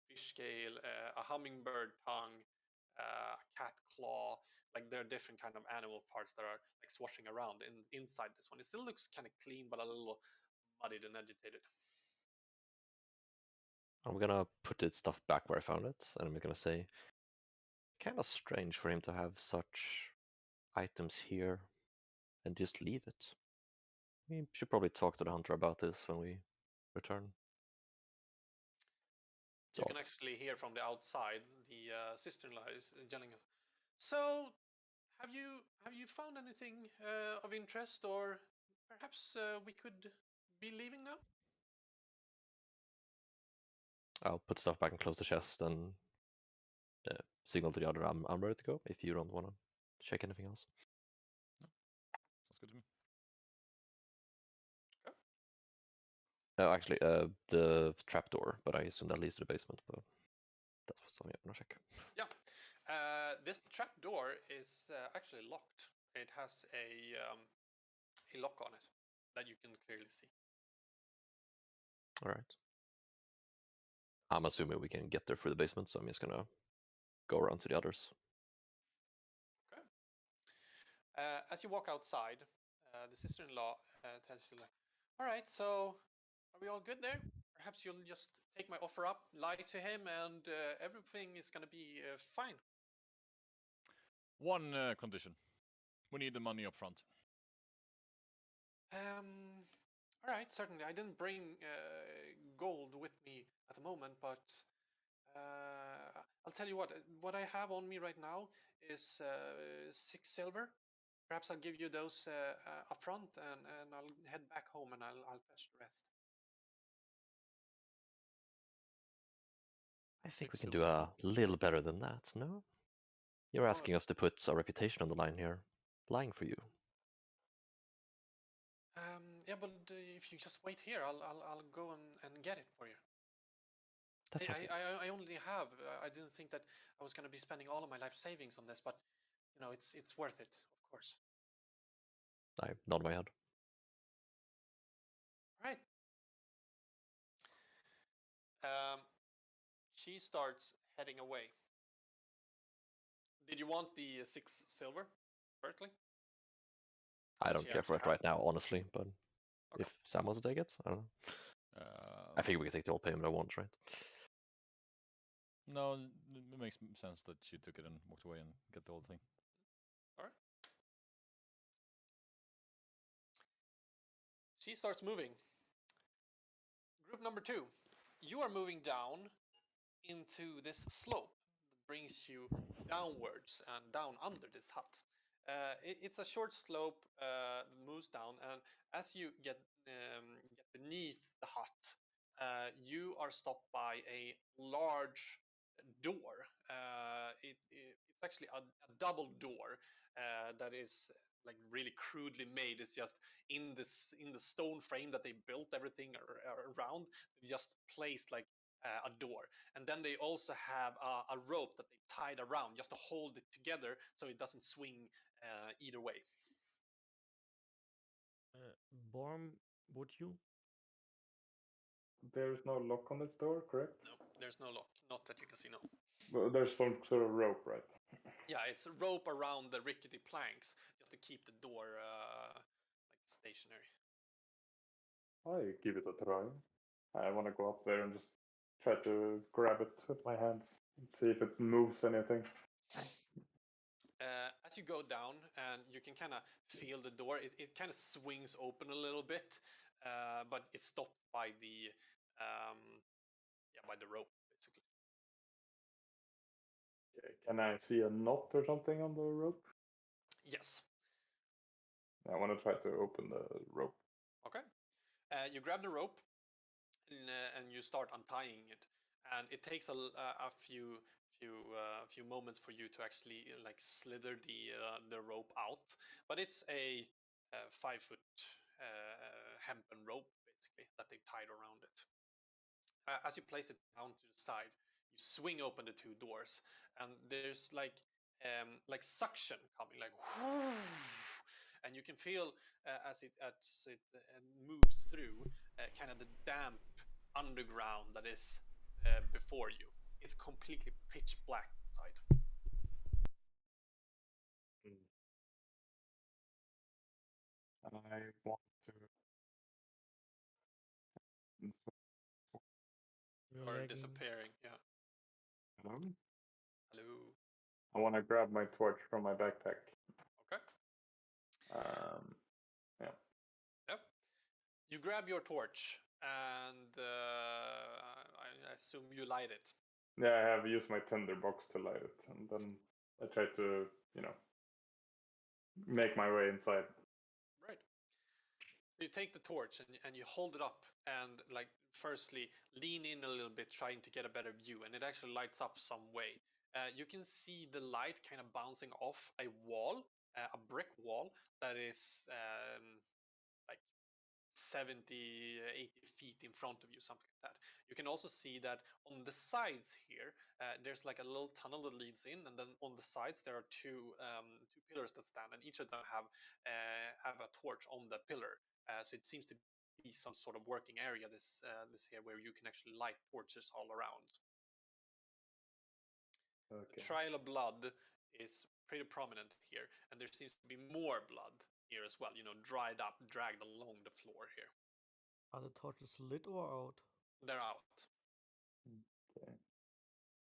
fish scale, a hummingbird tongue, a cat claw. Like there are different kind of animal parts that are like swashing around inside this one. It still looks kind of clean, but a little muddied and agitated. I'm gonna put its stuff back where I found it, and I'm gonna say, kind of strange for him to have such items here and just leave it. We should probably talk to the hunter about this when we return. It's You can odd. actually hear from the outside the sister-in-law is yelling. So, have you found anything of interest, or perhaps we could be leaving now? I'll put stuff back and close the chest and signal to the other I'm ready to go if you don't want to check anything else. Sounds good to me. No, actually, the trapdoor, but I assume that leads to the basement, but that's something I'm gonna check. Yeah. This trap door is actually locked. It has a lock on it that you can clearly see. All right. I'm assuming we can get there through the basement, so I'm just gonna go around to the others. Okay. As you walk outside, the sister-in-law tells you like, "All right, so are we all good there? Perhaps you'll just take my offer up, lie to him, and everything is gonna be fine." One condition. We need the money up front. All right, certainly. I didn't bring gold with me at the moment, but I'll tell you what. What I have on me right now is 6 silver. Perhaps I'll give you those up front, and I'll head back home, and I'll fetch the rest. I think we 6 can do silver. a little better than that, no? You're Oh, asking us to put our reputation on the line here. Lying for you. yeah, but if you just wait here, I'll go and get it for you. That sounds good. I only have. I didn't think that I was going to be spending all of my life savings on this, but you know, it's worth it, of course. I nod my head. Right. Um, she starts heading away. Did you want the 6 silver, Berkeley? I That don't she care for actually it had? right now, honestly, but Okay. if Sam wants to take it, I don't know. I think we can take the whole payment at once, right? No, it makes sense that she took it and walked away and get the whole thing. All right. She starts moving. Group number 2. You are moving down into this slope that brings you downwards and down under this hut. It's a short slope that moves down, and as you get beneath the hut, you are stopped by a large door. It's actually a double door that is like really crudely made. It's just in the stone frame that they built everything around. They just placed like a door, and then they also have a rope that they tied around just to hold it together so it doesn't swing either way. Borm, would you? There is no lock on this door, correct? No, there's no lock, not that you can see. No. Well, there's some sort of rope, right? Yeah, it's a rope around the rickety planks just to keep the door like stationary. I give it a try. I want to go up there and just try to grab it with my hands and see if it moves anything. As you go down, and you can kind of feel the door, it kind of swings open a little bit, but it's stopped by the by the rope basically. Can I see a knot or something on the rope? Yes. I want to try to open the rope. Okay. You grab the rope and you start untying it, and it takes a few moments for you to actually like slither the rope out. But it's a 5 foot hempen rope basically that they tied around it. As you place it down to the side, you swing open the 2 doors, and there's like suction coming, like whoo, and you can feel as it moves through kind of the damp underground that is before you. It's completely pitch black inside. I want to. You're Or lagging. disappearing. Yeah. Hello? Hello. I want to grab my torch from my backpack. Okay. Yeah. Yep. You grab your torch, and I assume you light it. Yeah, I have used my tinderbox to light it, and then I try to, make my way inside. Right. You take the torch and you hold it up and like firstly lean in a little bit trying to get a better view, and it actually lights up some way. You can see the light kind of bouncing off a wall, a brick wall that is like 70, 80 feet in front of you, something like that. You can also see that on the sides here, there's like a little tunnel that leads in, and then on the sides there are two pillars that stand, and each of them have a torch on the pillar. So it seems to be some sort of working area. This here where you can actually light torches all around. Okay. The trail of blood is pretty prominent here, and there seems to be more blood here as well. Dried up, dragged along the floor here. Are the torches lit or out? They're out. Okay.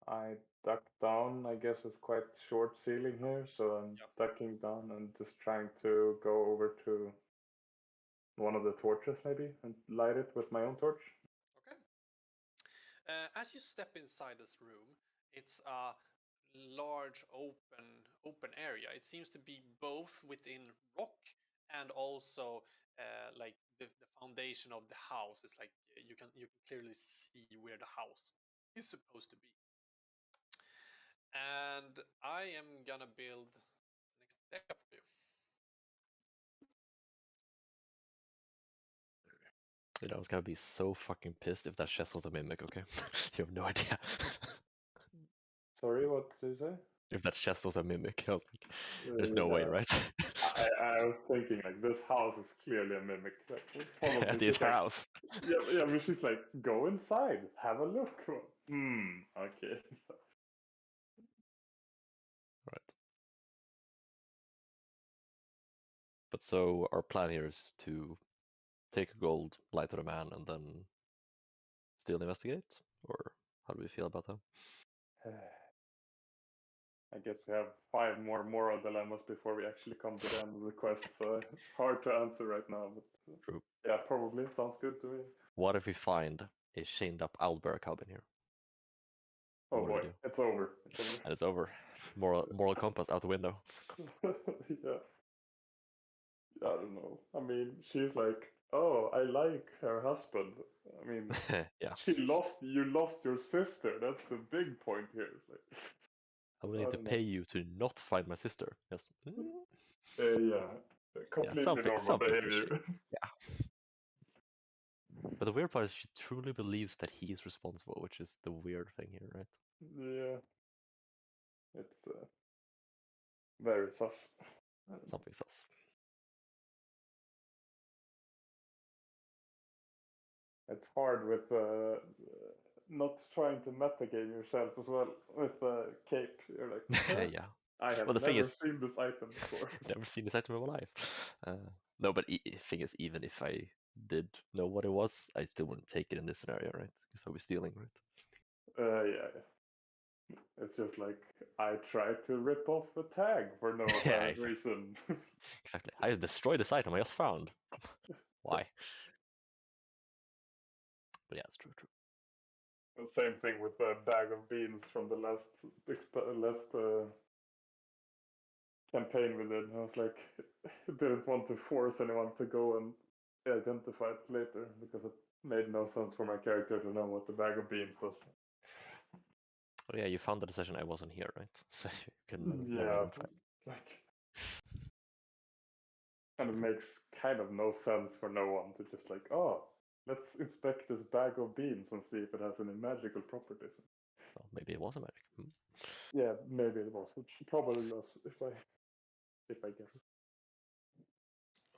I duck down. I guess it's quite short ceiling here, so I'm Yep. ducking down and just trying to go over to one of the torches maybe and light it with my own torch. Okay. As you step inside this room, it's a large open area. It seems to be both within rock and also like the foundation of the house is like you can clearly see where the house is supposed to be. And I am gonna build the next deck for you. Dude, I was gonna be so fucking pissed if that chest was a mimic, okay? You have no idea. Sorry, what did you say? If that chest was a mimic, I was like, there's no way, Yeah. right? I was thinking like this house is clearly a mimic. Like, probably The just entire like, house. yeah, but she's like, go inside, have a look. Okay. Right. But so our plan here is to take a gold, light to the man, and then still investigate? Or how do we feel about that? I guess we have 5 more moral dilemmas before we actually come to the end of the quest, so hard to answer right now. But True. yeah, probably sounds good to me. What if we find a chained up owlbear cub in here? Oh What do we boy, do? it's over. It's over. And it's over. Moral compass out the window. Yeah. I don't know. I mean, she's like, oh, I like her husband. I mean, Yeah. you lost your sister. That's the big point here. It's like, I'm willing I to don't know. pay you to not find my sister. Yes. Yeah, completely normal something fishy. behavior. Yeah. But the weird part is she truly believes that he is responsible, which is the weird thing here, right? Yeah, it's very sus. I don't know. Something sus. It's hard with not trying to metagame yourself as well with cape. You're like, huh? Yeah. I have Well, the thing never is- seen this item before. Never seen this item in my life. No, but thing is, even if I did know what it was, I still wouldn't take it in this scenario, right? Because I'll be stealing, right? Yeah. It's just like I tried to rip off a tag for no Yeah, apparent exactly. reason. Exactly. I destroyed this item I just found. Why? But yeah, it's true. The same thing with the bag of beans from the last campaign we did. I was like, didn't want to force anyone to go and identify it later because it made no sense for my character to know what the bag of beans was. Oh yeah, you found the decision I wasn't here, right? So you can never Yeah, identify. like, and it makes kind of no sense for no one to just like, oh, let's inspect this bag of beans and see if it has any magical properties. Well, maybe it was a magic. Yeah, maybe it was. It probably was, if I guess.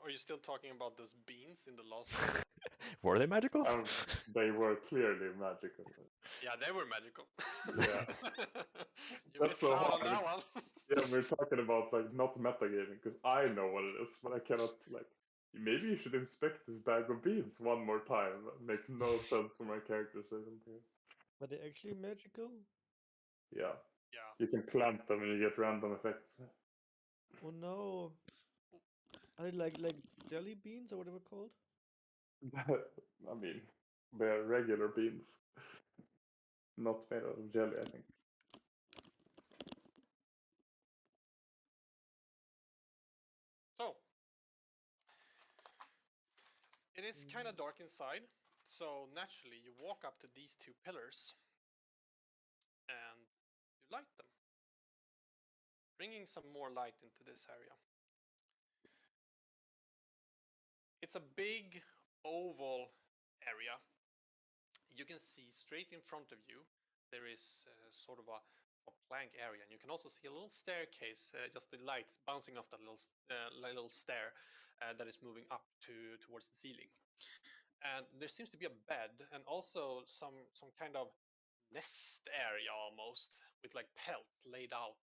Are you still talking about those beans in the last Were they magical? They were clearly magical. Yeah, they were magical. Yeah. You That's missed so out on hard. that one. Yeah, we're talking about like not metagaming because I know what it is, but I cannot like. Maybe you should inspect this bag of beans one more time. That makes no sense for my character to say something. But they're actually magical? Yeah, Yeah. you can plant them and you get random effects. Oh no. Are they like jelly beans or whatever called? I mean, they're regular beans, not made out of jelly. I think. So, it is kind of dark inside, so naturally you walk up to these two pillars and you light them, bringing some more light into this area. It's a big oval area. You can see straight in front of you there is sort of a plank area, and you can also see a little staircase, just the light bouncing off that little stair that is moving up towards the ceiling. And there seems to be a bed and also some kind of nest area almost, with like pelts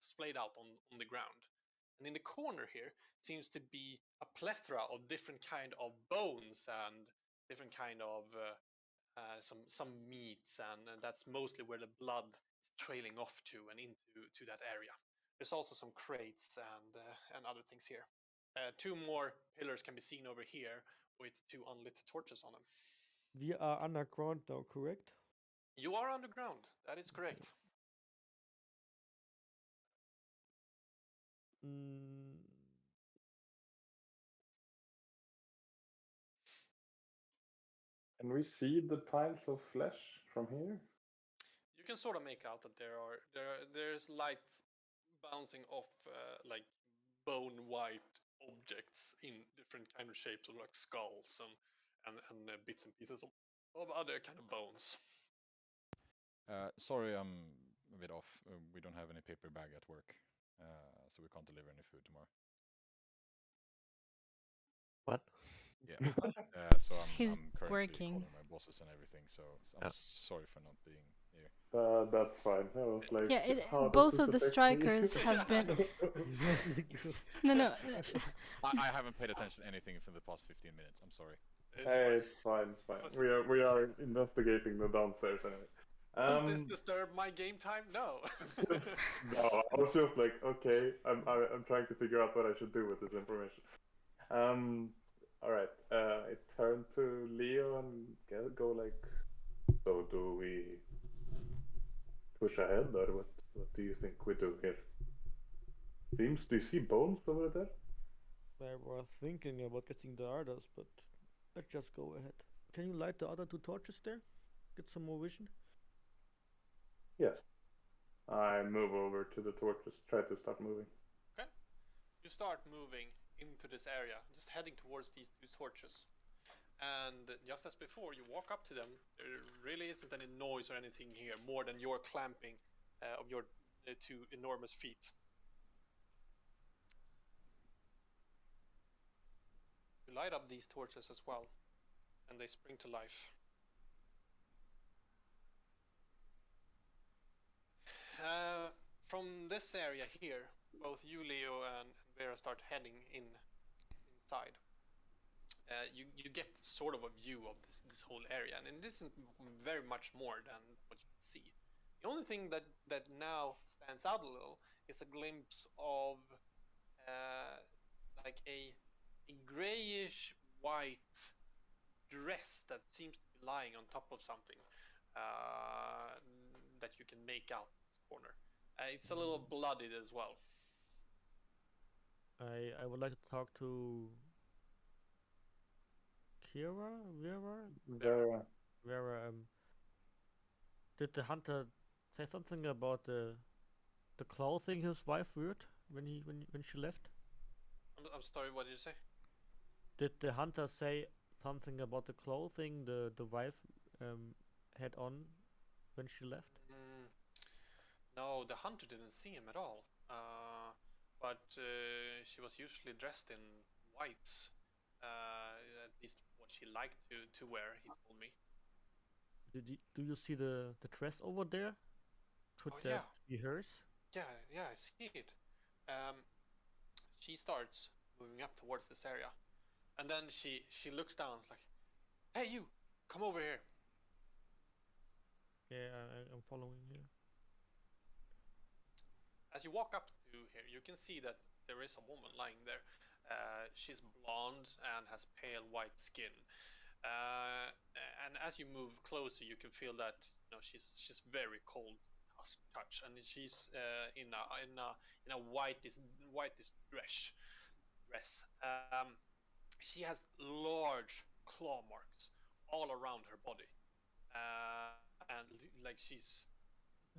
splayed out on the ground. And in the corner here seems to be a plethora of different kind of bones and different kind of some meats, and that's mostly where the blood is trailing off to and into that area. There's also some crates and other things here. Two more pillars can be seen over here with two unlit torches on them. We are underground now, correct? You are underground. That is correct. Mm, Can we see the piles of flesh from here? You can sort of make out that there's light bouncing off like bone white objects in different kind of shapes, of like skulls and bits and pieces of other kind of bones. Sorry, I'm a bit off. We don't have any paper bag at work, so we can't deliver any food tomorrow. What? Yeah. So He's I'm currently working. calling my bosses and everything. So I'm sorry for not being here. That's fine. I was like, Yeah, how does both this of the affect me? strikers have been. No. I haven't paid attention to anything for the past 15 minutes. I'm sorry. Hey, it's fine. It's fine. We are investigating the downstairs anyway. Does this disturb my game time? No. No, I was just like, okay, I'm trying to figure out what I should do with this information. All right. I turn to Leo and go like, so do we push ahead, or what do you think we do here? Do you see bones over there? I was thinking about getting the others, but let's just go ahead. Can you light the other two torches there? Get some more vision? Yes. I move over to the torches, try to start moving. Okay. You start moving into this area, just heading towards these two torches. And just as before, you walk up to them. There really isn't any noise or anything here, more than your clamping of your two enormous feet. You light up these torches as well, and they spring to life. From this area here, both you, Leo, and Vera start heading inside. You get sort of a view of this whole area, and it isn't very much more than what you can see. The only thing that now stands out a little is a glimpse of like a grayish white dress that seems to be lying on top of something that you can make out in this corner. It's a little bloodied as well. I would like to talk to Vera. Did the hunter say something about the clothing his wife wore when she left? I'm sorry, what did you say? Did the hunter say something about the clothing the wife had on when she left? No, the hunter didn't see him at all. But she was usually dressed in whites, at least what she liked to wear. He told me. Do you see the dress over there? Could Oh, that yeah. be hers? Yeah, I see it. She starts moving up towards this area, and then she looks down. It's like, hey, you, come over here. Yeah, I'm following here. As you walk up to here, you can see that there is a woman lying there. She's blonde and has pale white skin. And as you move closer, you can feel that she's very cold touch, and she's in a whitish dress. She has large claw marks all around her body, and like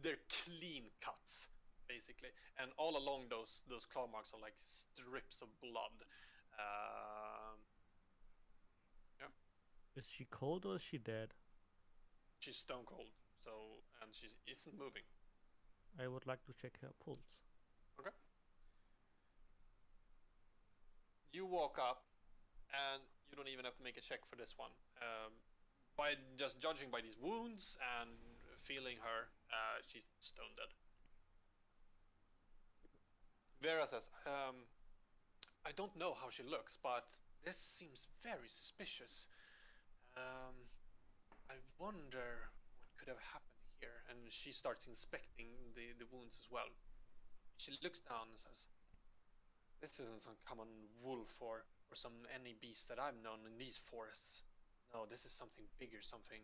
they're clean cuts basically, and all along those claw marks are like strips of blood. Yeah, Is she cold or is she dead? she's stone cold. So, and she isn't moving. I would like to check her pulse. Okay. You walk up, and you don't even have to make a check for this one. By just judging by these wounds and feeling her, she's stone dead. Vera says, I don't know how she looks, but this seems very suspicious. I wonder what could have happened here. And she starts inspecting the wounds as well. She looks down and says, this isn't some common wolf or any beast that I've known in these forests. No, this is something bigger, something.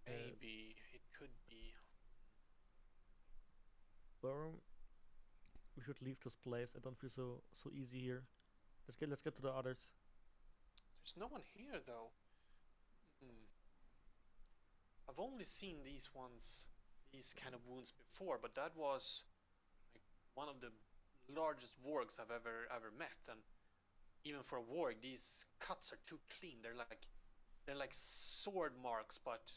Maybe it could be. Burm, we should leave this place. I don't feel so easy here. Let's get to the others. There's no one here though. I've only seen these kind of wounds before, but that was like one of the largest wargs I've ever met, and even for a warg, these cuts are too clean. They're like sword marks, but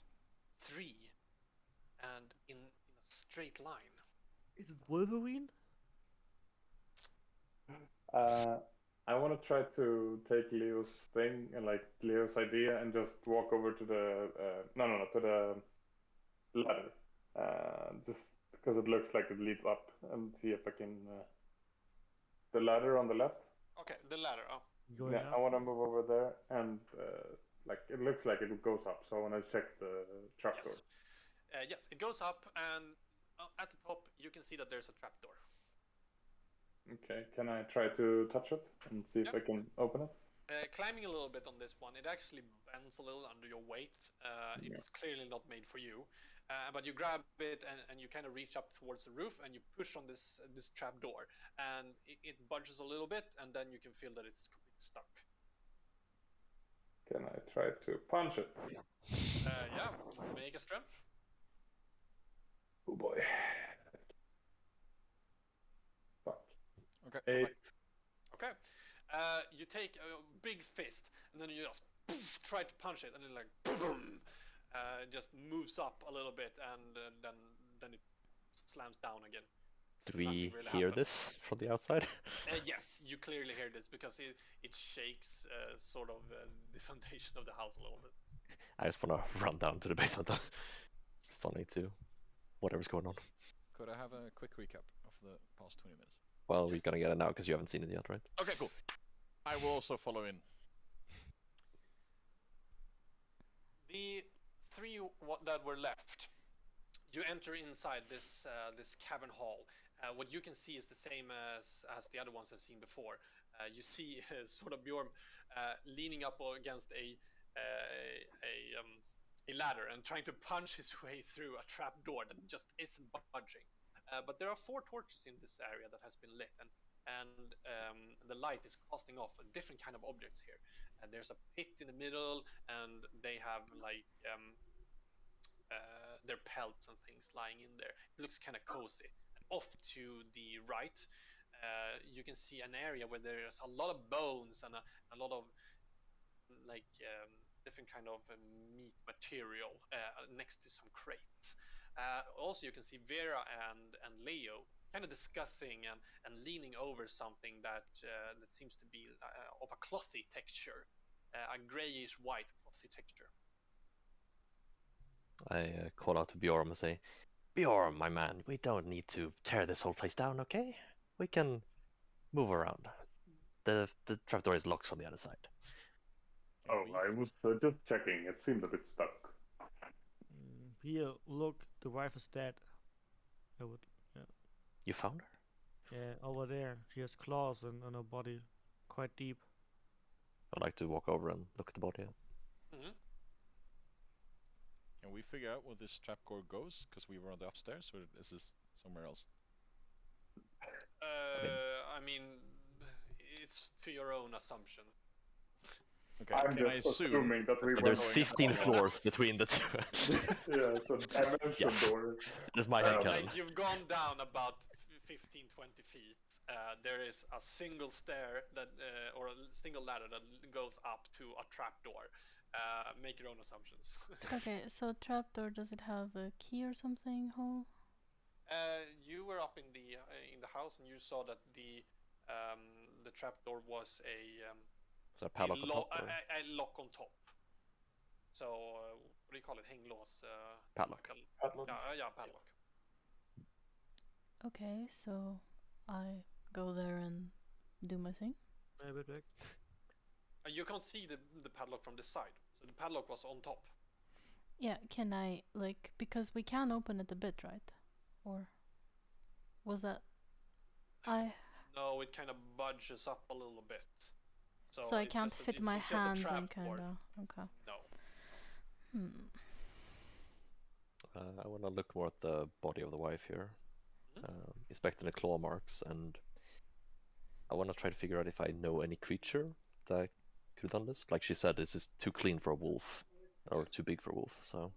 3, and in a straight line. Is it Wolverine? I want to try to take Leo's thing and like Leo's idea and just walk over to the to the ladder, just because it looks like it leads up, and see if I can the ladder on the left. Okay, the ladder. Oh. Going Yeah, up? I want to move over there, and like it looks like it goes up. So I want to check the trapdoor. Yes. Yes, it goes up, and at the top you can see that there's a trapdoor. Okay, can I try to touch it and see if Yep. I can open it? Climbing a little bit on this one, it actually bends a little under your weight. It's clearly not made for you, but you grab it and you kind of reach up towards the roof and you push on this trap door, and it budges a little bit, and then you can feel that it's completely stuck. Can I try to punch it? Yeah, make a strength. Oh boy. Fuck. Okay. 8. Okay. You take a big fist, and then you just try to punch it, and it like boom, just moves up a little bit, and then it slams down again. Do we Nothing really hear happened. this from the outside? Yes, you clearly hear this because it shakes sort of the foundation of the house a little bit. I just want to run down to the basement. Funny too. Whatever's going on. Could I have a quick recap of the past 20 minutes? Well, we're Yes, gonna get it now because you haven't seen it yet, right? Okay, cool. I will also follow in. The 3 that were left, you enter inside this cavern hall. What you can see is the same as the other ones I've seen before. You see sort of Bjorn leaning up against a ladder and trying to punch his way through a trap door that just isn't budging. But there are 4 torches in this area that has been lit, and the light is casting off a different kind of objects here. There's a pit in the middle, and they have like their pelts and things lying in there. It looks kind of cozy. And off to the right, you can see an area where there's a lot of bones and a lot of like different kind of meat material next to some crates. Also, you can see Vera and Leo kind of discussing and leaning over something that that seems to be of a clothy texture, a grayish white clothy texture. I call out to Bjorn and say, Bjorn, my man, we don't need to tear this whole place down, okay? We can move around. The trapdoor is locked from the other side. Oh, I was just checking. It seemed a bit stuck. Here, look, the wife is dead. I would, You found her? yeah, over there. She has claws on her body, quite deep. I'd like to walk over and look at the body. Mm-hmm. Can we figure out where this trapdoor goes? Because we were on the upstairs, or is this somewhere else? I mean, it's to your own assumption. Okay, I'm can I just assume? assuming that we that There's going 15 up? floors between the two. Yeah, so dimension Yes. door. That is my Like headcanon. you've gone down about 15, 20 feet. There is a single stair that, or a single ladder that goes up to a trapdoor. Make your own assumptions. Okay, so trapdoor, does it have a key or something? Hole? You were up in the house and you saw that the trapdoor was So a padlock on top, or a lock on top. So what do you call it? Hänglås. padlock. Padlock. Yeah, padlock. Okay, so I go there and do my thing. Maybe back. You can't see the padlock from the side, so the padlock was on top. Yeah, can I, like, because we can open it a bit, right? Or was that... No, it kind of budges up a little bit. So I it's can't just fit it's my just a hand and trapdoor. kinda... Okay. No. I want to look more at the body of the wife here, Mhm. inspecting the claw marks, and I want to try to figure out if I know any creature that could have done this. Like she said, this is too clean for a wolf, or too big for a wolf. So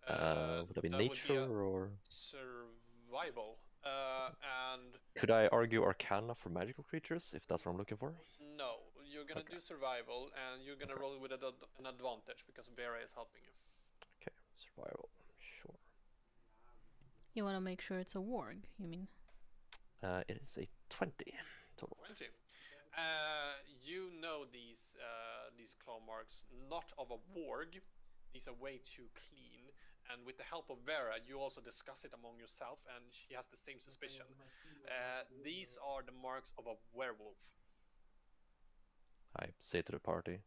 would that be nature, or Survival. And could I argue Arcana for magical creatures if that's what I'm looking for? no, you're gonna Okay. do survival, and you're gonna Okay. roll with an advantage because Vera is helping you. Okay, survival, sure. You wanna make sure it's a warg, you mean? It is a 20 total. 20. You know these claw marks not of a warg. These are way too clean. And with the help of Vera, you also discuss it among yourself, and she has the same suspicion. These are the marks of a werewolf. I say to the party,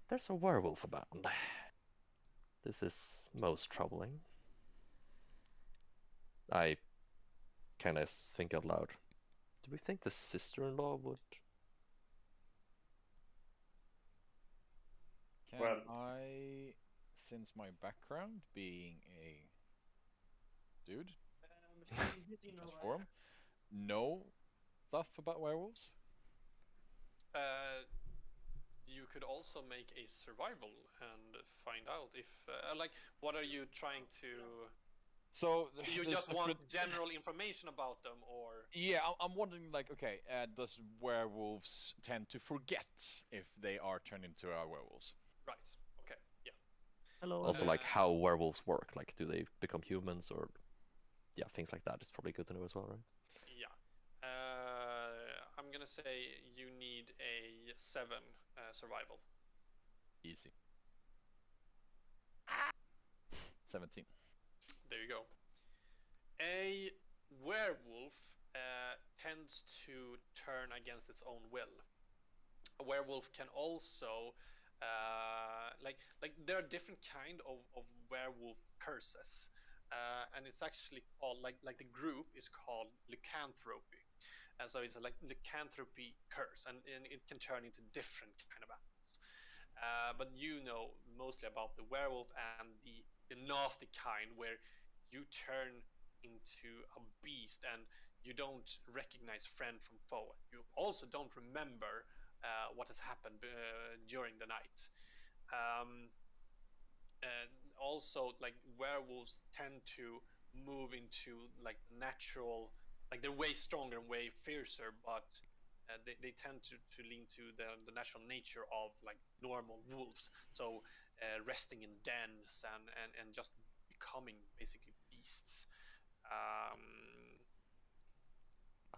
there's a werewolf abound. This is most troubling. I kind of think out loud. Do we think the sister-in-law would? Can Well- I, since my background being a dude, transform, know stuff about werewolves? You could also make a survival and find out if, like, what are you trying to? So You there's just want different- general information about them, or? Yeah, I'm wondering, like, okay, does werewolves tend to forget if they are turned into werewolves? Right. Okay. Yeah. Hello. Also, Uh, like how werewolves work. Like, do they become humans, or yeah, things like that. It's probably good to know as well, right? Yeah. I'm gonna say you need a 7 survival. Easy. 17. There you go. A werewolf tends to turn against its own will. A werewolf can also like there are different kind of werewolf curses, and it's actually called like the group is called lycanthropy, and so it's like lycanthropy curse, and it can turn into different kind of animals. But you know mostly about the werewolf and the nasty kind where you turn into a beast and you don't recognize friend from foe. You also don't remember what has happened during the night. And also, like werewolves tend to move into like natural, like they're way stronger and way fiercer, but they tend to lean to the natural nature of like normal wolves. So resting in dens and just becoming basically beasts.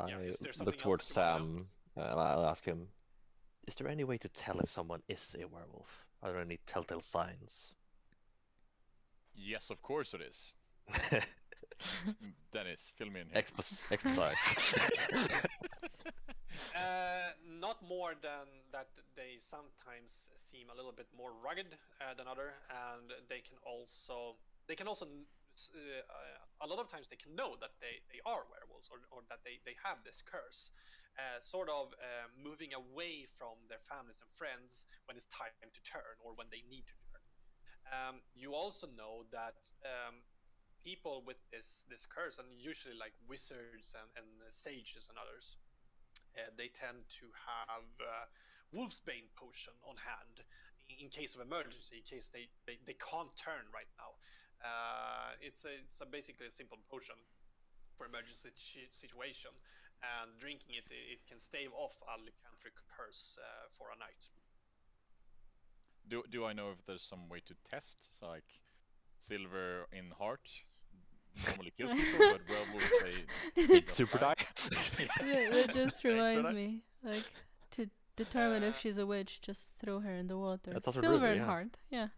Yeah, is there look something else towards that you want to know? Sam and I'll ask him, is there any way to tell if someone is a werewolf? Are there any telltale signs? Yes, of course it is. Dennis, fill me in here. Exercise. Not more than that they sometimes seem a little bit more rugged than other, and they can also a lot of times they can know that they are werewolves, or that they have this curse, sort of moving away from their families and friends when it's time to turn or when they need to turn. You also know that people with this curse, and usually like wizards and sages and others, they tend to have Wolfsbane potion on hand in case of emergency, in case they can't turn right now. It's basically a simple potion for emergency situation, and drinking it can stave off a lycanthropic curse for a night. Do I know if there's some way to test? So, like, silver in heart normally kills people, but werewolves they just Super die. die. That just Extra reminds die? me, like, to determine if Uh, she's a witch, just throw her in the water. That's also Silver rumor, and yeah. heart, yeah.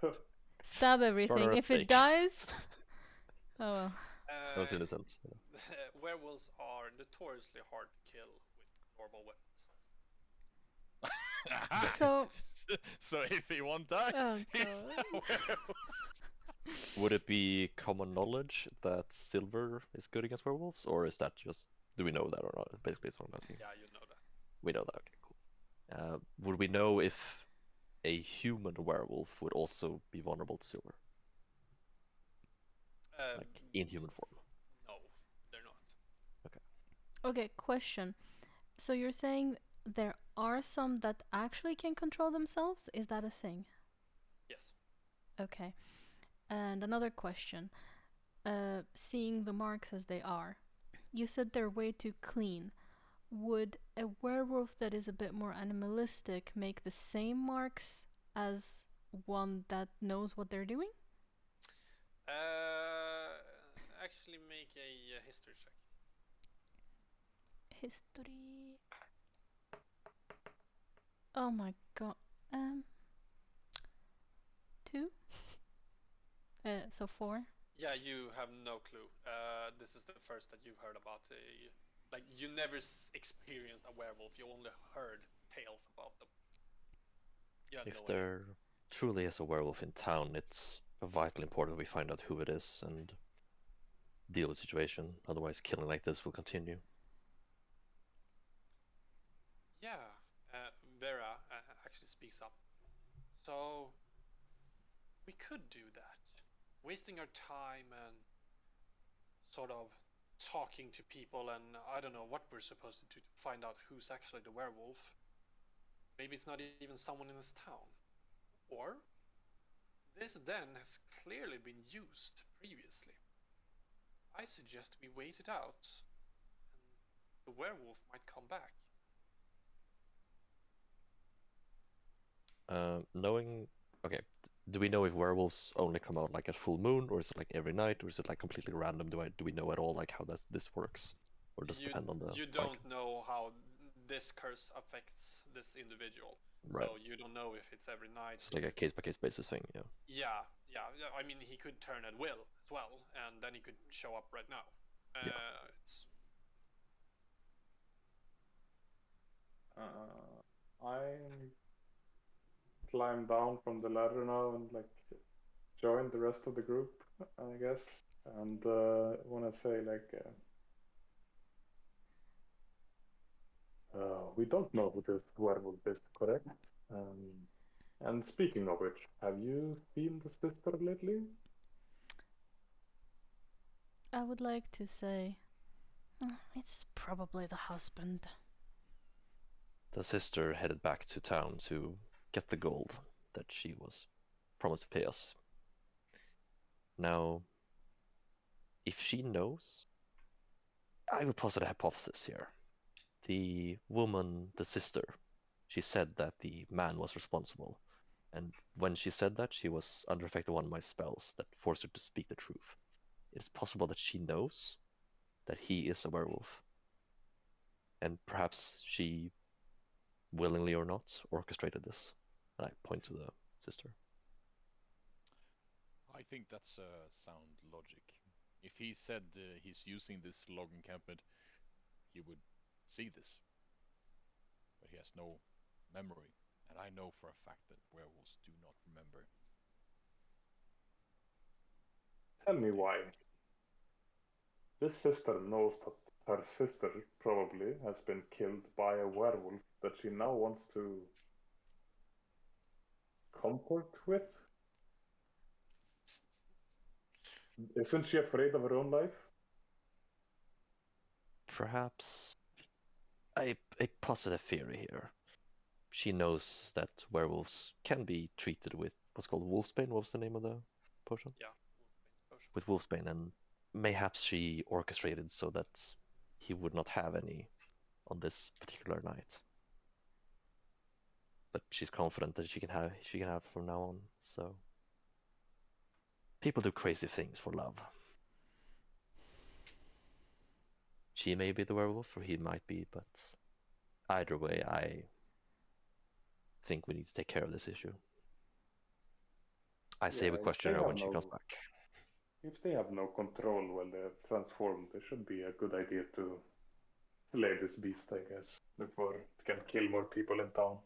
Uh, Stab Burn everything. her at If it stake. dies, oh well. That was innocent. Werewolves are notoriously hard to kill with normal weapons. So, So if he won't die, oh he's god. a werewolf. Would it be common knowledge that silver is good against werewolves, or is that just, do we know that or not? Basically, is what I'm asking. Yeah, you know that. We know that. Okay, cool. Would we know if a human werewolf would also be vulnerable to silver, like in human form? No, they're not. Okay, question. So you're saying there are some that actually can control themselves? Is that a thing? Yes. Okay. And another question. Seeing the marks as they are, you said they're way too clean. Would a werewolf that is a bit more animalistic make the same marks as one that knows what they're doing? Actually, make a history check. History. Oh my god. 2? So 4? Yeah, you have no clue. This is the first that you've heard about. Like, you never experienced a werewolf. You only heard tales about them. You have If no idea. there truly is a werewolf in town, it's vitally important we find out who it is and deal with the situation. Otherwise, killing like this will continue. Yeah, Vera actually speaks up. So, we could do that. Wasting our time and sort of talking to people, and I don't know what we're supposed to do to find out who's actually the werewolf. Maybe it's not even someone in this town. Or this den has clearly been used previously. I suggest we wait it out, and the werewolf might come back. Knowing, okay, do we know if werewolves only come out like at full moon, or is it like every night, or is it like completely random? Do we know at all like how this works, or does it depend on the You cycle? don't know how this curse affects this individual. Right. So you don't know if it's every night. It's like a case by case basis thing, yeah. Yeah. I mean, he could turn at will as well, and then he could show up right now. Yeah. It's I climb down from the ladder now and like join the rest of the group, I guess, and want to say like, we don't know who this werewolf is, correct? And speaking of which, have you seen the sister lately? I would like to say it's probably the husband. The sister headed back to town to get the gold that she was promised to pay us. Now, if she knows, I would posit a hypothesis here. The woman, the sister, she said that the man was responsible. And when she said that, she was under effect of one of my spells that forced her to speak the truth. It is possible that she knows that he is a werewolf, and perhaps she, willingly or not, orchestrated this. And I point to the sister. I think that's sound logic. If he said he's using this log encampment, he would see this. But he has no memory. And I know for a fact that werewolves do not remember. Tell me why. This sister knows that her sister probably has been killed by a werewolf that she now wants to comfort with. Isn't she afraid of her own life? Perhaps a positive theory here. She knows that werewolves can be treated with what's called wolfsbane. What was the name of the potion? Yeah, Wolfbane's potion. With wolfsbane, and mayhaps she orchestrated so that he would not have any on this particular night. But she's confident that she can have from now on. So people do crazy things for love. She may be the werewolf, or he might be, but either way, I think we need to take care of this issue. I say we if question they her have when she comes back. If they have no control while they're transformed, it should be a good idea to slay this beast, I guess, before it can kill more people in town.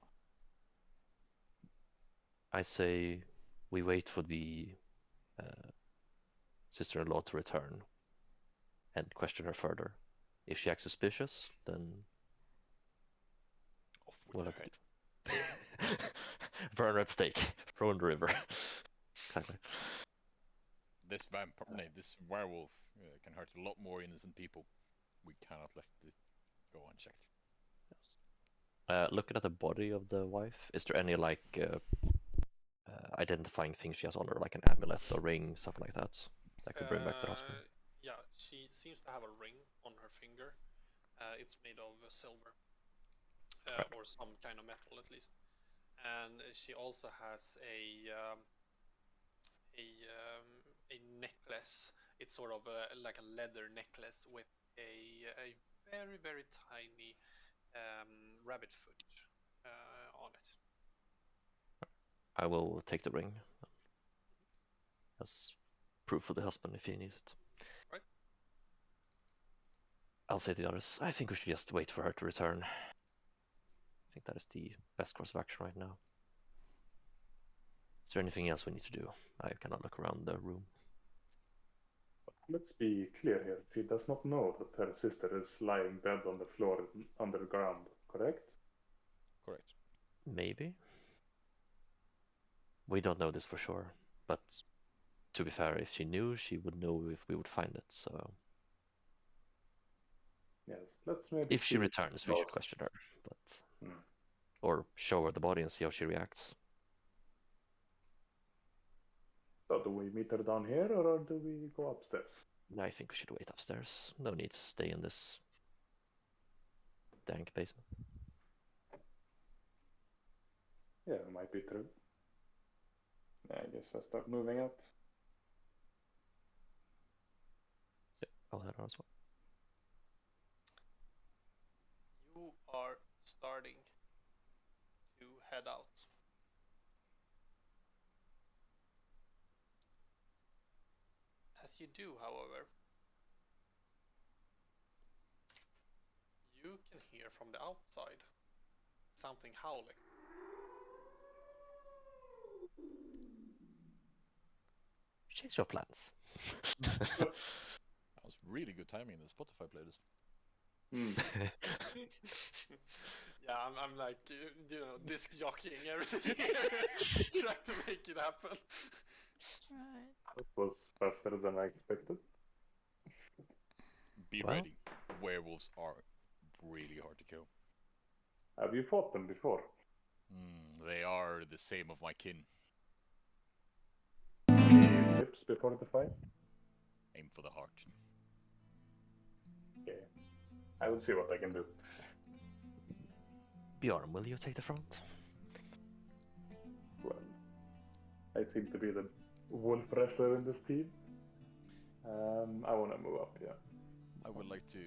I say we wait for the sister-in-law to return and question her further. If she acts suspicious, then Off we'll with have her to head. burn her at stake, throw in the river. Exactly. This this werewolf can hurt a lot more innocent people. We cannot let it go unchecked. Looking at the body of the wife, is there any identifying things she has on her, like an amulet or ring, stuff like that could bring back the husband? Yeah, she seems to have a ring on her finger. It's made of silver, or some kind of metal at least. And she also has a necklace. It's sort of like a leather necklace with a very, very tiny rabbit foot on it. I will take the ring as proof for the husband if he needs it. Right. I'll say to the others, I think we should just wait for her to return. I think that is the best course of action right now. Is there anything else we need to do? I cannot look around the room. Let's be clear here. She does not know that her sister is lying dead on the floor underground, correct? Correct. Maybe. We don't know this for sure, but to be fair, if she knew, she would know if we would find it, so... Yes, let's maybe If she see returns, we should question her, but... Or show her the body and see how she reacts. So do we meet her down here, or do we go upstairs? I think we should wait upstairs. No need to stay in this dank basement. Yeah, it might be true. I guess I start moving out. I'll head out as well. You are starting to head out. As you do, however, you can hear from the outside something howling. Change your plans. That was really good timing in the Spotify playlist. Yeah, I'm like, disc jockeying everything trying to make it happen. Right. That was faster than I expected. Be Well. ready. Werewolves are really hard to kill. Have you fought them before? They are the same of my kin. Any tips before the fight? Aim for the heart. Okay. I will see what I can do. Bjorn, will you take the front? Well, I seem to be the wolf wrestler in this team. I want to move up, yeah. I would like to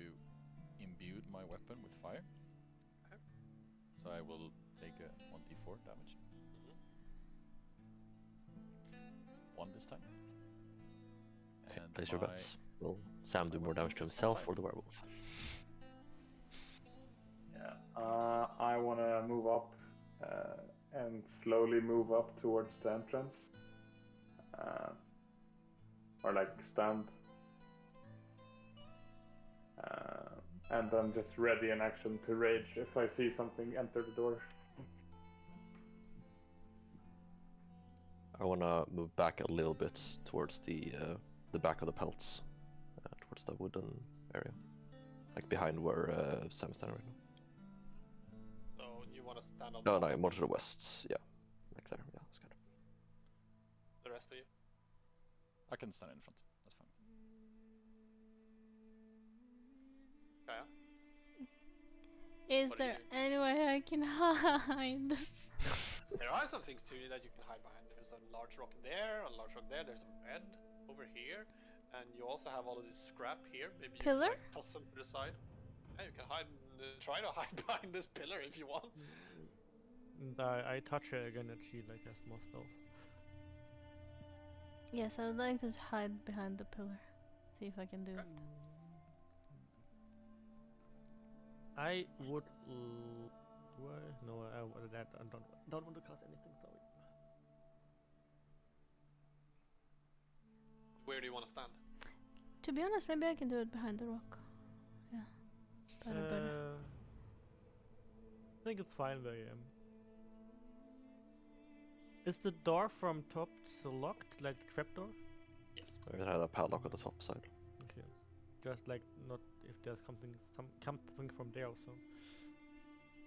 imbue imbued my weapon with fire. Okay. So I will take a 1d4 damage. Mhm. 1 this time. And Place your my- bets. Will Sam do my more damage to weapon is himself on or the werewolf? Yeah. I want to move up and slowly move up towards the entrance. Or like stand. And then just ready in action to rage if I see something enter the door. I wanna move back a little bit towards the back of the pelts, towards the wooden area, like behind where Sam's standing right now. So you want to stand on No, top no, of more to the west. Yeah, like there. Yeah, that's good. the rest of you? I can stand in front. That's fine. Kaya? Is What are you there doing? any way I can hide? There are some things too that you can hide behind. There's a large rock there, a large rock there. There's a bed over here, and you also have all of this scrap here. Maybe you Pillar? can like, toss them to the side. Yeah, you can hide. Try to hide behind this pillar if you want. And I touch her again and she like has more stealth. Yes, I would like to hide behind the pillar. See if I can do it. I would. Do I? No, I don't want to cast anything. Sorry. Where do you want to stand? To be honest, maybe I can do it behind the rock. Yeah. Better. I think it's fine where I am. Is the door from top locked, like the trapdoor? Yes. It had a padlock on the top side. Okay. Just like not if there's something from there also.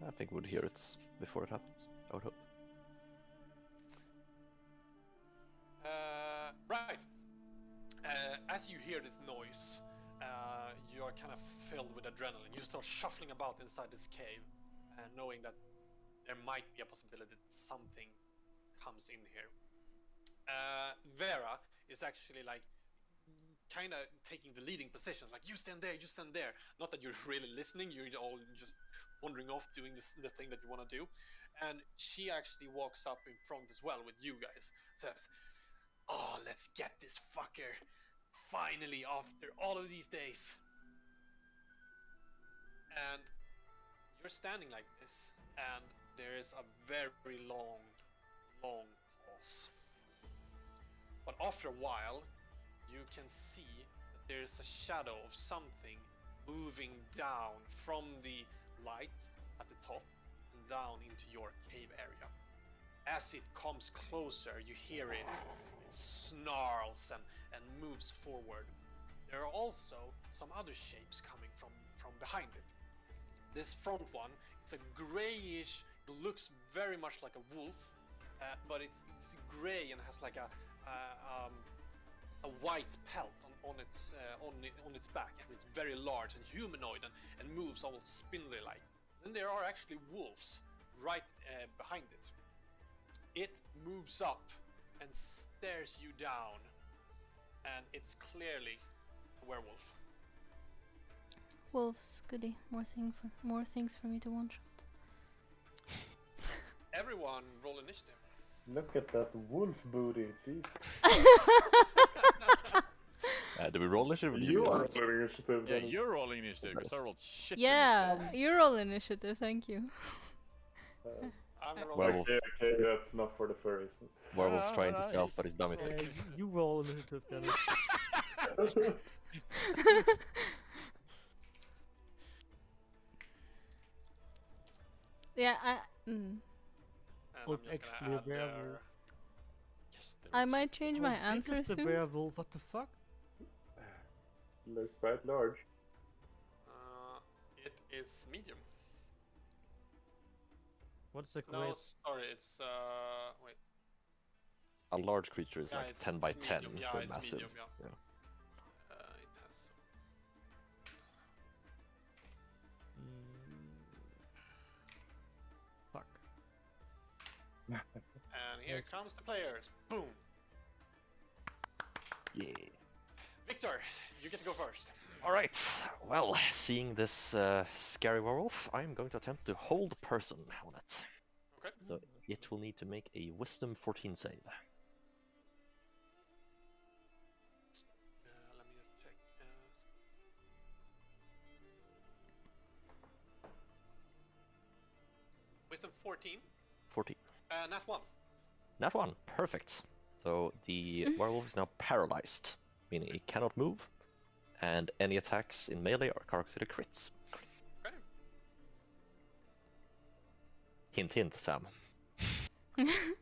I think we'd hear it before it happens. I would hope. Right. As you hear this noise, you are kind of filled with adrenaline. You start shuffling about inside this cave, knowing that there might be a possibility that something comes in here. Vera is actually like kind of taking the leading positions, like you stand there, you stand there. Not that you're really listening, you're all just wandering off doing the thing that you want to do. And she actually walks up in front as well with you guys, says, "Oh, let's get this fucker finally after all of these days." And you're standing like this, and there is a very long pause. But after a while, you can see that there is a shadow of something moving down from the light at the top and down into your cave area. As it comes closer, you hear it. It snarls and moves forward. There are also some other shapes coming from behind it. This front one, it's a grayish, it looks very much like a wolf, but it's gray and has like a white pelt on its back, and it's very large and humanoid and moves almost spindly like. Then there are actually wolves right behind it. It moves up and stares you down, and it's clearly a werewolf. Wolves, goody. More things for me to one shot. Everyone, roll initiative. Look at that wolf booty, jeez. Do we roll initiative? You are rolling initiative. Yeah, Dennis. you're rolling initiative because I rolled shit. Yeah, you roll initiative, thank you. I'm gonna roll Werewolf. Okay, that's not for the furries. Werewolf's Ah, trying to nice. stealth, but he's dumb as Yeah, fuck. You roll initiative, Dennis. Yeah, And Oh, I'm just actually, gonna add werewolf. Yes, there I is. might change my Oh, this answer is the soon. werewolf. What the fuck? Looks quite large. it is medium. What's the No, great? sorry, it's wait. A large creature is Yeah, like it's 10 by it's 10, medium. Yeah, so it's massive. medium. Yeah. Yeah. It has. Fuck. And here comes the players. Boom. Yeah. Victor, you get to go first. All right. Well, seeing this scary werewolf, I'm going to attempt to hold person on it. Okay. So it will need to make a Wisdom 14 save. Let me just check. Wisdom 14. 14. Nat 1. That one. Perfect. So the werewolf is now paralyzed, meaning it cannot move, and any attacks in melee are considered crits. Okay. Hint, hint, Sam.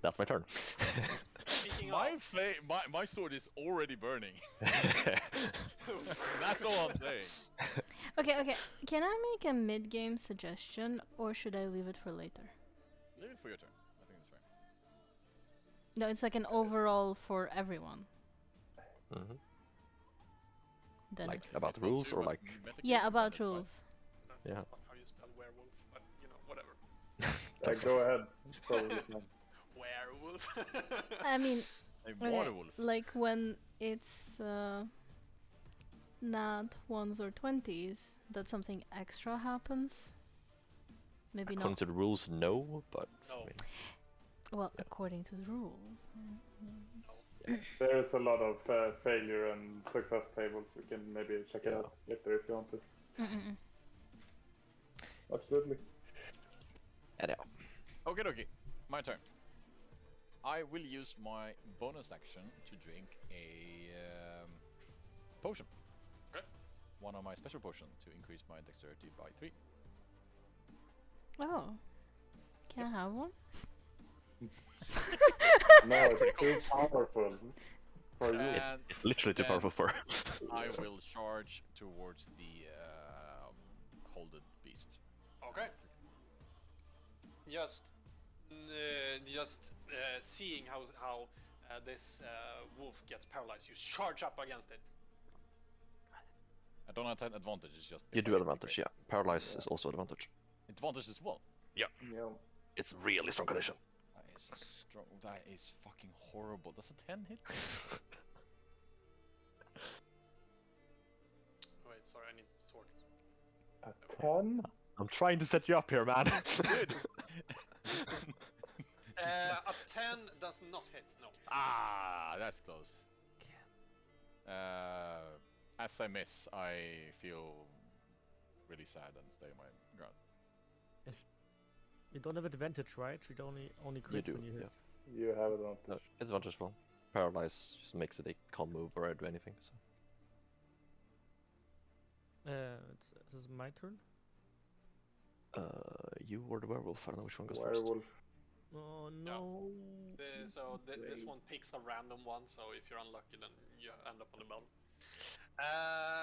That's my turn. Speaking My sword is already burning. That's all I'm saying. Okay. Can I make a mid-game suggestion, or should I leave it for later? Leave it for your turn. I think that's fair. No, it's like an overall for everyone. Mhm. Then Like if- about It's not rules too or much like metagame, yeah, then about that's fine. rules. That's Yeah. not how you spell werewolf, but you know, whatever. Go ahead. Probably fine. Werewolf. I mean, A okay, waterwolf. like when it's not 1s or 20s, that something extra happens. Maybe according not. to the rules, no, but No. I mean, Well, yeah. according to the rules. There is a lot of failure and success tables. We can maybe check it Yeah. out later if you want to. Mm-mm. Absolutely. anyhow. Okay. My turn. I will use my bonus action to drink a potion. Okay. One of my special potion to increase my dexterity by 3. Oh. Can I have one? No, it's too powerful for you. And Literally too then powerful for. I will charge towards the holded beast. Okay. Just seeing how this wolf gets paralyzed, you charge up against it. I don't have that advantage. It's just You if do I have hit the advantage, crit. yeah. Paralyze is also advantage. Advantage as well. Yeah. It's really strong condition. That is a strong. That is fucking horrible. Does a 10 hit? Wait, sorry, I need to sort it. A 10? I'm trying to set you up here, man. Good. A 10 does not hit. No. Ah, that's close. As I miss, I feel really sad and stay my ground. Yes. You don't have advantage, right? You only You crits do, when you hit. yeah. You have advantage. No, it's advantage as well. Paralyze just makes it they can't move or do anything. So. This is my turn. You or the werewolf? I don't know which one goes Werewolf. Oh No. no. This Wait. one picks a random one, so if you're unlucky, then you end up on the bottom.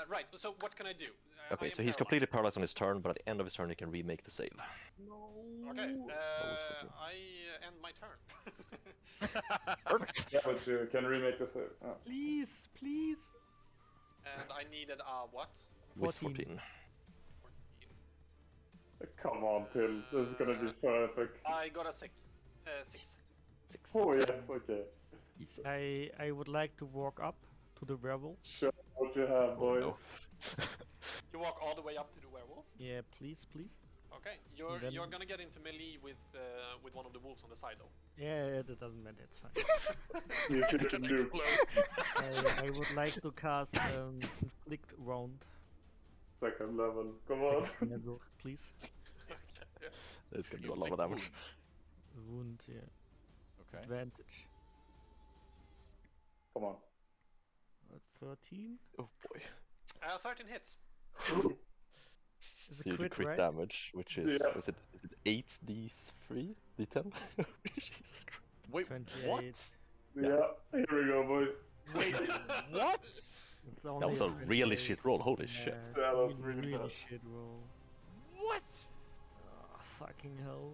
Right, so what can I do? first. Okay, I am so he's completely paralyzed on his turn, but at the end of his turn he can remake the save. No. Okay, was for you. I end my turn. Perfect. Yeah, but you can remake the save. Oh. Please. And I needed what? With 14. 14. 14. Come on, Till. This is gonna be so epic. I got a 6. 6. Oh yes, okay. Easy. I would like to walk up to the werewolf. Show what you have, Oh, boys. no. You walk all the way up to the werewolf. Yeah, please. Okay, then- you're gonna get into melee with one of the wolves on the side, though. Yeah, that doesn't matter. It's fine. You It's can gonna do. explode. I would like to cast inflict wound. Second level. Come on. Second level, please. It's gonna do You a lot of flick damage. Wound, yeah. Okay. Advantage. Come on. 13. Oh boy. 13 hits. Is So a you do crit, crit right? damage, which is Yeah. is it 8d3? D10? Jesus Christ. Wait, 28. what? Yeah. Here we go, boys. Wait, what? It's only That was a really 28. shit roll, holy shit. That was really, really really bad. shit roll. What? Oh, fucking hell.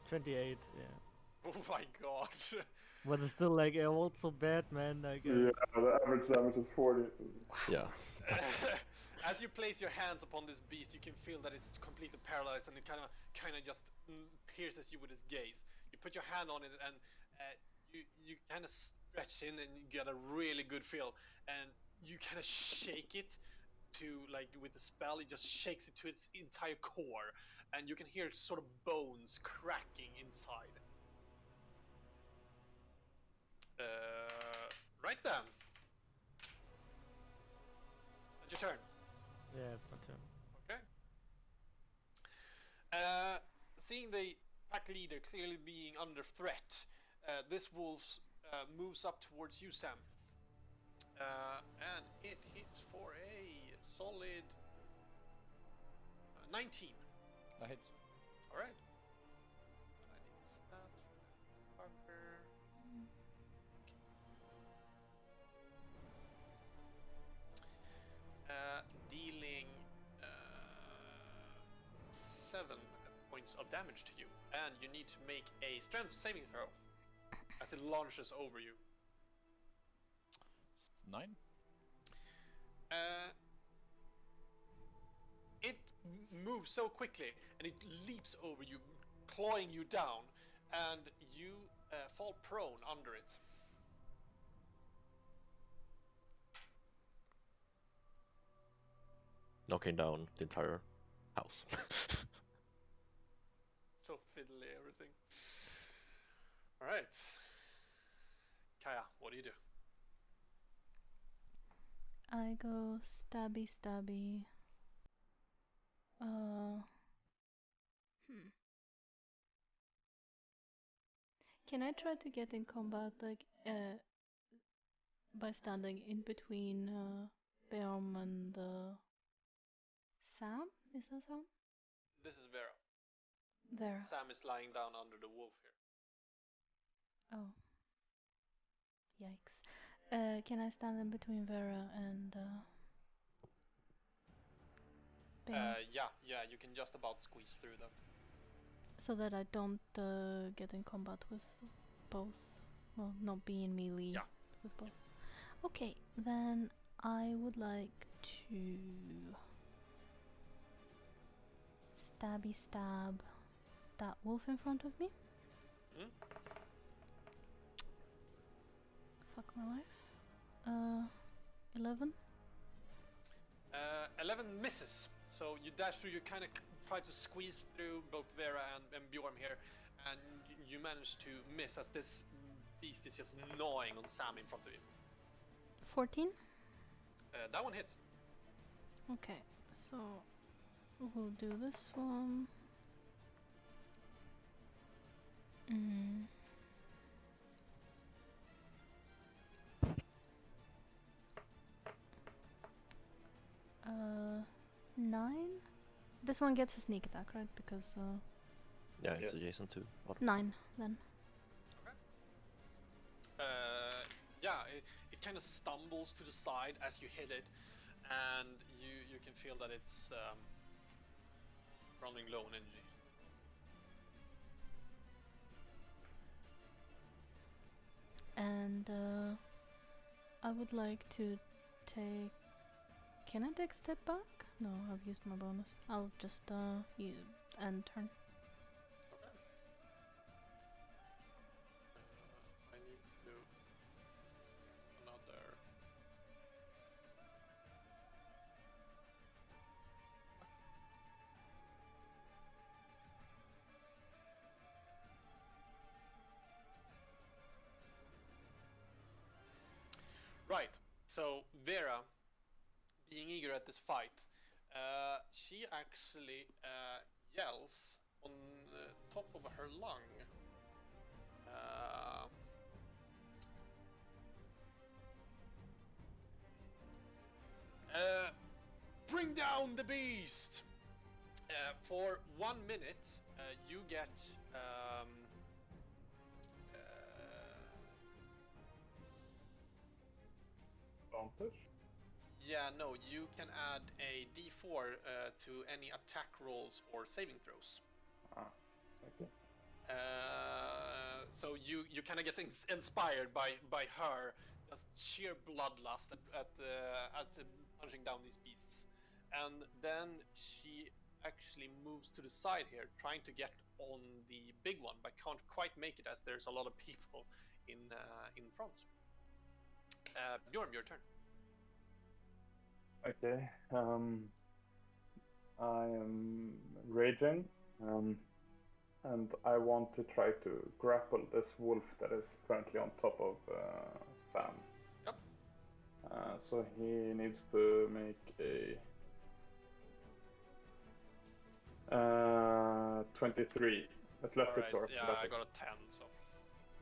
28, yeah. Oh my god. But it's still like, it rolled so bad, man. Like, Yeah, the average damage is 40. Yeah. As you place your hands upon this beast, you can feel that it's completely paralyzed, and it kind of just pierces you with its gaze. You put your hand on it, and you kind of stretch in, and you get a really good feel, and you kind of shake it, to, like, with the spell, it just shakes it to its entire core, and you can hear sort of bones cracking inside. Right then. Is that your turn? Yeah, it's my turn. Okay. Seeing the pack leader clearly being under threat, this wolf moves up towards you, Sam. And it hits for a solid 19. That hits. Alright. And I need stats for that fucker. Dealing 7 points of damage to you, and you need to make a strength saving throw as it launches over you. 9. It moves so quickly, and it leaps over you, clawing you down, and you fall prone under it. Knocking down the entire house. So fiddly, everything. Alright. Kaya, what do you do? I go stabby stabby. Can I try to get in combat, like, by standing in between Beorm and Sam? Is that Sam? This is Vera. Vera. Sam is lying down under the wolf here. Oh. Yikes. Can I stand in between Vera and Beorm? Yeah, you can just about squeeze through them. So that I don't get in combat with both. Well, not be in melee with both. Okay, then I would like to stabby stab that wolf in front of me. Hmm? Fuck my life. 11. 11 misses. So you dash through, you kind of try to squeeze through both Vera and Bjorn here, and you manage to miss as this beast is just gnawing on Sam in front of you. 14. That one hits. Okay, so we'll do this one. Mm. 9. This one gets a sneak attack, right? Because Yeah, it's adjacent to what? 9 then. Yeah, it kind of stumbles to the side as you hit it, and you can feel that it's running low on energy. And I would like to take. Can I take step back? No, I've used my bonus. I'll just end turn. Okay. I need to do another. Right. So Vera, being eager at this fight, she actually yells on the top of her lung. Bring down the beast! For 1 minute, you get Advantage? yeah, no, you can add a d4 to any attack rolls or saving throws. Okay. So you kind of get inspired by her just sheer bloodlust at punching down these beasts, and then she actually moves to the side here, trying to get on the big one, but can't quite make it as there's a lot of people in front. Bjorn, your turn. Okay. I am raging, and I want to try to grapple this wolf that is currently on top of Sam. Yep. So he needs to make a 23. That's left Alright, sword. yeah, I got a 10, so.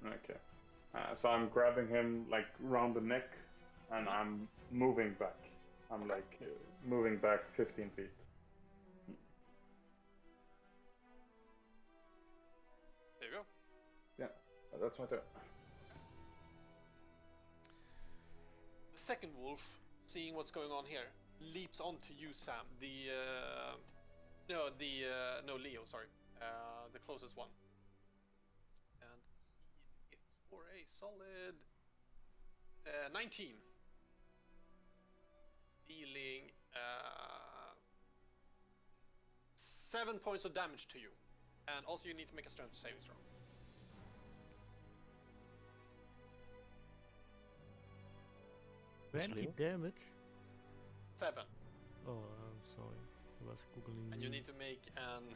Okay. So I'm grabbing him like round the neck, and I'm moving back. I'm like moving back 15 feet. There you go. Yeah, that's my turn. The second wolf, seeing what's going on here, leaps onto you, Sam. No, Leo, sorry. The closest one. And he hits for a solid 19. Dealing 7 points of damage to you. And also you need to make a strength saving throw. Yes, 20 Leo? damage? 7. Oh, I'm sorry. I was googling. And you need to make an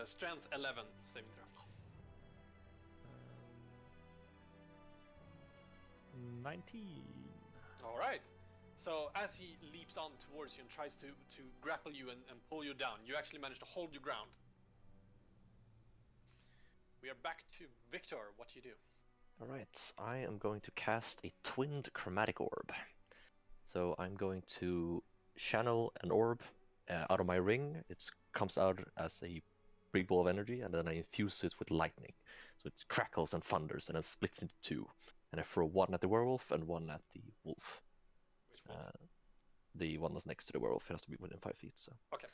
strength 11 saving throw. 19. Alright. So as he leaps on towards you and tries to grapple you and pull you down, you actually manage to hold your ground. We are back to Victor. What do you do? Alright, I am going to cast a twinned chromatic orb. So I'm going to channel an orb out of my ring. It comes out as a big ball of energy, and then I infuse it with lightning. So it crackles and thunders, and then splits into two. And I throw one at the werewolf and one at the wolf. Which wolf? The one that's next to the werewolf has to be within 5 feet. So. Okay.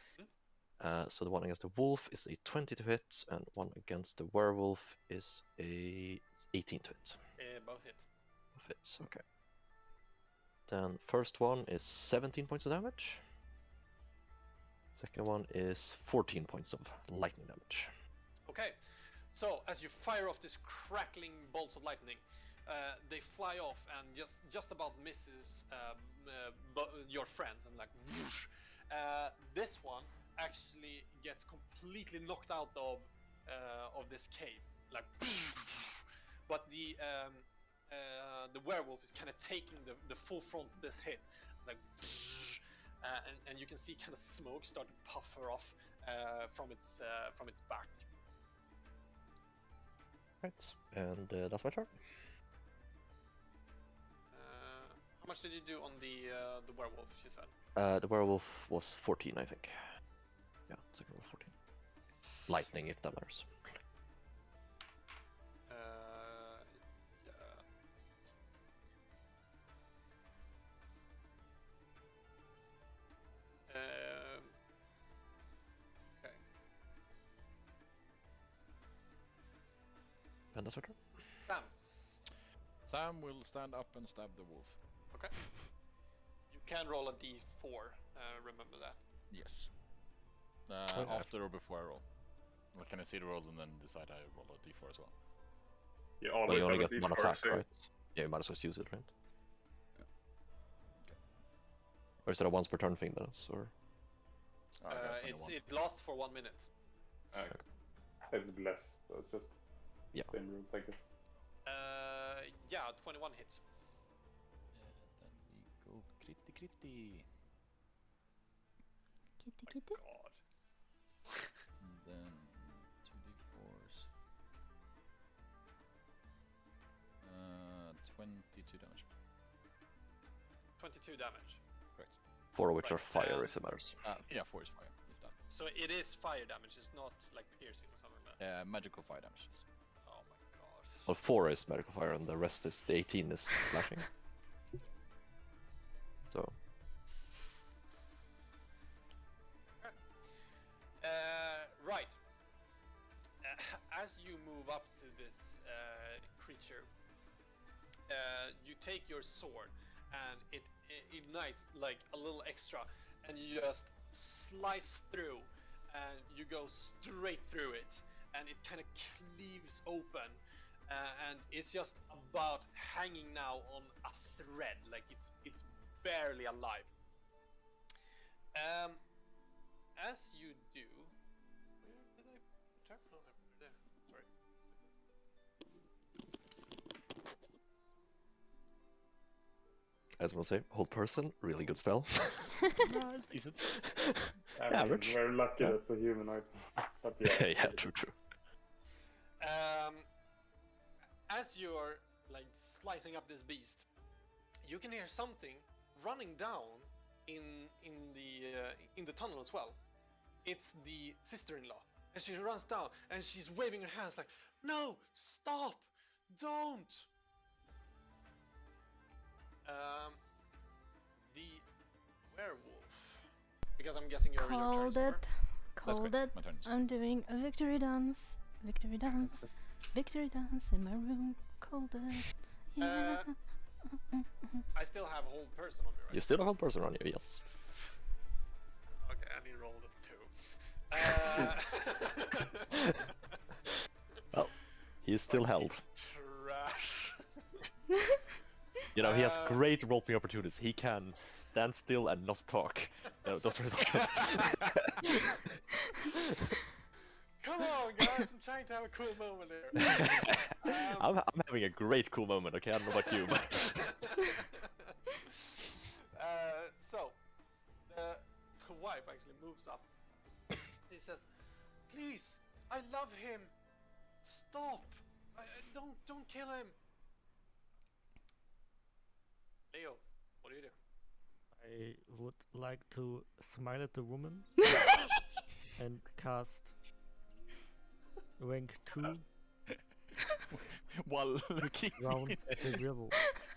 So the one against the wolf is a 20 to hit, and one against the werewolf is a 18 to hit. Both hit. Both hits, okay. Then first one is 17 points of damage. Second one is 14 points of lightning damage. Okay. So as you fire off these crackling bolts of lightning, they fly off and just about misses your friends and like whoosh. This one actually gets completely knocked out of this cave, like. But the werewolf is kind of taking the full front of this hit, like. And you can see kind of smoke start to puff her off from its back. Right, and that's my turn. How much did you do on the werewolf? You said. The werewolf was 14, I think. Yeah, second was 14. Lightning, if that matters. Okay. And that's my turn. Sam. Sam will stand up and stab the wolf. Okay. You can roll a d4. Remember that. Yes. Okay. After or before I roll? Or can I see the roll and then decide I roll a d4 as well? You Well, always you only have get a one D4 attack, save. right? Yeah, you might as well use it, right? Okay. Or is it a once per turn thing, then? Or I got 21. It lasts for 1 minute. It's blessed, so it's just Yeah. same rules, I guess. Yeah, 21 hits. Then we go critty. Kitty kitty. God. And then 2d4s. 22 damage. 22 damage. Correct. 4 of which are Right, fire, if it matters. Yeah, 4 is fire, if that. So it is fire damage. It's not like piercing or something like that. Magical fire damage. Yes. Oh my god. Well, 4 is medical fire, and the rest is the 18 is slashing. So Right. As you move up to this creature, you take your sword and it ignites like a little extra, and you just slice through, and you go straight through it, and it kind of cleaves open, and it's just about hanging now on a thread, like it's barely alive. As you do, where did I put her? No, I put her there. Sorry. I just want to say, hold person, really good spell. No, it's decent. Average. Very lucky Yeah. that's a humanoid. But yeah. Yeah, true. As you're like slicing up this beast, you can hear something running down in the tunnel as well. It's the sister-in-law, and she runs down and she's waving her hands like, "No, stop, don't!" The werewolf, because I'm guessing you're Called your it. turn. Called great. it. My turn. I'm doing a victory dance. Victory dance. Victory dance in my room. Called it. Yeah. I still have a whole person on me, right? You still have hold person on you, yes. Okay, I need to roll it too. Well, he is still held. Trash. You know, he has great role-playing opportunities. He can stand still and not talk. No, those are his options. Come on, guys! I'm trying to have a cool moment here. I'm having a great cool moment, okay? I don't know about you, but... So, the wife actually moves up. She says, "Please, I love him. Stop! Don't kill him." Leo, what do you do? I would like to smile at the woman and cast rank 2 While looking. round the werewolf.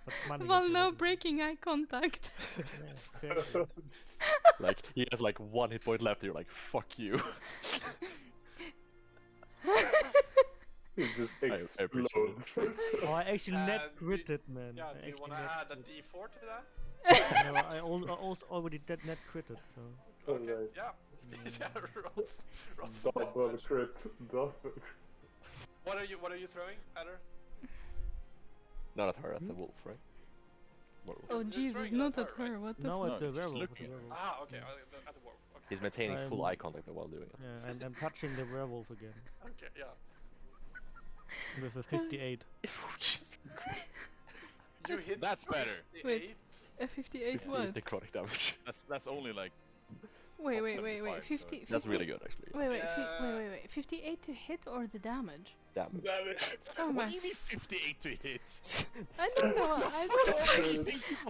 But money While at the now werewolf. breaking eye contact. Yeah, exactly. Like, he has like 1 hit point left, you're like, fuck you. It just I appreciate explodes. Oh, I actually net do you- critted, man. Yeah, I do you actually want to net add a crit. D4 to that? No, I also already did net critted, so. Okay, Alright. yeah. Yeah, rough Double damage. crit. Double. What are you throwing at her? Not at her, at the wolf, right? Werewolf. Oh You're Jesus, throwing it not at at her, right? her. What the No, fuck? at the just werewolf. At looking the at her. werewolf. Ah, okay, at the werewolf. Okay. He's maintaining full I'm- eye contact while doing it. Yeah, and I'm touching the werewolf again Okay, yeah. with a 58. You hit. That's better. 58. A 58 what? Necrotic damage. That's only like Wait, top wait, wait, 75, wait. so 50. it's- That's really 50 good, actually. Wait, wait, Yeah. wait. 58 to hit or the damage? Damage. Damn it. Oh What my. do you mean 58 to hit? I don't know.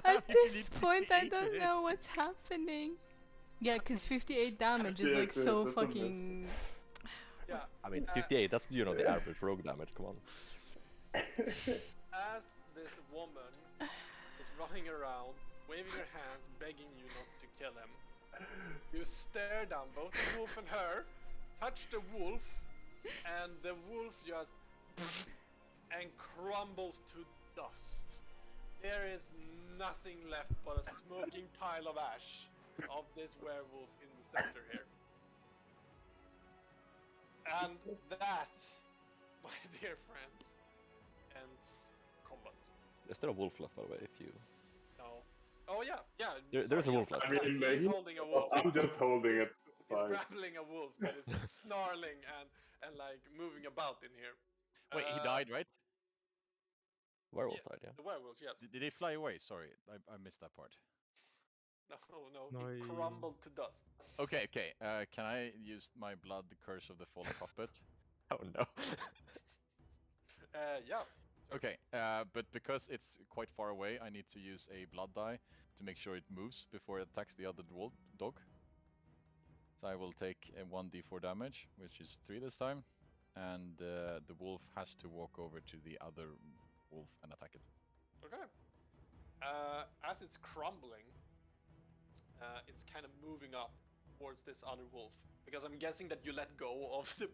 At this point, I don't know. know what's happening. Yeah, cause 58 damage is Yeah, like yeah, so that's a miss. fucking. Yeah. I mean, 58, that's, you know, the average rogue damage, come on. As this woman is running around, waving her hands, begging you not to kill him, you stare down both the wolf and her, touch the wolf, and the wolf just and crumbles to dust. There is nothing left but a smoking pile of ash of this werewolf in the center here. And that, my dear friends, ends combat. Is there a wolf left, by the way, if you... No. Oh yeah, yeah. There's sorry, a wolf left. I mean, yeah, he's maybe- holding a wolf. I'm just holding He's- it. He's Fine. grappling a wolf that is snarling and like moving about in here. Wait, he Uh, died, right? Werewolf Yeah. died, yeah. The werewolf, yes. Did he fly away? Sorry, I missed that part. No, No, he he- crumbled to dust. Okay. Can I use my blood curse of the fallen puppet? Oh no. Yeah. Okay, but because it's quite far away, I need to use a blood die to make sure it moves before it attacks the other dog. So I will take a 1d4 damage, which is 3 this time, and the wolf has to walk over to the other wolf and attack it. Okay. As it's crumbling, it's kind of moving up towards this other wolf. Because I'm guessing that you let go of the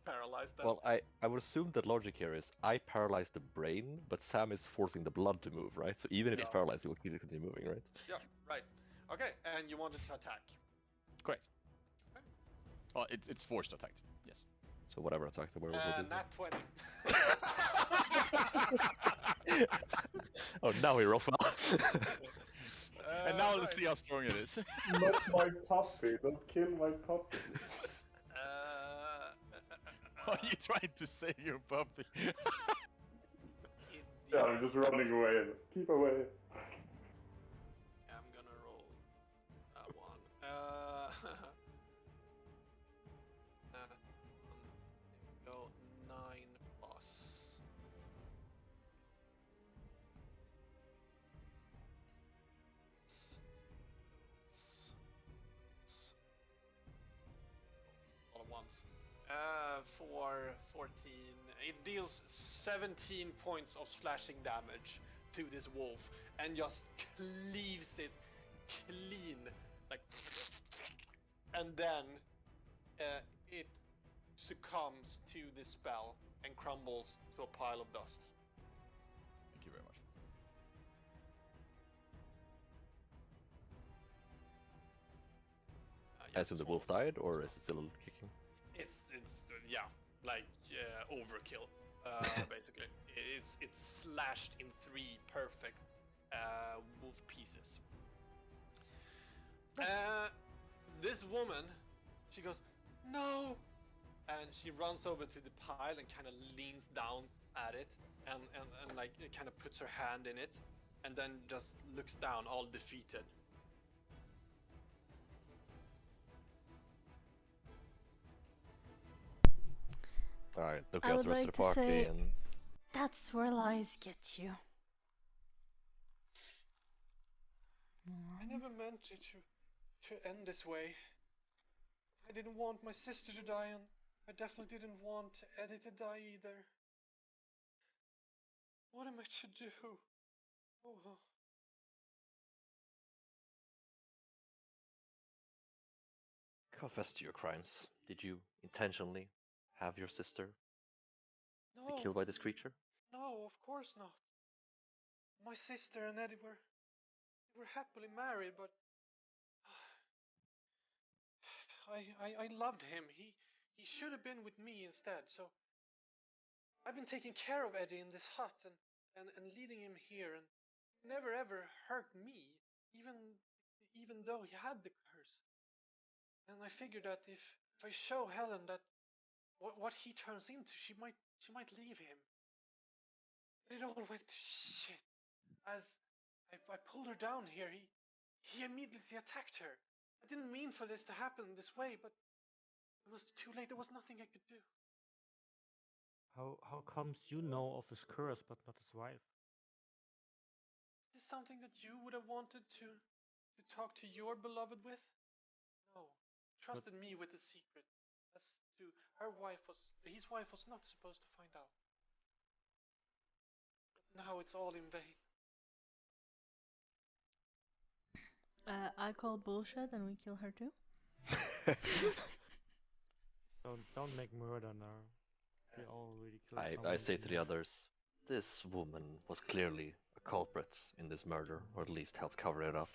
paralyzed. Then. Well, I would assume that logic here is I paralyze the brain, but Sam is forcing the blood to move, right? So even if he's Yeah. paralyzed, he will continue moving, right? Yeah, right. Okay, and you wanted to attack. Correct. Okay. Well, it's forced attack. Yes. So whatever attack the werewolf will do. Nat 20. Oh, now he rolls well. And now let's right. see how strong it is. Not my puppy. Don't kill my puppy. Why are you trying to save your puppy? Yeah, I'm just running away. Keep away. I'm gonna roll that one. That one. Here we go. 9 plus. All at once. For 14. It deals 17 points of slashing damage to this wolf and just cleaves it clean. Like. And then it succumbs to the spell and crumbles to a pile of dust. Thank you very much. Yeah, I assume the this wolf one died, or was is it still kicking? It's yeah, like overkill. Basically, it's slashed in 3 perfect wolf pieces. This woman, she goes, no, and she runs over to the pile and kind of leans down at it, and like it kind of puts her hand in it, and then just looks down, all defeated. Alright, look I at would the rest like of the to party say- and That's where lies get you. I never meant it to end this way. I didn't want my sister to die, and I definitely didn't want Eddie to die either. What am I to do? Oh. confess to your crimes. Did you intentionally have your sister be No, killed by this creature? no, of course not. My sister and Eddie were happily married, but I loved him. He should have been with me instead. So I've been taking care of Eddie in this hut and leading him here, and he never ever hurt me, even though he had the curse. And I figured that if I show Helen that what he turns into, she might leave him. But it all went to shit. As I pulled her down here, he immediately attacked her. I didn't mean for this to happen this way, but it was too late. There was nothing I could do. How comes you know of his curse but not his wife? Is this something that you would have wanted to talk to your beloved with? No. Trusted me with the secret. As to his wife was not supposed to find out. But now it's all in vain. I call bullshit and we kill her too. Don't make murder now. We already killed I someone. say to the others, this woman was clearly a culprit in this murder, or at least helped cover it up.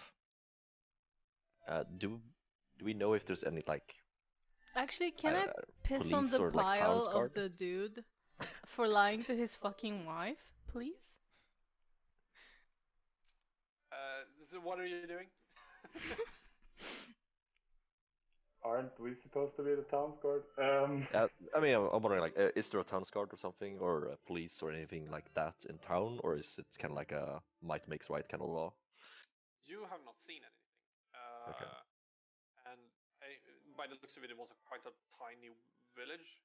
Do we know if there's any like Actually, can I piss on police the or like pile town's of guard? the dude for lying to his fucking wife, please? So what are you doing? Aren't we supposed to be the town guard? I mean, I'm wondering, like, is there a town's guard or something, or a police or anything like that in town, or is it kind of like a might makes right kind of law? You have not seen anything. Okay. And by the looks of it, it was quite a tiny village.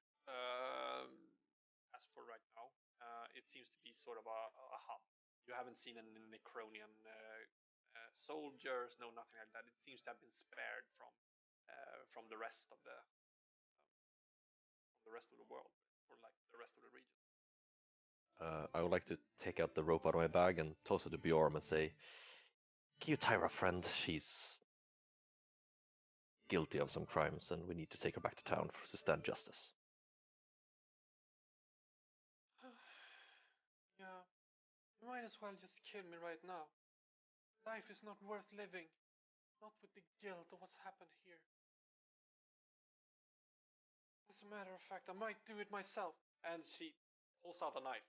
As for right now, it seems to be sort of a hub. You haven't seen any Necronian soldiers, no, nothing like that. It seems to have been spared from the rest of the world, or like the rest of the region. I would like to take out the rope out of my bag and toss it to Bjorn and say, "Can you tie her up, friend? She's guilty of some crimes, and we need to take her back to town to stand justice." Yeah, you might as well just kill me right now. Life is not worth living, not with the guilt of what's happened here. As a matter of fact, I might do it myself. And she pulls out a knife.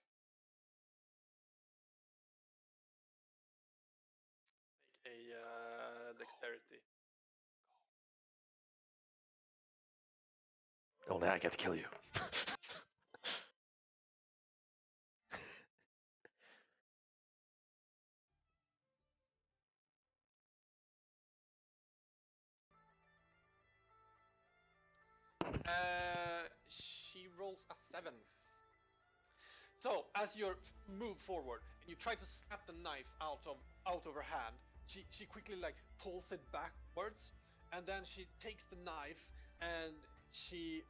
Make a dexterity. Only I get to kill you. She rolls a 7. So as you move forward and you try to snap the knife out of her hand, she quickly like pulls it backwards, and then she takes the knife and she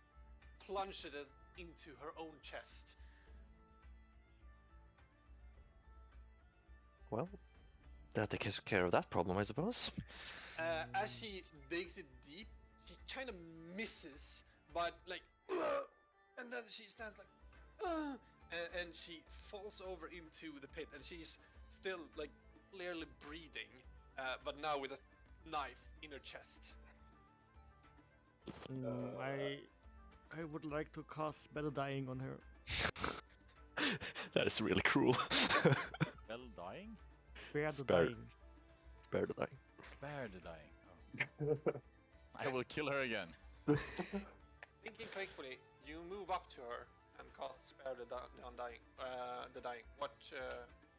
plunges it into her own chest. Well, that takes care of that problem, I suppose. As she digs it deep, she kind of misses, but like, and then she stands like, and she falls over into the pit, and she's still like clearly breathing, but now with a knife in her chest. I would like to cast Better Dying on her. That is really cruel. Bell dying? Spare the Spare- dying. Spare the dying. Spare the dying. Oh. I will kill her again. Thinking quickly, you move up to her and cast Spare the Undying. The Dying. What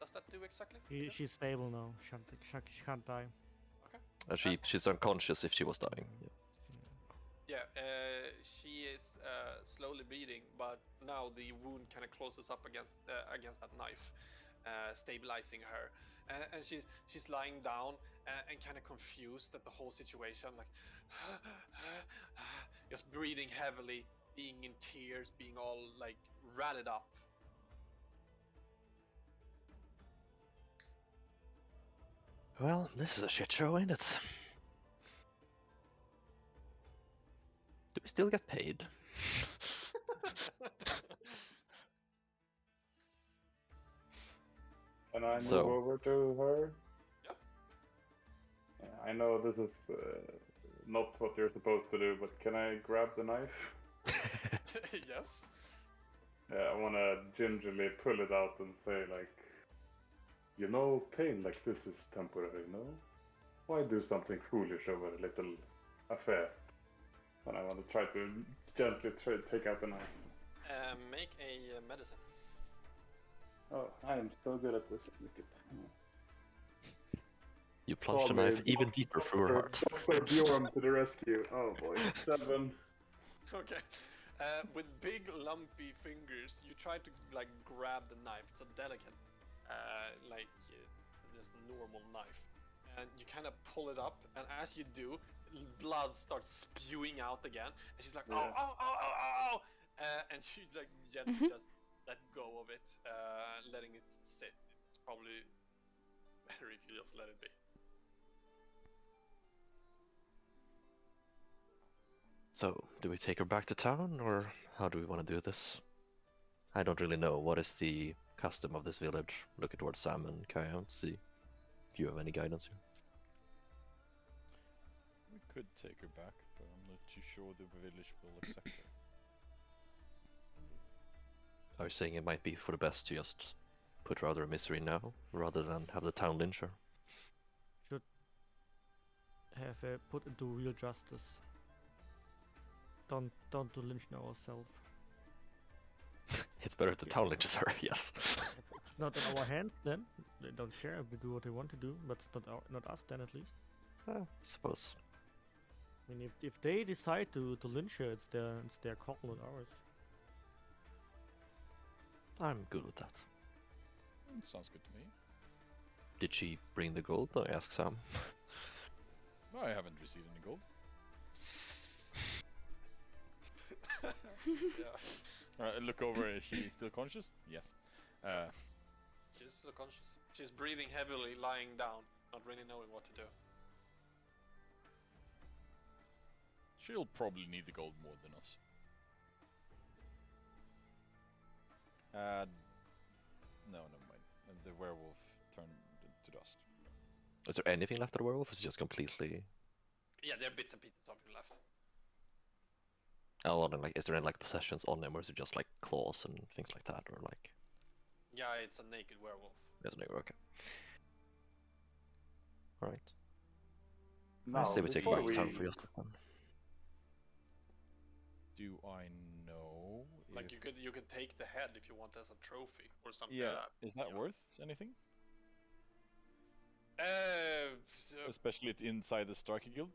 does that do exactly? She's stable now. She can't die. She's unconscious if she was dying. Yeah. Yeah, she is slowly bleeding, but now the wound kind of closes up against that knife, stabilizing her. And she's lying down and kind of confused at the whole situation, like just breathing heavily, being in tears, being all like rattled up. Well, this is a shit show, ain't it? Do we still get paid? Can I move So- over to her? Yep. Yeah, I know this is not what you're supposed to do, but can I grab the knife? Yes. Yeah, I want to gingerly pull it out and say, like, you know, pain like this is temporary, no? Why do something foolish over a little affair? And I want to try to gently take out the knife. Make a medicine. Oh, I am so good at this. Look at You plunge the knife even deeper through her heart. Dr. Bjorn to the rescue. Oh boy. 7. Okay. With big lumpy fingers, you try to like grab the knife. It's a delicate, just normal knife, and you kind of pull it up. And as you do, blood starts spewing out again. And she's like, "Oh, Yeah. oh, oh, oh, oh!" And she like gently just let go of it, letting it sit. It's probably better if you just let it be. So, do we take her back to town, or how do we want to do this? I don't really know. What is the custom of this village? Looking towards Sam and Kaya to see if you have any guidance here. We could take her back, but I'm not too sure the village will accept her. Are you saying it might be for the best to just put her out of her misery now, rather than have the town lynch her? Should have her put into real justice. Don't to lynch ourselves. It's better if the town lynches her, yes. Not in our hands then. They don't care. We do what they want to do, but it's not us then at least. I suppose. I mean, if they decide to lynch her, it's their call, not ours. I'm good with that. Sounds good to me. Did she bring the gold? I asked Sam. No, I haven't received any gold. Yeah. Look over, is she still conscious? Yes. She's still conscious. She's breathing heavily, lying down, not really knowing what to do. She'll probably need the gold more than us. No, never mind. The werewolf turned to dust. Is there anything left of the werewolf? Is it just completely... Yeah, there are bits and pieces of him left. Oh, and like, is there any like possessions on him, or is it just like claws and things like that, or like... Yeah, it's a naked werewolf. Doesn't okay. Alright. Now, I say we take before another turn we... for Yosef then. Do I know Like if... you could take the head if you want as a trophy or something Yeah, like that. is that you know. worth anything? So Especially inside the Striker Guild?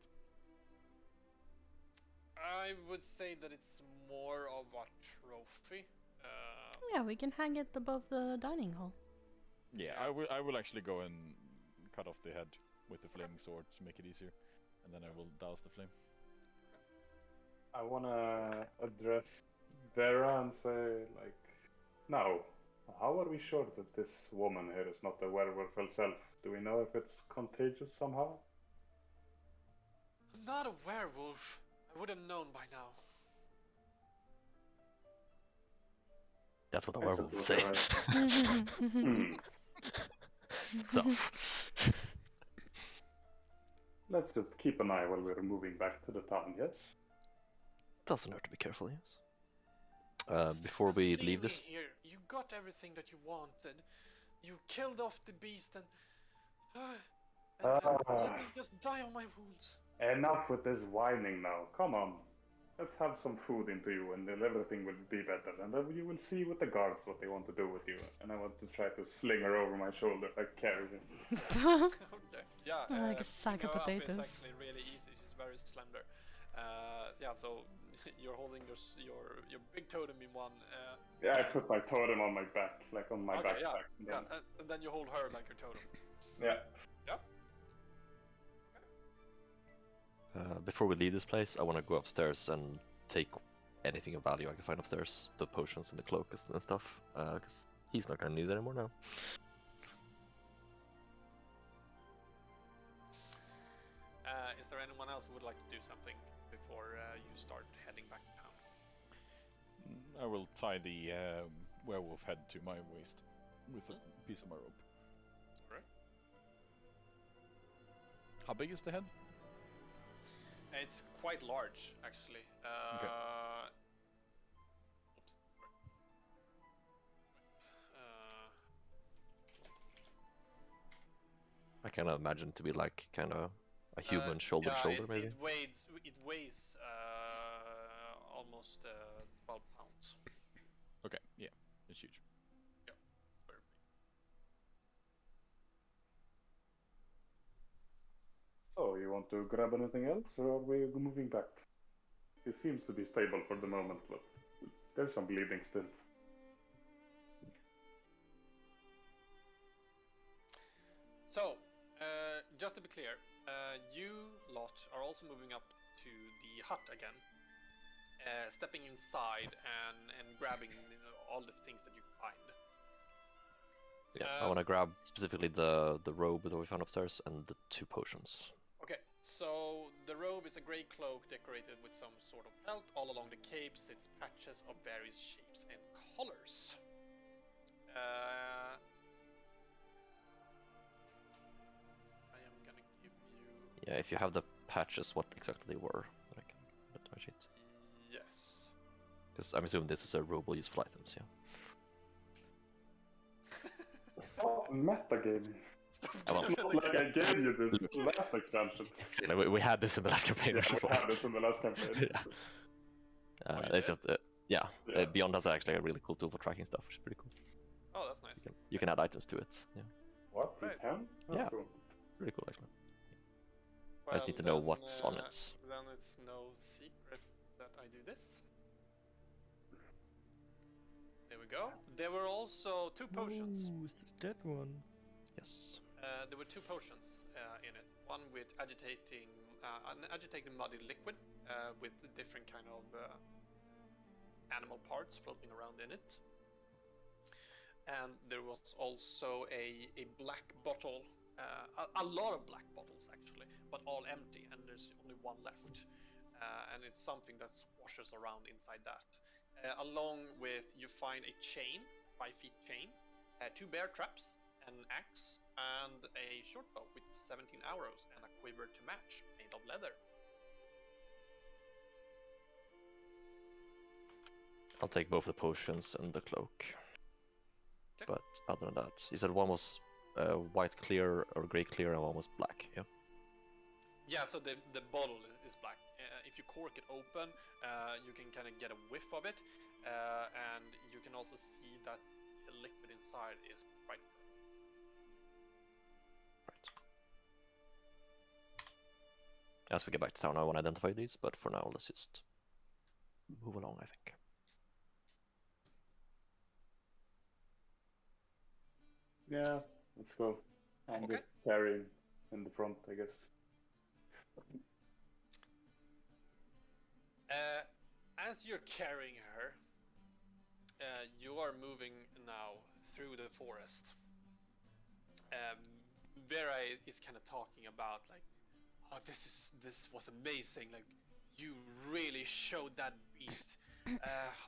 I would say that it's more of a trophy. Yeah, we can hang it above the dining hall. Yeah, Yeah. I will actually go and cut off the head with the flaming sword to make it easier. And then I will douse the flame. I wanna address Vera and say, like, now, how are we sure that this woman here is not a werewolf herself? Do we know if it's contagious somehow? I'm not a werewolf. I would have known by now. That's what the I werewolf would suppose say. you're Hmm. Thus. Let's just keep an eye while we're moving back to the town, yes? Doesn't hurt to be careful, yes. Just- Before just we leave leave me this, here. You got everything that you wanted. You killed off the beast and let me just die of my wounds. Enough with this whining now. Come on. Let's have some food into you and then everything will be better. And then you will see with the guards what they want to do with you. And I want to try to sling her over my shoulder, like carry her. Okay. Yeah. Like a sack picking of her up potatoes. is actually really easy. She's very slender. Yeah. So you're holding your big totem in one. Yeah, I put my totem on my back, like on my Okay. Yeah. backpack. And Yeah. then, And then you hold her like your totem. yeah. Yep. before we leave this place, I want to go upstairs and take anything of value I can find upstairs. The potions and the cloak and stuff. Because he's not gonna need it anymore now. Is there anyone else who would like to do something before you start heading back to town? I will tie the werewolf head to my waist with a piece of my rope. Alright. How big is the head? It's quite large, actually. Okay. Oops, sorry. I kind of imagine to be like kind of a human shoulder to shoulder, maybe. It weighs almost 12 pounds. Okay, yeah, it's huge. It's very big. So, you want to grab anything else, or are we moving back? It seems to be stable for the moment, but there's some bleeding still. So, just to be clear, you lot are also moving up to the hut again, stepping inside and grabbing all the things that you can find. Yeah, I want to grab specifically the robe that we found upstairs and the 2 potions. Okay, so the robe is a grey cloak decorated with some sort of pelt. All along the cape sits patches of various shapes and colors. I am gonna give you... Yeah, if you have the patches, what exactly they were, that I can put on my sheet. Yes. Because I'm assuming this is a robe useful items, yeah. Oh, metagaming. Stop well. Not like I gave you this last expansion. You know, we had this in the last campaign, Yeah, which is we why. had this in the last campaign. Yeah. Oh, you It's did? just, yeah, Yeah. Beyond has actually a really cool tool for tracking stuff, which is pretty cool. Oh, that's nice. You can add items to it. Yeah, What? You Right. can? Oh, Yeah. cool. it's really cool actually. I Well, just need to know then, what's on it. Then it's no secret that I do this. There we go. There were also 2 potions. Ooh, it's that one. Yes. There were 2 potions in it. One with an agitating muddy liquid with different kind of animal parts floating around in it. And there was also a black bottle, a lot of black bottles actually, but all empty, and there's only one left. And it's something that swashes around inside that. Along with, you find a chain, 5 feet chain, 2 bear traps, an axe, and a short bow with 17 arrows and a quiver to match, made of leather. I'll take both the potions and the cloak. Okay. But other than that, you said one was white clear or grey clear and one was black, yeah? Yeah, so the bottle is black. If you cork it open, you can kind of get a whiff of it, and you can also see that the liquid inside is bright purple. Right. As we get back to town, I want to identify these, but for now, let's just move along, I think. Yeah, let's go. I'm Okay. just carrying in the front, I guess. As you're carrying her, you are moving now through the forest. Vera is kind of talking about like, oh, this was amazing. Like, you really showed that beast.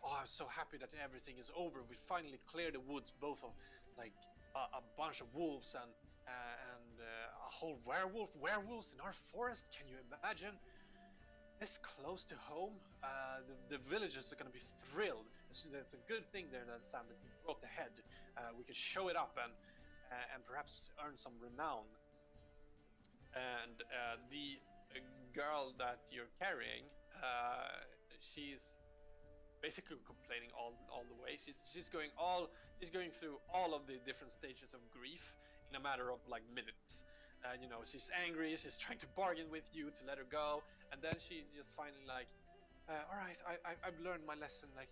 Oh, I'm so happy that everything is over. We finally cleared the woods, both of like a bunch of wolves and a whole werewolves in our forest. Can you imagine? This close to home, the villagers are going to be thrilled. It's a good thing there that Sam that you brought the head. We could show it up and perhaps earn some renown. And the girl that you're carrying, she's basically complaining all the way. She's going through all of the different stages of grief in a matter of like minutes. You know, she's angry. She's trying to bargain with you to let her go, and then she just finally like, all right, I've learned my lesson. Like,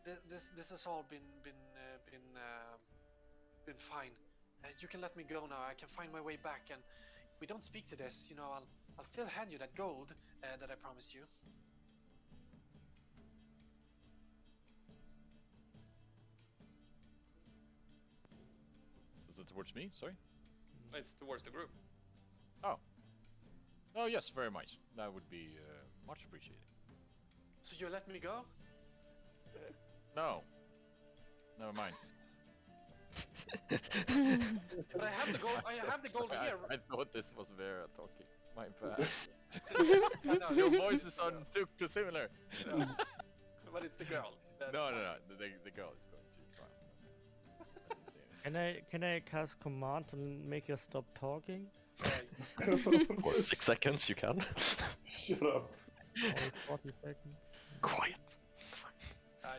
this has all been fine. You can let me go now. I can find my way back, and if we don't speak to this, you know, I'll still hand you that gold that I promised you. Is it towards me? Sorry. It's towards the group. Oh yes, very much. That would be much appreciated. So you let me go? No. Never mind. But I have the gold. I have the gold here. I thought this was Vera talking. My bad. No, Your voices sound too similar. but it's the girl. That's No. fine. The girl is going to try. Can I cast command and make her stop talking? For 6 seconds, you can. Shut up. Only 40 seconds. Quiet.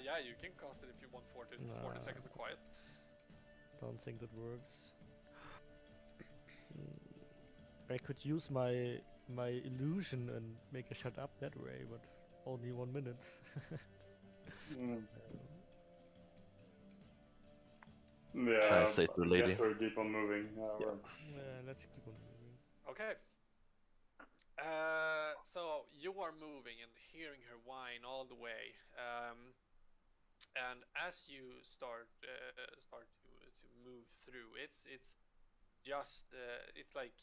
Yeah, you can cast it if you want 40. It's 40 Nah. seconds of quiet. Don't think that works. I could use my illusion and make her shut up that way, but only 1 minute. Mm. Yeah, I say to the lady. guess we'll keep on moving. Run. Let's keep on moving. Okay. So you are moving and hearing her whine all the way, and as you start to move through, it's just it's like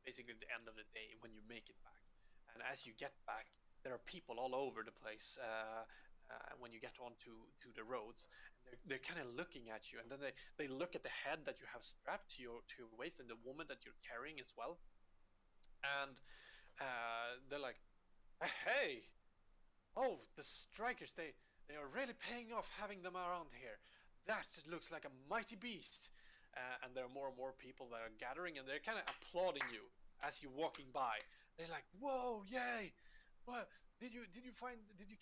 basically the end of the day when you make it back, and as you get back, there are people all over the place. When you get onto the roads, and they're kind of looking at you, and then they look at the head that you have strapped to your waist and the woman that you're carrying as well, and they're like, "Hey, oh, the strikers! They are really paying off having them around here. That looks like a mighty beast." And there are more and more people that are gathering, and they're kind of applauding you as you're walking by. They're like, "Whoa, yay! What? Did you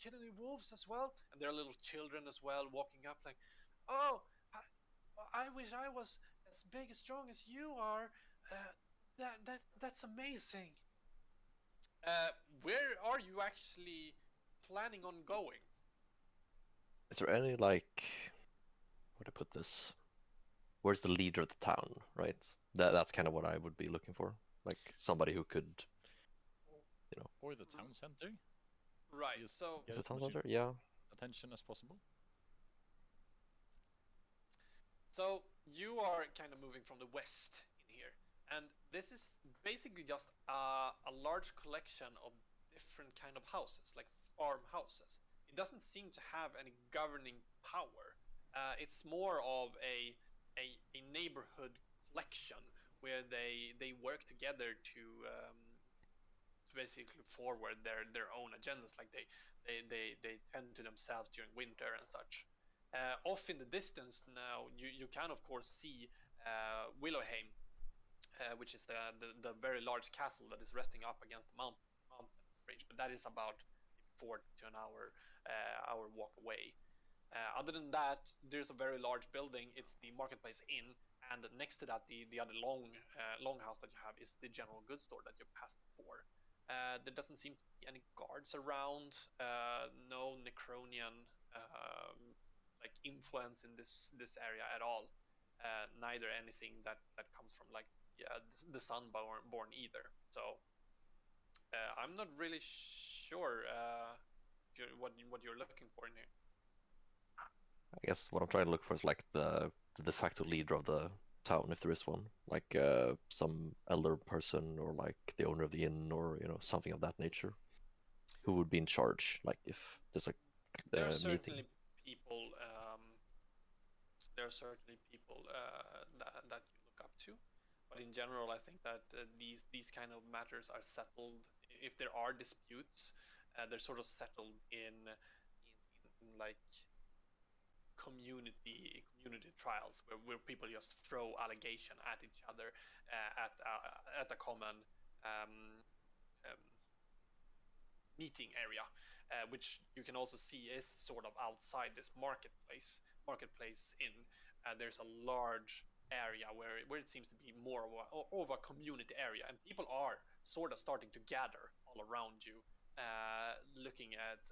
kill any wolves as well?" And there are little children as well walking up, like, "Oh, I wish I was as big and strong as you are. That's amazing." Where are you actually planning on going? Is there any, like, where to put this? Where's the leader of the town, right? That's kind of what I would be looking for. Like, somebody who could, Or the town center. Right. Yes. So Is Yeah, it town would you- center? Yeah. Attention as possible. So you are kind of moving from the west in here, and this is basically just a large collection of different kind of houses, like farmhouses. It doesn't seem to have any governing power. It's more of a neighborhood collection where they work together to basically forward their own agendas. Like they tend to themselves during winter and such. Off in the distance now, you can of course see Willowheim, which is the very large castle that is resting up against the mountain range. But that is about 4 to an hour walk away. Other than that, there's a very large building. It's the Marketplace Inn, and next to that, the other longhouse that you have is the general goods store that you passed before. There doesn't seem to be any guards around. No Necronian like influence in this area at all. Neither anything that comes from like the Sunborn either. So I'm not really sure what you're looking for in here. I guess what I'm trying to look for is like the de facto leader of the town, if there is one, like some elder person or like the owner of the inn or something of that nature, who would be in charge. Like if there's a There are meeting. certainly people. There are certainly people that you look up to, but in general, I think that these kind of matters are settled. If there are disputes, they're sort of settled in like community trials where people just throw allegation at each other at a common meeting area, which you can also see is sort of outside this marketplace inn. There's a large area where it seems to be more of a community area, and people are sort of starting to gather all around you,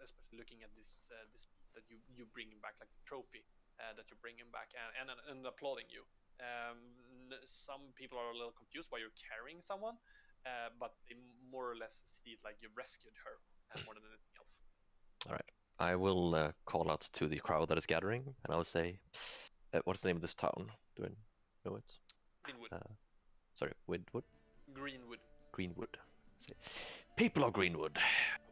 especially looking at this piece that you bringing back, like the trophy that you're bringing back, and applauding you. Some people are a little confused why you're carrying someone, but they more or less see it like you've rescued her more than anything else. All right. I will call out to the crowd that is gathering, and I will say, what's the name of this town? Do I know it? Greenwood. Sorry, Widwood? Greenwood. Greenwood. Say, people of Greenwood,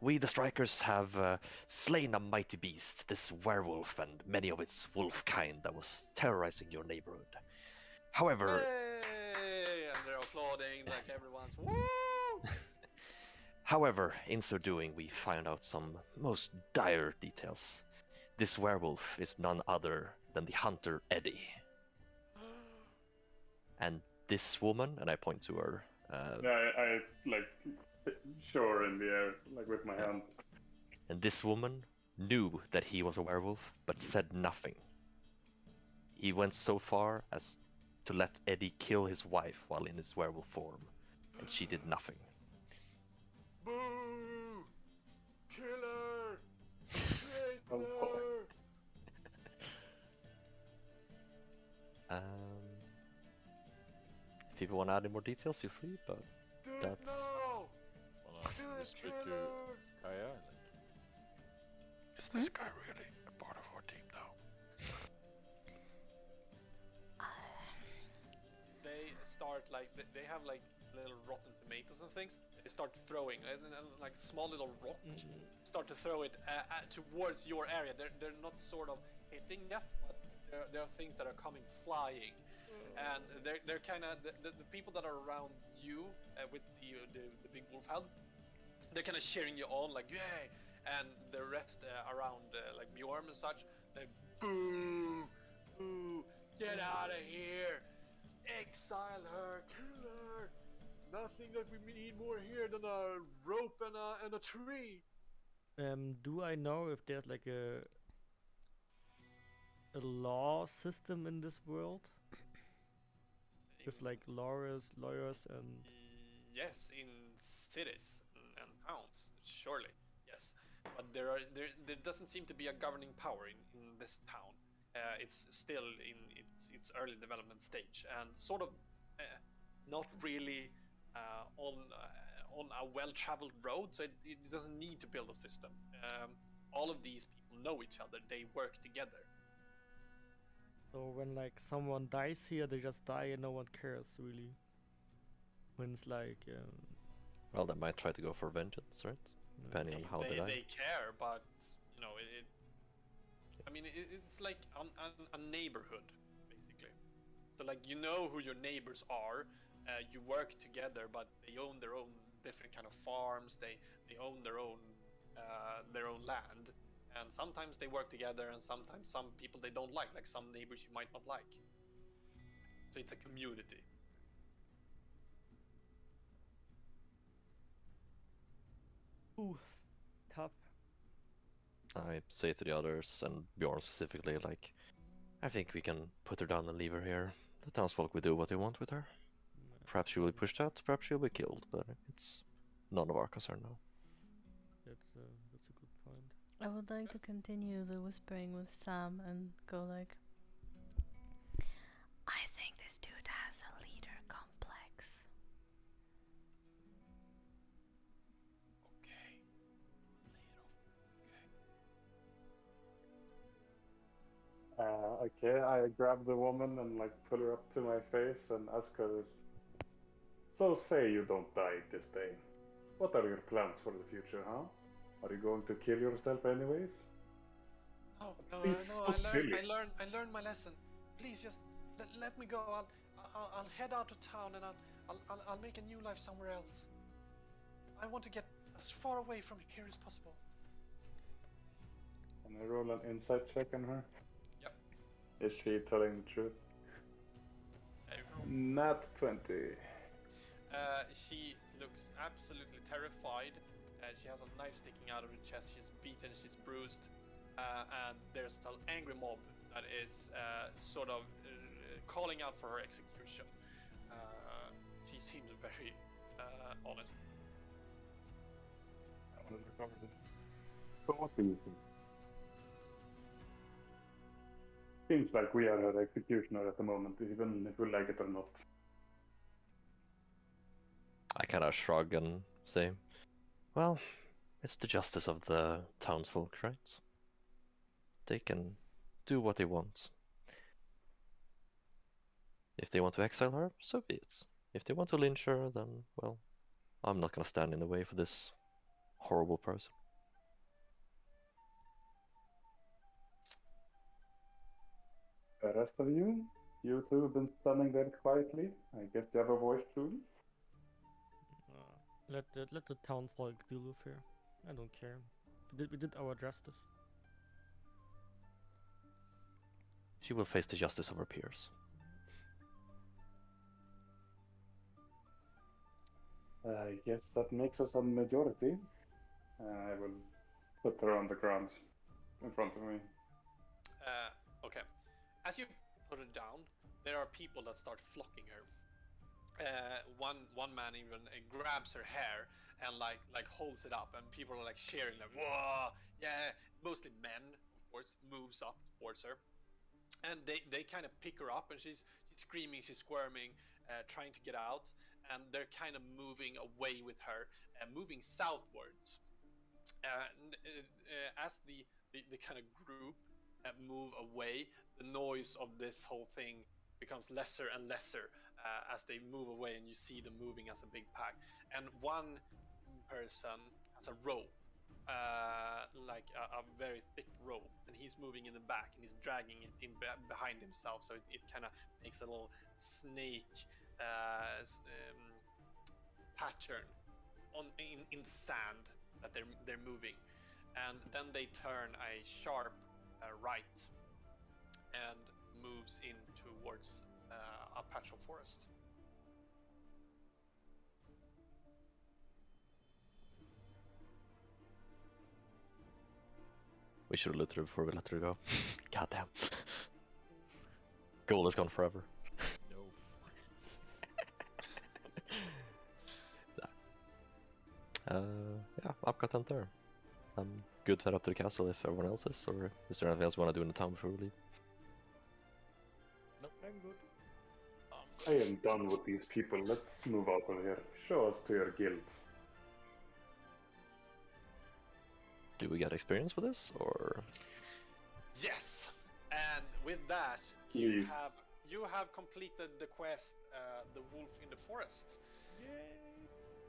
we the strikers have slain a mighty beast, this werewolf and many of its wolf kind that was terrorizing your neighborhood. However... Hey! And they're applauding like everyone's woo! However, in so doing, we find out some most dire details. This werewolf is none other than the hunter Eddie. And this woman, and I point to her. I like sure in the air, like with my hand. And this woman knew that he was a werewolf, but said nothing. He went so far as to let Eddie kill his wife while in his werewolf form, and she did nothing. Boo! Killer! Oh, boy. If people want to add any more details, feel free, but that's... Wanna whisper to Kaya? Like, is this guy really a part of our team now? They start like they have like little rotten tomatoes and things. They start throwing like small little rock. Start to throw it towards your area. They're not sort of hitting yet, but there are things that are coming flying, and they're kind of the people that are around you with the big wolf head. They're kind of cheering you on, like yay, and the rest around like Bjorn and such, they boo, boo, get out of here. Exile her, kill her. Nothing that we need more here than a rope and a tree. Do I know if there's like a law system in this world? With like lawyers and... Yes, in cities and towns, surely, yes. But there doesn't seem to be a governing power in this town. It's still in its early development stage, and sort of not really on a well-traveled road, so it doesn't need to build a system. All of these people know each other, they work together. So when like someone dies here, they just die and no one cares really. When it's like Well, they might try to go for vengeance, right? Depending on how they die. They care, but you know it's like a neighborhood basically. So like you know who your neighbors are. You work together, but they own their own different kind of farms. They own their own land, and sometimes they work together, and sometimes some people they don't like some neighbors you might not like. So it's a community. Ooh, tough. I say to the others, and Bjorn specifically, like, I think we can put her down and leave her here. The townsfolk will do what they want with her. Nah, Perhaps she will be pushed out, perhaps she'll be killed, but it's none of our concern now. that's a good point. I would like to continue the whispering with Sam and go like, I think this dude has a leader complex. Okay. Lay it off. Okay. Okay, I grab the woman and like pull her up to my face and ask her, so say you don't die this day. What are your plans for the future, huh? Are you going to kill yourself anyways? Oh, no, Please, no, so silly. I learned my lesson. Please just let me go. I'll head out of town and I'll make a new life somewhere else. I want to get as far away from here as possible. Can I roll an insight check on her? Yep. Is she telling the truth? There you go. Nat 20. She looks absolutely terrified. She has a knife sticking out of her chest. She's beaten, she's bruised, and there's an angry mob that is sort of calling out for her execution. She seems very honest. I want to recover this. So what do you think? Seems like we are her executioner at the moment, even if we like it or not. I kind of shrug and say, well, it's the justice of the townsfolk, right? They can do what they want. If they want to exile her, so be it. If they want to lynch her, then, well, I'm not gonna stand in the way for this horrible person. The rest of you? You two have been standing there quietly. I guess you have a voice too. Let the townfolk deal with her. I don't care. We did our justice. She will face the justice of her peers. I guess that makes us a majority. I will put her on the ground in front of me. Okay. As you put her down, there are people that start flocking her. One man even grabs her hair and like holds it up, and people are like cheering, like whoa, yeah. Mostly men, of course, moves up towards her, and they kind of pick her up, and she's screaming, she's squirming, trying to get out, and they're kind of moving away with her, moving southwards. And as the kind of group move away, the noise of this whole thing becomes lesser and lesser as they move away, and you see them moving as a big pack. And one person has a rope, like a very thick rope, and he's moving in the back, and he's dragging it in behind himself, so it kind of makes a little snake pattern in the sand that they're moving. And then they turn a sharp right and moves in towards a patch of forest. We should have looted her before we let her go. Goddamn. Gold is gone forever. No. Yeah, I've got 10 there. I'm good to head up to the castle if everyone else is, or is there anything else you want to do in the town before we leave? Nope. I'm good. I am done with these people. Let's move out of here. Show us to your guild. Do we get experience for this, or? Yes, and with that, Please. you have completed the quest, the wolf in the forest. Yay!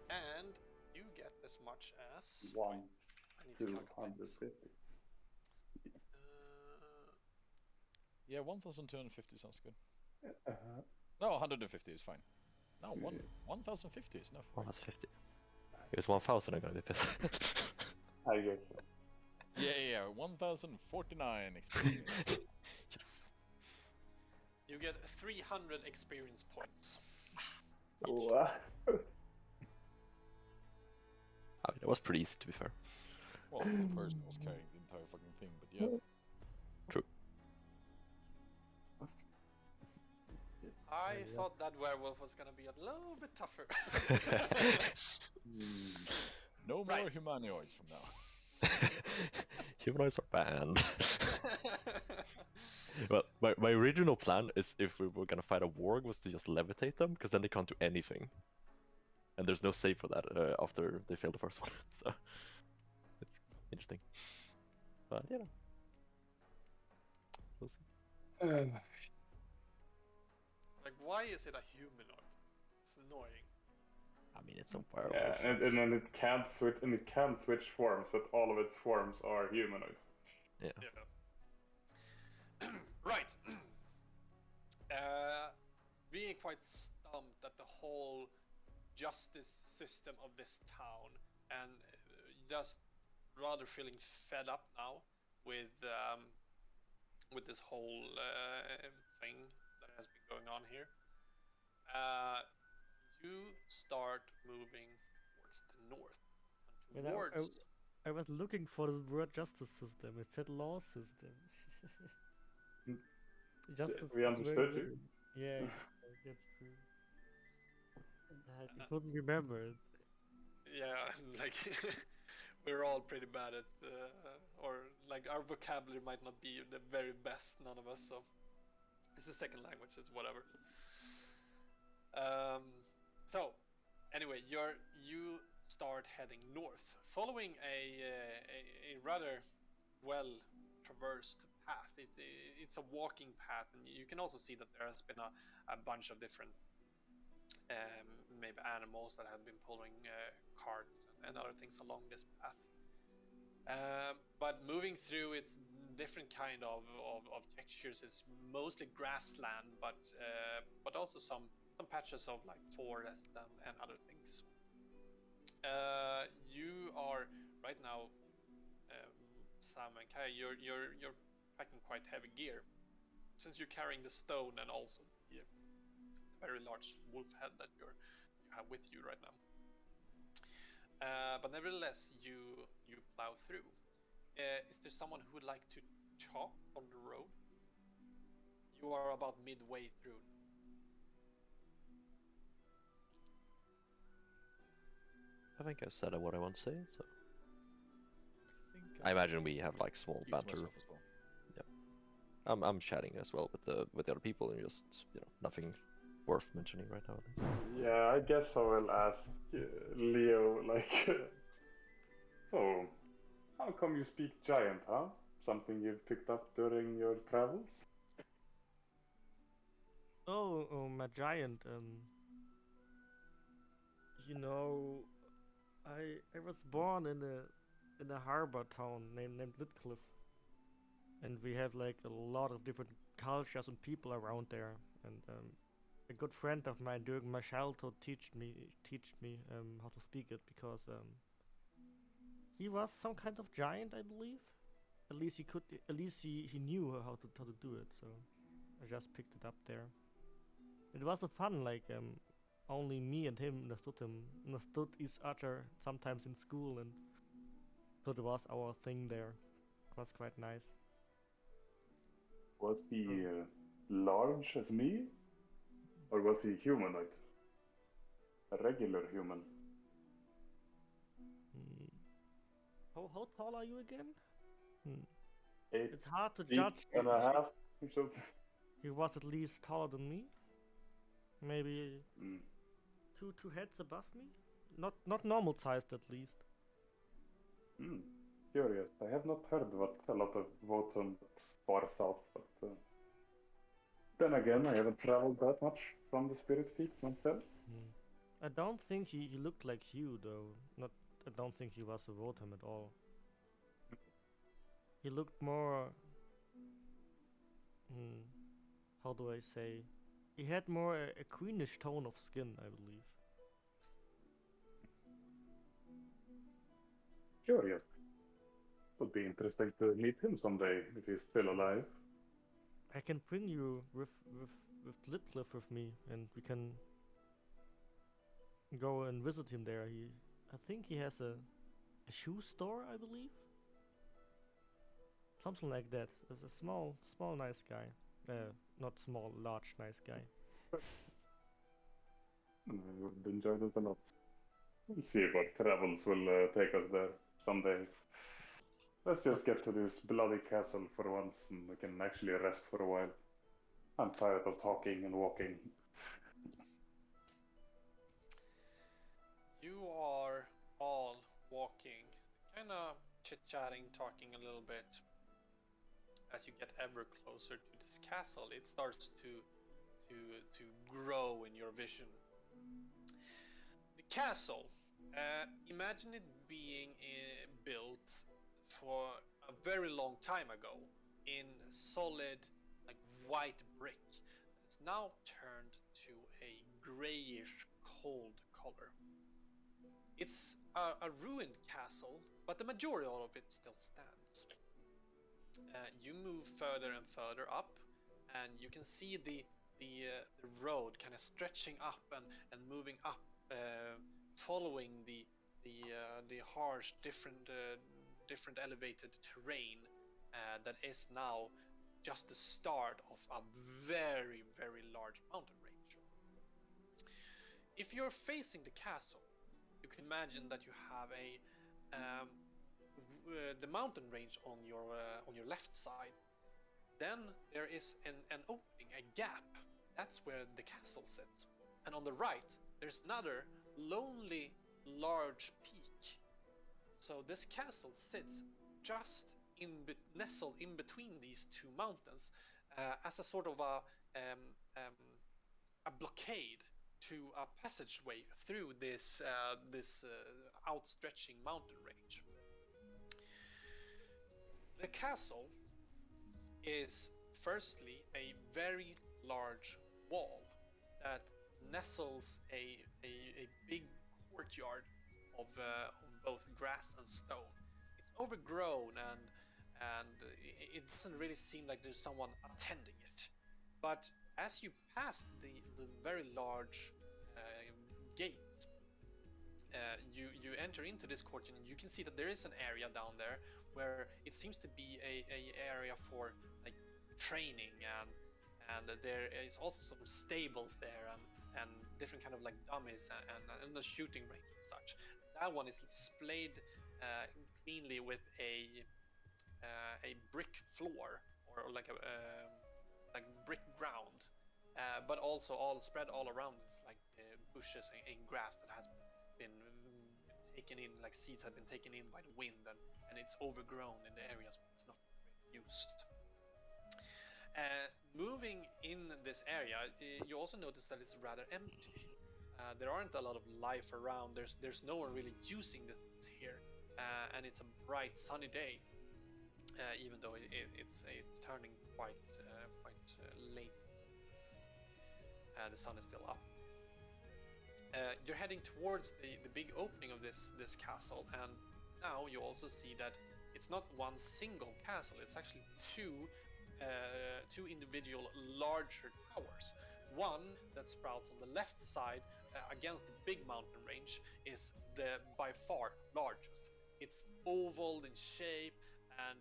And you get as much as 1, I need to calculate. 250. Yeah, 1,250 sounds good. Uh-huh. No, 150 is fine. No, Yeah. 1,050 is enough. Oh, Right? that's 50. If it's 1,000, I'm gonna be pissed. I guess so. Yeah, 1,049 experience. Yes. You get 300 experience points. What? I mean, was pretty easy, to be fair. Well, the person was carrying the entire fucking thing, but yeah. True. I Yeah. thought that werewolf was gonna be a little bit tougher. No more Right. humanoids from now. Humanoids are banned. Well, my original plan is if we were gonna fight a warg was to just levitate them, because then they can't do anything. And there's no save for that after they fail the first one, so it's interesting. But you know, we'll see. Like, why is it a humanoid? It's annoying. I mean, it's a werewolf. Yeah, and that's- then it can't switch forms, but all of its forms are humanoids. yeah. Right. Being quite stumped at the whole justice system of this town, and just rather feeling fed up now with this whole thing that has been going on here. You start moving towards the north, and And towards. I was looking for the word justice system. It said law system. Justice We was understood very you. little. Yeah, that's true. I couldn't remember it. Yeah, like we're all pretty bad at, or like our vocabulary might not be the very best, none of us. So it's the second language, it's whatever. So anyway, you start heading north, following a rather well traversed path. It's a walking path, and you can also see that there has been a bunch of different maybe animals that have been pulling carts and other things along this path. But moving through, it's different kind of textures. It's mostly grassland, but also some patches of like forest and other things. You are right now, Sam and Kai. You're packing quite heavy gear, since you're carrying the stone and also the very large wolf head that you have with you right now. But nevertheless, you plow through. Is there someone who would like to talk on the road? You are about midway through. I think I said what I want to say, so think I imagine we have like small mute banter. myself as well. I'm chatting as well with the other people, and just nothing worth mentioning right now. At least. Yeah, I guess I will ask Leo, like, so, how come you speak giant, huh? Something you've picked up during your travels? Oh, my giant. I was born in a harbor town named Litcliffe, and we have like a lot of different cultures and people around there. And a good friend of mine during my childhood taught me how to speak it, because he was some kind of giant, I believe. At least he knew how to do it. So I just picked it up there. It was a fun, like only me and him understood each other sometimes in school, and so it was our thing there. It was quite nice. Was he large as me? Or was he humanoid? A regular human? How tall are you again? 8 It's hard to feet judge. and a half or something. He was at least taller than me. Maybe Mm. two heads above me. Not normal sized, at least. Curious. I have not heard what a lot of Voton far south, but then again, I haven't traveled that much from the Spirit Peak myself. I don't think he looked like you, though. I don't think he was a Rotom at all. He looked more. How do I say? He had more a greenish tone of skin, I believe. Curious. Would be interesting to meet him someday if he's still alive. I can bring you with Litcliffe with me, and we can go and visit him there. I think he has a shoe store, I believe. Something like that. There's a small, nice guy. Not small, large, nice guy. We've enjoyed it a lot. We'll see what travels will take us there someday. Let's just get to this bloody castle for once and we can actually rest for a while. I'm tired of talking and walking. You are all walking, kind of chit-chatting, talking a little bit. As you get ever closer to this castle, it starts to grow in your vision. The castle, imagine it being built for a very long time ago in solid, like white brick. It's now turned to a grayish, cold color. It's a ruined castle, but the majority of it still stands. You move further and further up, and you can see the road kind of stretching up and moving up, following the harsh, different elevated terrain that is now just the start of a very, very large mountain range. If you're facing the castle, you can imagine that you have the mountain range on your left side. Then there is an opening, a gap. That's where the castle sits. And on the right, there's another lonely, large peak. So this castle sits just nestled in between these two mountains, as a sort of a blockade to a passageway through this outstretching mountain range. The castle is firstly a very large wall that nestles a big courtyard of both grass and stone. It's overgrown and it doesn't really seem like there's someone attending it. But as you pass the very large gates, you enter into this courtyard, and you can see that there is an area down there where it seems to be a area for like training, and there is also some stables there and different kind of like dummies and the shooting range and such. That one is splayed cleanly with a brick floor or like a brick ground, but also all spread all around is like bushes and grass that has been taken in, like seeds have been taken in by the wind, and it's overgrown in the areas where it's not really used. Moving in this area, you also notice that it's rather empty. There aren't a lot of life around. There's no one really using this here, and it's a bright sunny day, even though it's turning quite late. The sun is still up. You're heading towards the big opening of this castle, and now you also see that it's not one single castle. It's actually two individual larger towers. One that sprouts on the left side against the big mountain range is the by far largest. It's oval in shape, and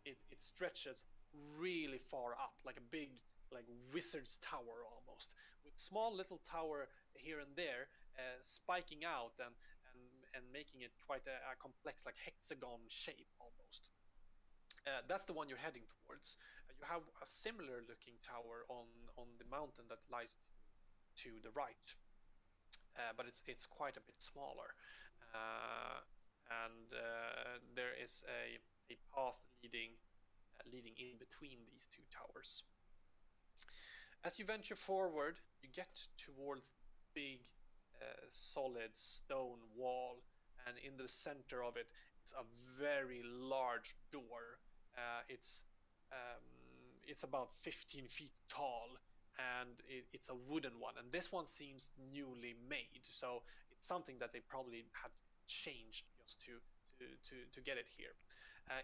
it stretches really far up, like a big wizard's tower almost, with small little tower here and there spiking out and making it quite a complex, like hexagon shape almost. That's the one you're heading towards. You have a similar looking tower on the mountain that lies to the right, but it's quite a bit smaller, and there is a path leading in between these two towers. As you venture forward, you get towards big solid stone wall, and in the center of it is a very large door. It's about 15 feet tall, and it's a wooden one, and this one seems newly made, so it's something that they probably had changed just to get it here.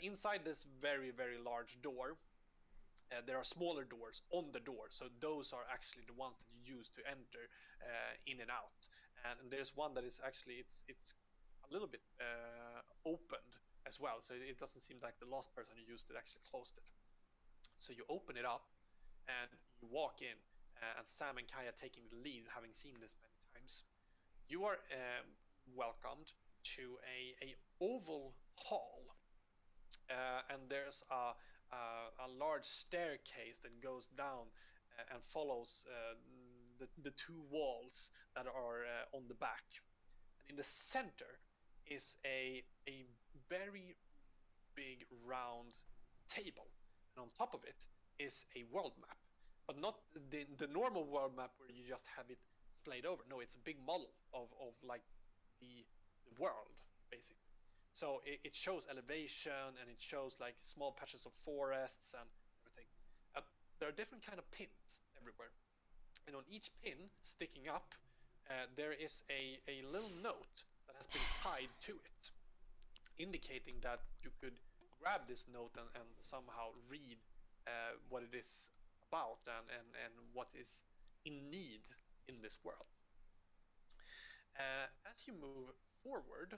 Inside this very, very large door, there are smaller doors on the door, so those are actually the ones that you use to enter in and out. And there's one that is actually it's a a little bit opened as well, so it doesn't seem like the last person who used it actually closed it. So you open it up and you walk in, and Sam and Kaya taking the lead, having seen this many times. You are welcomed to a oval hall, and there's a large staircase that goes down and follows the two walls that are on the back. And in the center is a very big round table, and on top of it is a world map, but not the normal world map where you just have it splayed over. No, it's a big model of like the world basically. So it shows elevation, and it shows like small patches of forests and everything. There are different kind of pins everywhere, and on each pin sticking up, there is a little note that has been tied to it, indicating that you could grab this note and somehow read what it is about, and what is in need in this world. As you move forward,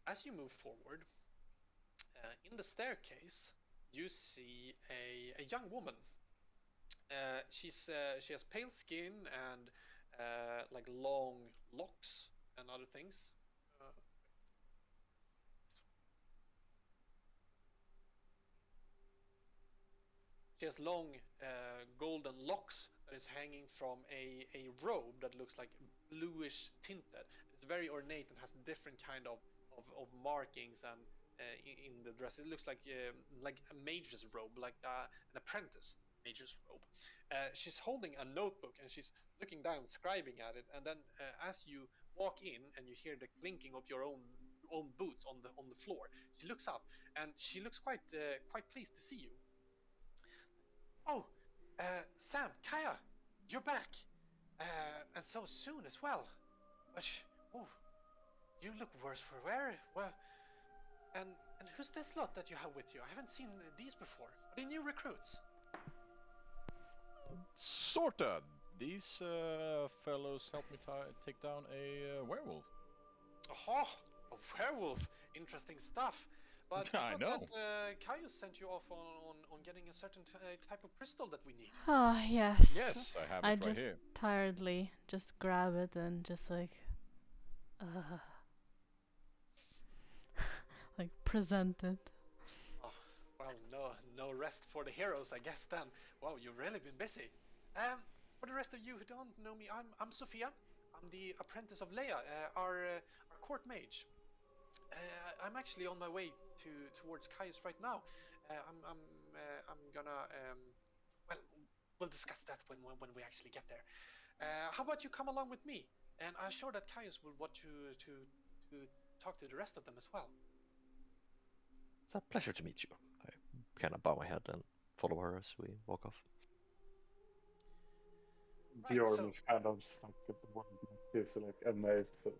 as you move forward, in the staircase, you see a young woman. She has pale skin and like long locks and other things. She has long golden locks that is hanging from a robe that looks like bluish tinted. It's very ornate and has different kind of markings and in the dress. It looks like a mage's robe, like an apprentice mage's robe. She's holding a notebook and she's looking down, scribing at it. And then as you walk in and you hear the clinking of your own boots on the floor, she looks up and she looks quite pleased to see you. Oh, Sam, Kaya, you're back, and so soon as well. But oh, you look worse for wear. Well, and who's this lot that you have with you? I haven't seen these before. Are they new recruits? Sorta. These fellows helped me take down a werewolf. Oh, a werewolf! Interesting stuff. But I know. That Kaya sent you off on getting a certain type of crystal that we need. Ah, yes. Yes, I have it I right just here. tiredly just grab it and just like like present it. Oh, well, no rest for the heroes, I guess then. Wow, you've really been busy. For the rest of you who don't know me, I'm Sophia. I'm the apprentice of Leia, our court mage. I'm actually on my way towards Caius right now. I'm gonna well, we'll discuss that when we actually get there. How about you come along with me? And I'm sure that Caius will want to talk to the rest of them as well. It's a pleasure to meet you. I kind of bow my head and follow her as we walk off. Right, Bjorn so- is kind of stuck at the world. He's like amazed at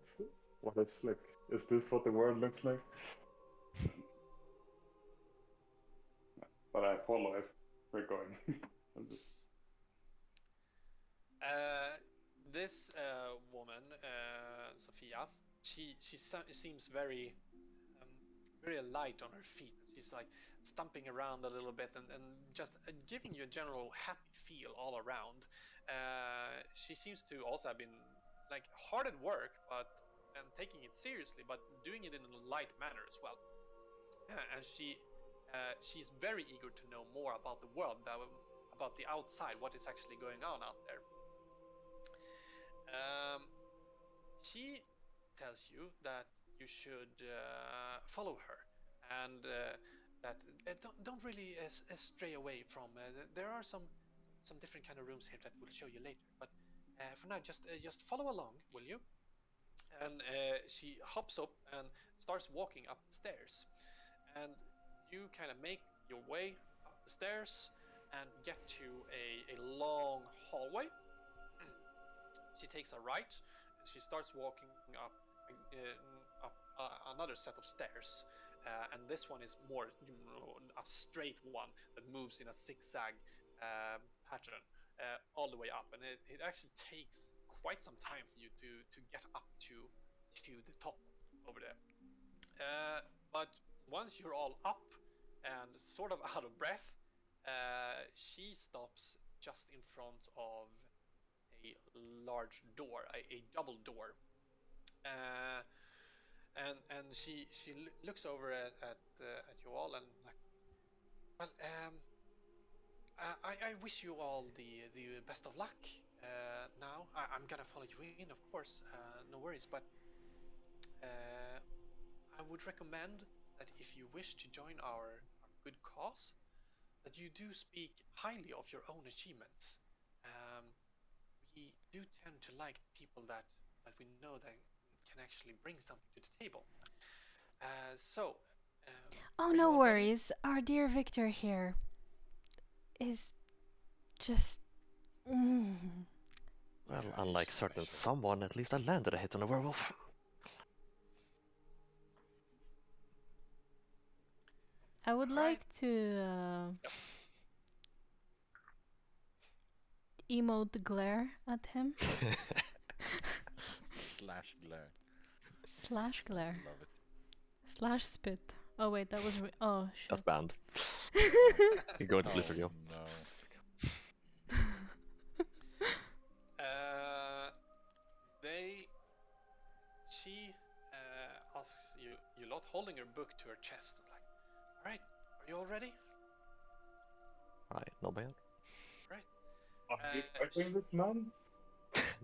what it's like. Is this what the world looks like? But I follow if we're going. This woman, Sophia, she seems very light on her feet. She's like stumping around a little bit and just giving you a general happy feel all around. She seems to also have been like hard at work, and taking it seriously, but doing it in a light manner as well. And she's very eager to know more about the world, about the outside, what is actually going on out there. She tells you that you should follow her, and that don't really stray away from. There are some different kind of rooms here that we'll show you later, but for now, just follow along, will you? And she hops up and starts walking up the stairs, and you kind of make your way up the stairs and get to a long hallway. She takes a right and she starts walking up another set of stairs, and this one is more a straight one that moves in a zigzag pattern all the way up, and it actually takes quite some time for you to get up to the top over there. But once you're all up and sort of out of breath, she stops just in front of a large door, a double door, and she looks over at you all and like, well, I wish you all the best of luck. Now I'm gonna follow you in, of course, no worries, but I would recommend that if you wish to join our good cause, that you do speak highly of your own achievements. We do tend to like people that we know that can actually bring something to the table. So, Oh, are you no all ready? worries. Our dear Victor here is just. Mm. Well, Very unlike certain special. someone, at least I landed a hit on a werewolf. I would All right. like to Yep. emote glare at him. Slash glare. Slash glare. I love it. Slash spit. Oh wait, that was oh That's shit. banned. You go into Blizzard, yo. No. She asks you lot, holding her book to her chest, like, all right, are you all ready? Right, no bad. Right. Are you Uh, fighting this man?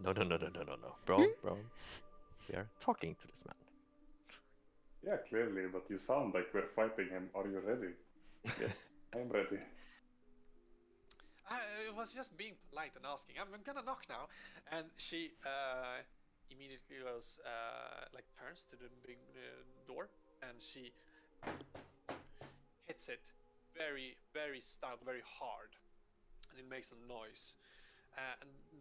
No. Bro. We are talking to this man. Yeah, clearly, but you sound like we're fighting him. Are you ready? Yes, I'm ready. I was just being polite and asking. I'm gonna knock now, and she immediately goes, like, turns to the big door, and she hits it very, very stout, very hard, and it makes a noise.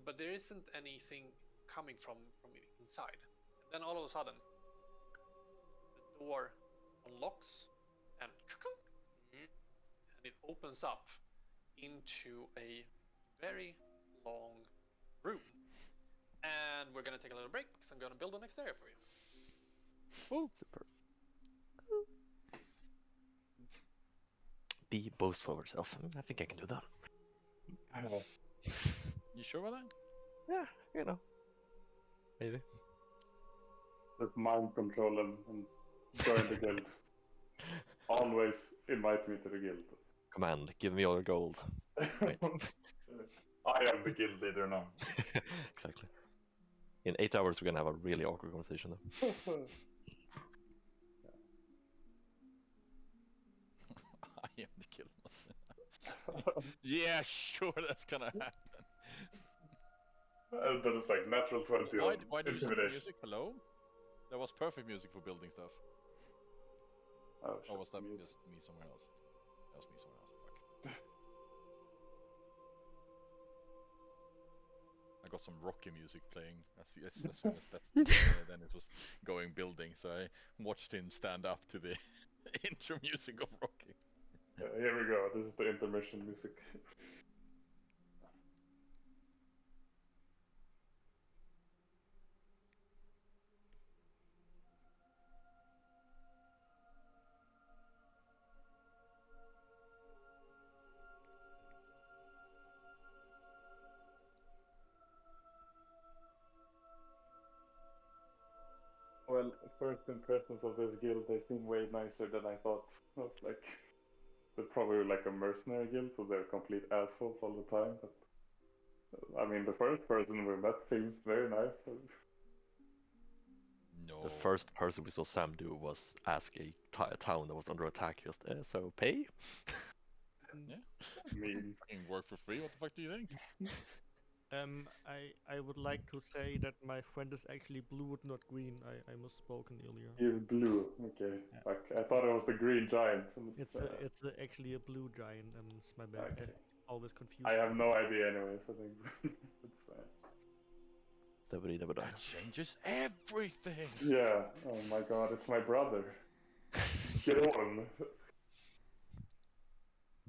But there isn't anything coming from inside. And then all of a sudden, the door unlocks, and it opens up into a very long room. And we're gonna take a little break because I'm gonna build the next area for you. Woo. Super. Be boastful of yourself. I think I can do that. You sure about that? Yeah, you know. Maybe. Just mind control him and join the guild. Always invite me to the guild. Command, give me all your gold. Right. I am the guild leader now. Exactly. In 8 hours, we're gonna have a really awkward conversation though. I am the killer. Yeah, sure, that's gonna happen. And then it's like natural 20 Why do you stop intimidation. music? Hello? That was perfect music for building stuff. Oh, Or was that shit, just me somewhere else? That was me somewhere else. Fuck. I got some rocky music playing as soon as that's then it was going building, so I watched him stand up to the intro music of Rocky. Here we go. This is the intermission music. Well, first impressions of this guild, they seem way nicer than I thought. I was like, they're probably like a mercenary guild, so they're complete assholes all the time. But I mean, the first person we met seems very nice. No. The first person we saw Sam do was ask a town that was under attack, just, so pay? Yeah. I mean, Fucking work for free. What the fuck do you think? I would like to say that my friend is actually blue, not green. I misspoken earlier. he's blue. Okay. Yeah. Like, I thought it was the green giant. It's actually a blue giant, and it's my bad. Okay. I always confused. I have no idea anyways. I think it's fine. That changes everything. Yeah. Oh my god, it's my brother. Gorm.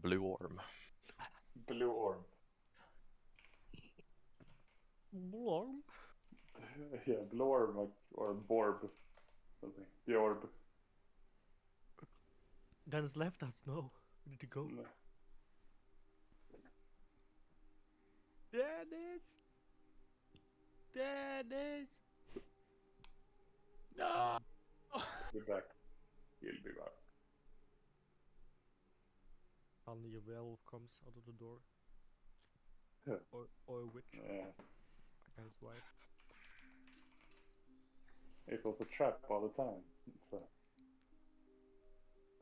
Blue Orm. Blue Orm. Blorm. Yeah, Blorb or Borb. Something. Bjorb. Dennis left us. No, we need to go. No. Dennis. Dennis. No! Be back. He'll be back. Suddenly a werewolf comes out of the door. Yeah. Or a witch. Yeah. I guess why. It was a trap all the time. So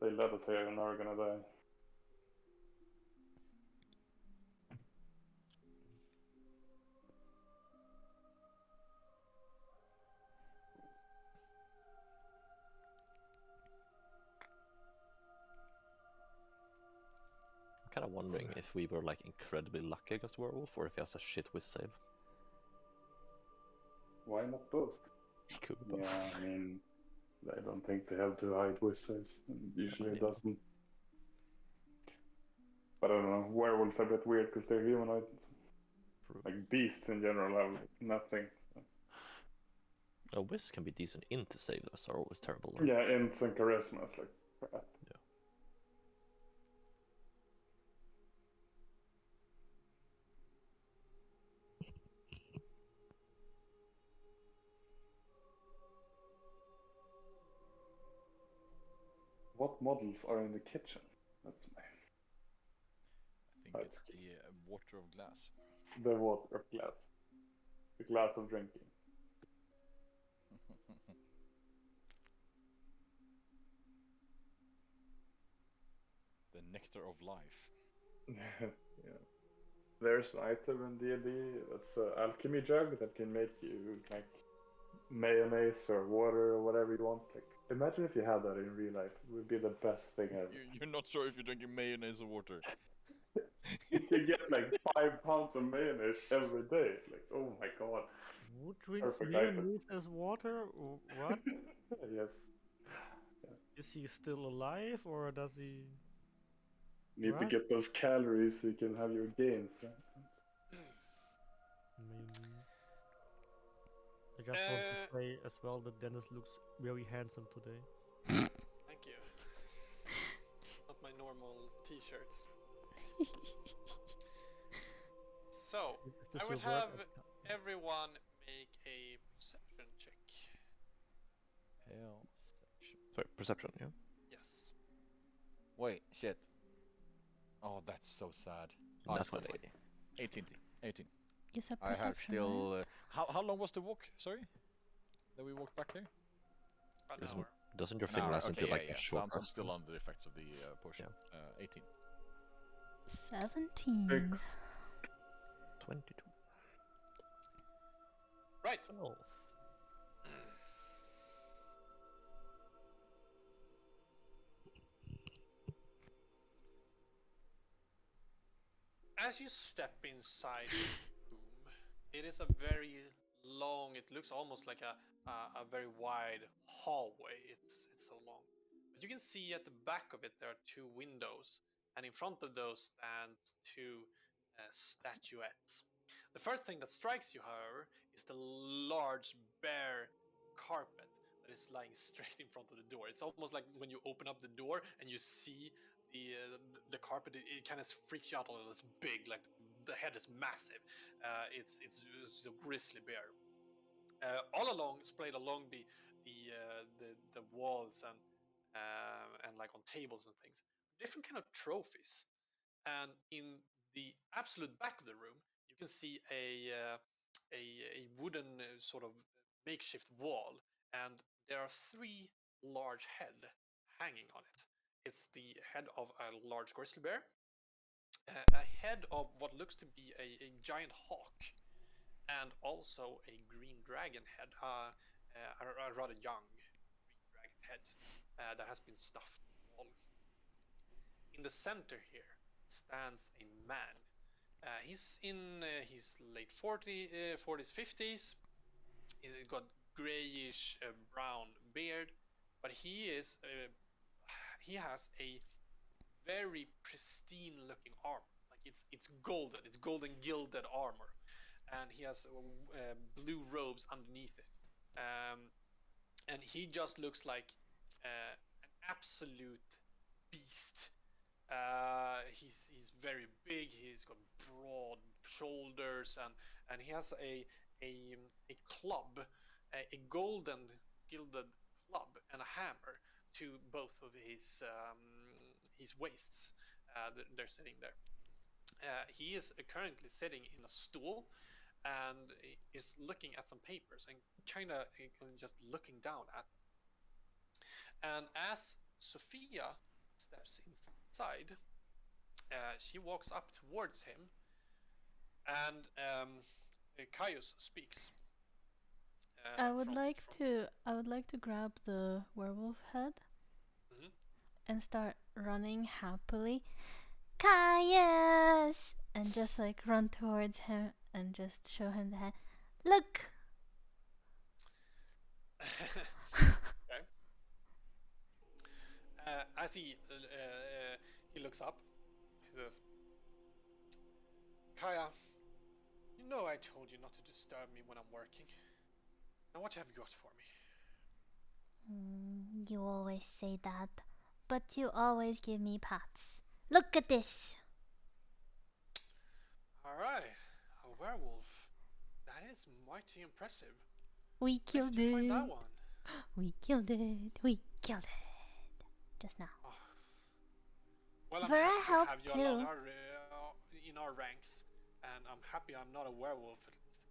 they led us here and now we're gonna die. I'm kind of wondering if we were like incredibly lucky against Werewolf, or if he has a shit whiz save. Why not both? He could be both. Yeah, I mean, I don't think they have to hide whistles. Usually it Yeah. doesn't. But I don't know, werewolves are a bit weird because they're humanoid. True. Like beasts in general have like nothing. A whiz can be decent into save, those are always terrible. Or... Yeah, ints and charisma is like crap. Yeah. What models are in the kitchen? That's my. I think it's the water of glass. The water of glass. The glass of drinking. The nectar of life. Yeah. There's an item in D&D that's an alchemy jug that can make you like mayonnaise or water or whatever you want. Like, imagine if you had that in real life. It would be the best thing ever. You're not sure if you're drinking mayonnaise or water. You can get like 5 pounds of mayonnaise every day. Like, oh my god. Who drinks Perfect item. mayonnaise as water? What? Yes. Is he still alive or does he? Need to What? get those calories so you can have your gains. Right? Maybe. I just want to say as well that Dennis looks very handsome today. Thank you. Not my normal t-shirt. So, Is this I would your work have outfit? everyone make a perception check. Hell. Sorry, perception, yeah? Yes. Wait, shit. Oh, that's so sad. Oh, That's it's what fine. 18. You said I have perception, still. right? How long was the walk? Sorry, that we walked back there. About an Isn't, hour. doesn't your An thing hour, last okay, until yeah, like yeah. a So short I'm rest? still under the effects of the potion. 18. 17. 22. Right. 12. As you step inside this room, it is a very long. It looks almost like a very wide hallway. It's so long. But you can see at the back of it there are 2 windows, and in front of those stands 2 statuettes. The first thing that strikes you, however, is the large bare carpet that is lying straight in front of the door. It's almost like when you open up the door and you see the carpet, it kind of freaks you out a little. It's big, like the head is massive. It's a grizzly bear. All along, splayed along the walls and like on tables and things, different kind of trophies. And in the absolute back of the room, you can see a wooden sort of makeshift wall, and there are 3 large head hanging on it. It's the head of a large grizzly bear, a head of what looks to be a giant hawk, and also a green dragon head, a rather young green dragon head that has been stuffed in the wall. In the center here stands a man. He's in his late 40s, 50s. He's got grayish brown beard, but he is he has a very pristine looking armor. Like it's golden gilded armor, and he has blue robes underneath it. And he just looks like an absolute beast. He's very big. He's got broad shoulders, and he has a club, a golden gilded club, and a hammer to both of his waists. They're sitting there. He is currently sitting in a stool and is looking at some papers and kind of just looking down at them. And as Sophia steps inside, she walks up towards him, and Caius speaks. I would like to grab the werewolf head Mhm. and start running happily. Caius! And just like run towards him and just show him the head. Look! Okay. As he looks up, he says, "Kaya, you know I told you not to disturb me when I'm working. Now what have you got for me?" You always say that, but you always give me pats. Look at this! All right, a werewolf. That is mighty impressive. We Where killed did you find that it! one? We killed it! We killed it! Just now. Oh. Well, I'm Vera happy to helped have you too. along in our ranks, and I'm happy I'm not a werewolf at least.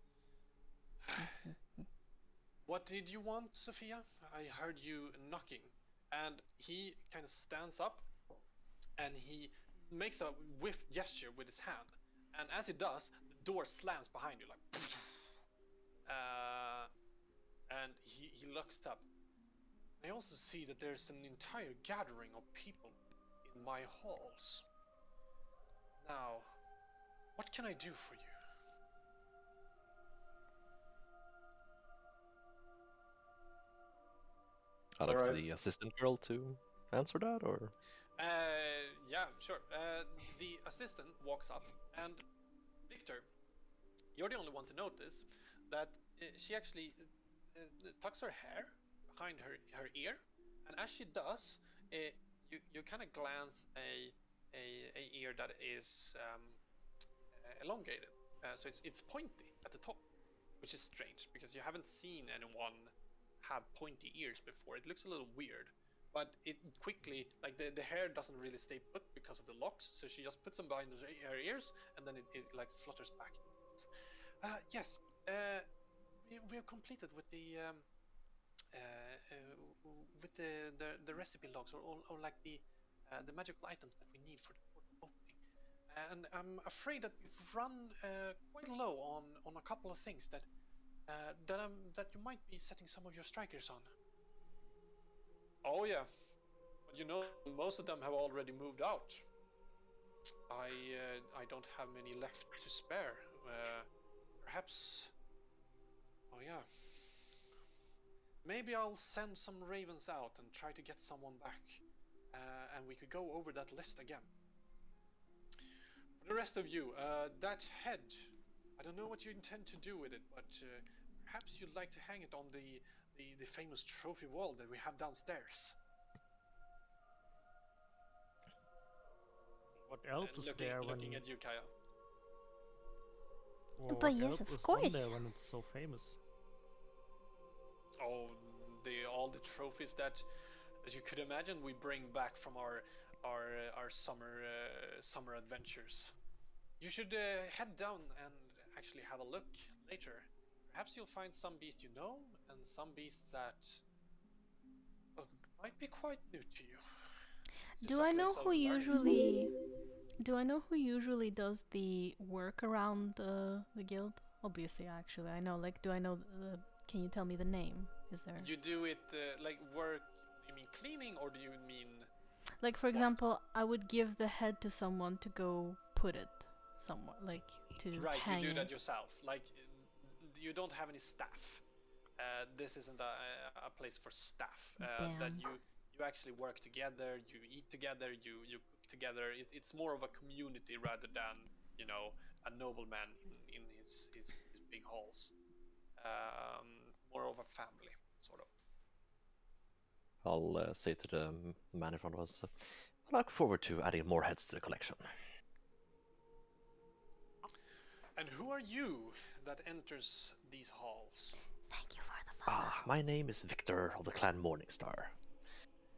What did you want, Sophia? I heard you knocking. And he kind of stands up, and he makes a whiff gesture with his hand. And as he does, the door slams behind you, like. And he looks up. I also see that there's an entire gathering of people in my halls. Now, what can I do for you? I'd like Alright. the assistant girl to answer that, or Yeah, sure. The assistant walks up, and Victor, you're the only one to notice that she actually tucks her hair behind her ear, and as she does, you kind of glance a ear that is elongated, so it's pointy at the top, which is strange because you haven't seen anyone have pointy ears before. It looks a little weird, but it quickly, like the hair doesn't really stay put because of the locks, so she just puts them behind her ears, and then it like flutters back. Yes, we have completed with the recipe logs, or like the magical items that we need for the portal opening. And I'm afraid that we've run quite low on a couple of things that you might be setting some of your strikers on. Oh yeah, but you know, most of them have already moved out. I don't have many left to spare. Perhaps. Oh yeah. Maybe I'll send some ravens out and try to get someone back, and we could go over that list again. For the rest of you, that head. I don't know what you intend to do with it, but perhaps you'd like to hang it on the famous trophy wall that we have downstairs. What else is there when? Looking at you, Kaya. Well, But what yes, else of is course. on there when it's so famous? Oh, all the trophies that, as you could imagine, we bring back from our summer adventures. You should head down and actually have a look later. Perhaps you'll find some beast you know, and some beasts that might be quite new to you. Is this Do a I know place of who learning as well? usually? Do I know who usually does the work around the guild? Obviously, actually, I know. Like, do I know? Can you tell me the name? Is there? You do it like work? Do you mean cleaning, or do you mean? Like, for example, I would give the head to someone to go put it somewhere, like to Right, hang you do it. that yourself. Like, you don't have any staff. This isn't a place for staff. That Damn. you actually work together, you eat together, you cook together. It's more of a community rather than, you know, a nobleman in his big halls. More of a family, sort of. I'll say to the man in front of us, I look forward to adding more heads to the collection. And who are you that enters these halls? Thank you for the follow. My name is Victor of the clan Morningstar.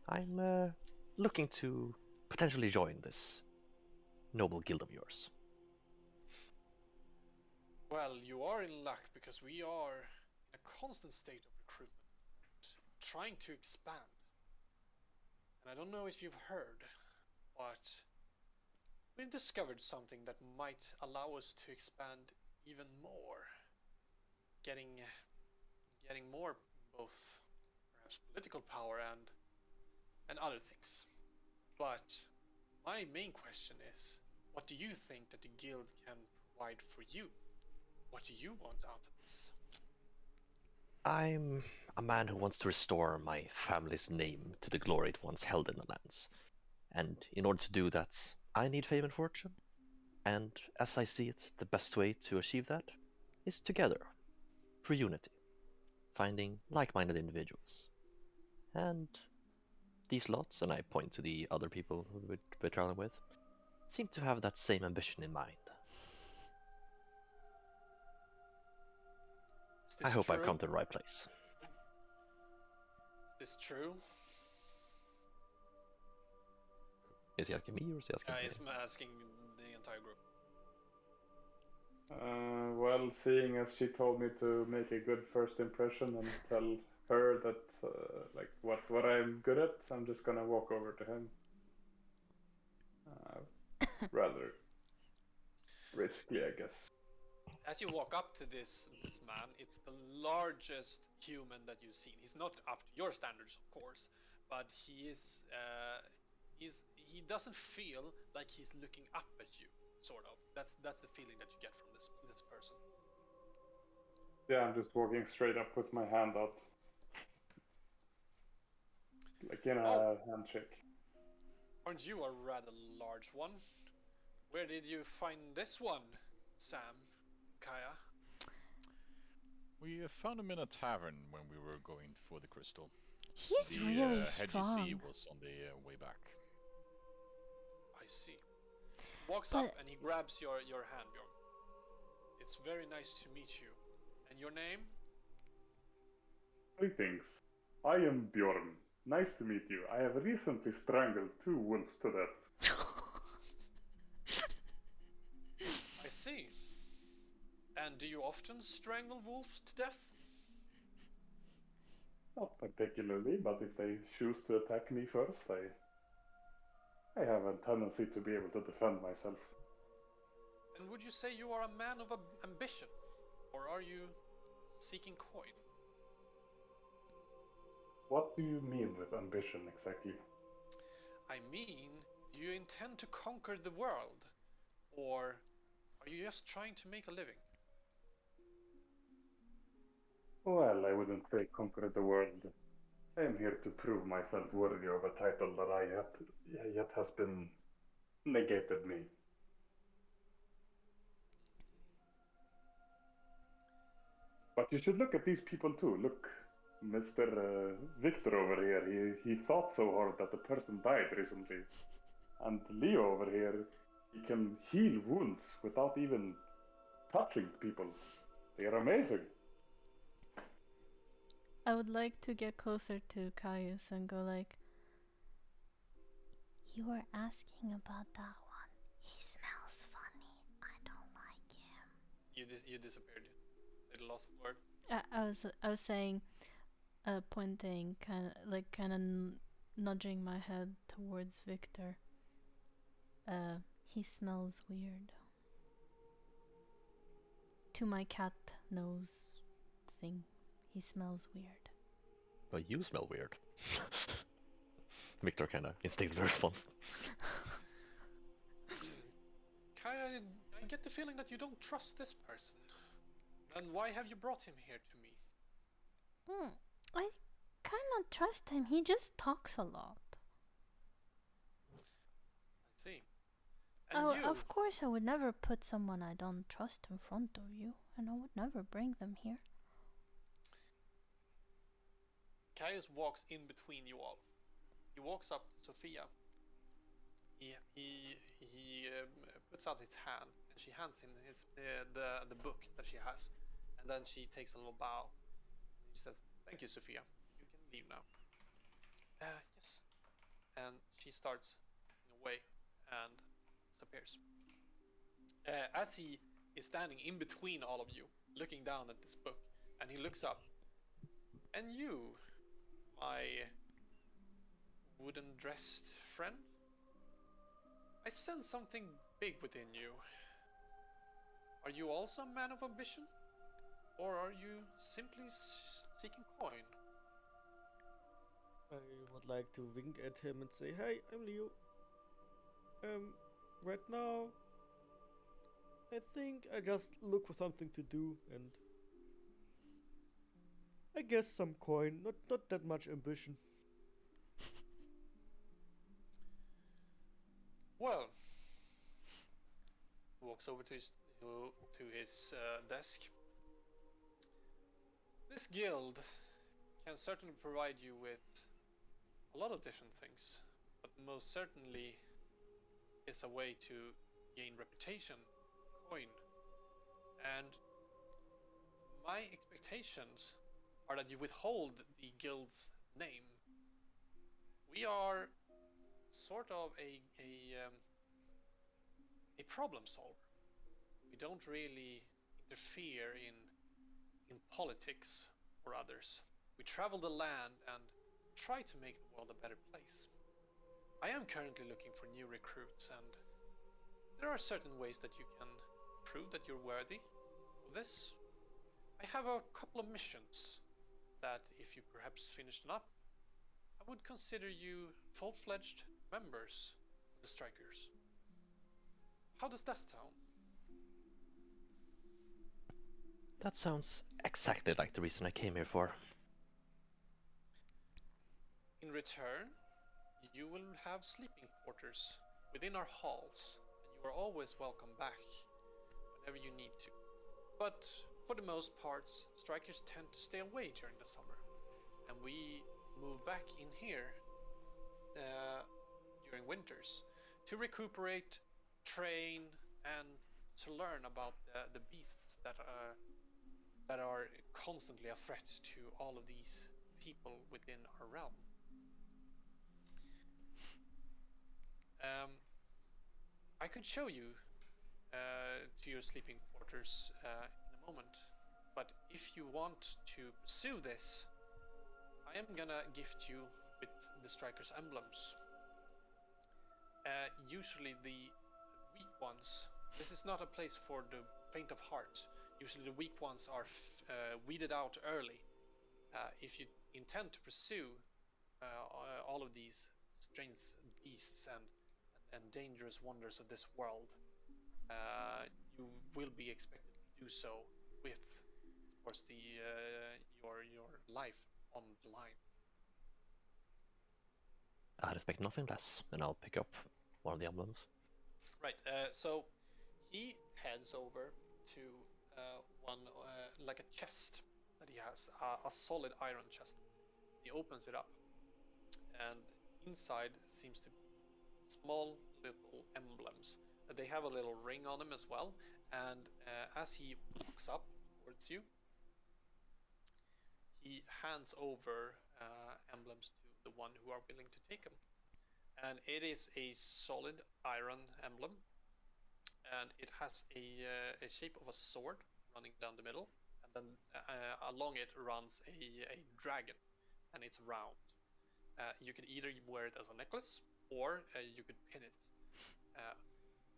I'm looking to potentially join this noble guild of yours. Well, you are in luck because we are in a constant state of recruitment, trying to expand. And I don't know if you've heard, but we've discovered something that might allow us to expand even more. Getting more, both perhaps political power and other things. But my main question is, what do you think that the guild can provide for you? What do you want out of this? I'm a man who wants to restore my family's name to the glory it once held in the lands. And in order to do that, I need fame and fortune. And as I see it, the best way to achieve that is together, through unity, finding like-minded individuals. And these lots, and I point to the other people who we're traveling with, seem to have that same ambition in mind. Is this I hope true? I've come to the right place. Is this true? Is he asking me or is he asking me? He's asking the entire group. Well, seeing as she told me to make a good first impression and tell her that like what I'm good at, I'm just gonna walk over to him. Rather risky, I guess. As you walk up to this man, it's the largest human that you've seen. He's not up to your standards, of course, but he doesn't feel like he's looking up at you. Sort of. That's the feeling that you get from this person. Yeah, I'm just walking straight up with my hand out, like in a handshake. Aren't you a rather large one? Where did you find this one, Sam? Kaya? We found him in a tavern when we were going for the crystal. He's The really head strong. you see was on the way back. I see. Walks But- up and he grabs your hand, Bjorn. It's very nice to meet you. And your name? Greetings. I am Bjorn. Nice to meet you. I have recently strangled 2 wolves to death. I see. And do you often strangle wolves to death? Not particularly, but if they choose to attack me first, I have a tendency to be able to defend myself. And would you say you are a man of ambition? Or are you seeking coin? What do you mean with ambition exactly? I mean, do you intend to conquer the world? Or are you just trying to make a living? Well, I wouldn't say conquer the world. I am here to prove myself worthy of a title that yet has been negated me. But you should look at these people too. Look, Mr. Victor over here, he thought so hard that the person died recently. And Leo over here, he can heal wounds without even touching people. They are amazing. I would like to get closer to Caius and go like, You were asking about that one. He smells funny. I don't like him. You disappeared. Say the last word. I was saying, pointing, kind of nudging my head towards Victor. He smells weird. To my cat nose thing, he smells weird. But you smell weird. Victor kinda instinctively responds. Kaya, I get the feeling that you don't trust this person. And why have you brought him here to me? I cannot trust him. He just talks a lot. I see. And Oh, you, of course, I would never put someone I don't trust in front of you, and I would never bring them here. Caius walks in between you all. He walks up to Sophia. He puts out his hand, and she hands him the book that she has, and then she takes a little bow. She says, "Thank you, Sophia. You can leave now." Yes. And she starts walking away and disappears. As he is standing in between all of you, looking down at this book, and he looks up. And you, my wooden dressed friend? I sense something big within you. Are you also a man of ambition? Or are you simply seeking coin? I would like to wink at him and say, "Hey, I'm Leo. Right now, I think I just look for something to do, and I guess some coin. Not that much ambition." Well, walks over to his desk. This guild can certainly provide you with a lot of different things, but most certainly is a way to gain reputation, coin, and my expectations are that you withhold the guild's name. We are sort of a problem solver. We don't really interfere in politics or others. We travel the land and try to make the world a better place. I am currently looking for new recruits, and there are certain ways that you can prove that you're worthy of this. I have a couple of missions that, if you perhaps finished them up, I would consider you full-fledged members of the Strikers. How does that sound? That sounds exactly like the reason I came here for. In return, you will have sleeping quarters within our halls, and you are always welcome back whenever you need to. But for the most part, Strikers tend to stay away during the summer, and we move back in here during winters to recuperate, train, and to learn about the beasts that are constantly a threat to all of these people within our realm. I could show you to your sleeping quarters in a moment, but if you want to pursue this, I am gonna gift you with the Striker's emblems. Usually the weak ones, this is not a place for the faint of heart. Usually the weak ones are weeded out early. If you intend to pursue all of these strange beasts and dangerous wonders of this world, you will be expected to do so with, of course, your life on the line. I expect nothing less, and I'll pick up one of the emblems. Right. So he heads over to one like a chest that he has, a solid iron chest. He opens it up, and inside seems to be small little emblems. They have a little ring on them as well. And as he walks up towards you, he hands over emblems to the one who are willing to take them. And it is a solid iron emblem, and it has a shape of a sword running down the middle, and then along it runs a dragon, and it's round. You could either wear it as a necklace, or you could pin it.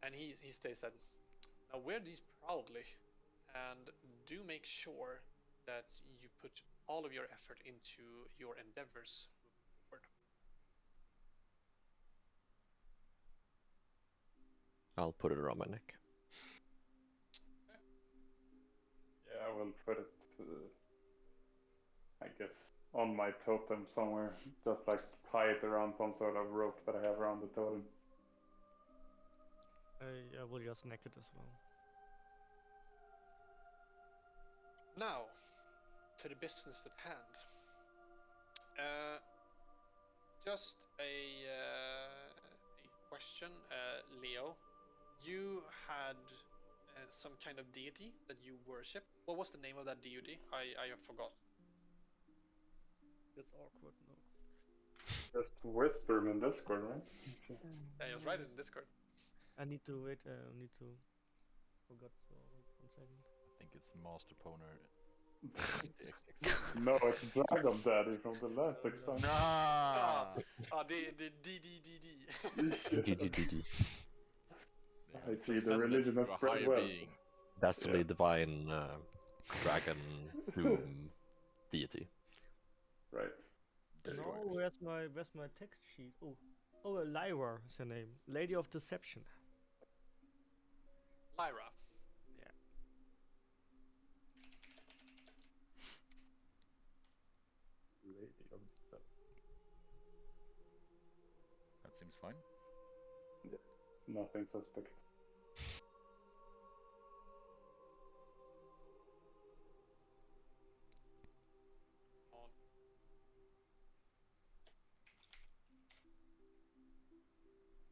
And he states that, now wear these proudly, and do make sure that you put all of your effort into your endeavors moving forward. I'll put it around my neck. Yeah, I will put it, I guess, on my totem somewhere. Just like tie it around some sort of rope that I have around the totem. I will just neck it as well. Now, to the business at hand. Just a question, Leo. You had some kind of deity that you worship. What was the name of that deity? I forgot. It's awkward, no. Just whisper him in Discord, right? I was right in Discord. I need to wait, need to... Forgot, so wait 1 second. I think it's Master Poner. No, it's Dragon Daddy from the last expansion. Nah! The DDDD. DDDD. I see the religion has spread well. Being. That's Yeah. the divine dragon doom deity. Right. Destroyers. No, where's my text sheet? Oh, Lyra is her name. Lady of Deception. Lyra. Yeah. Lady of Deception. That seems fine. Nothing suspect. On.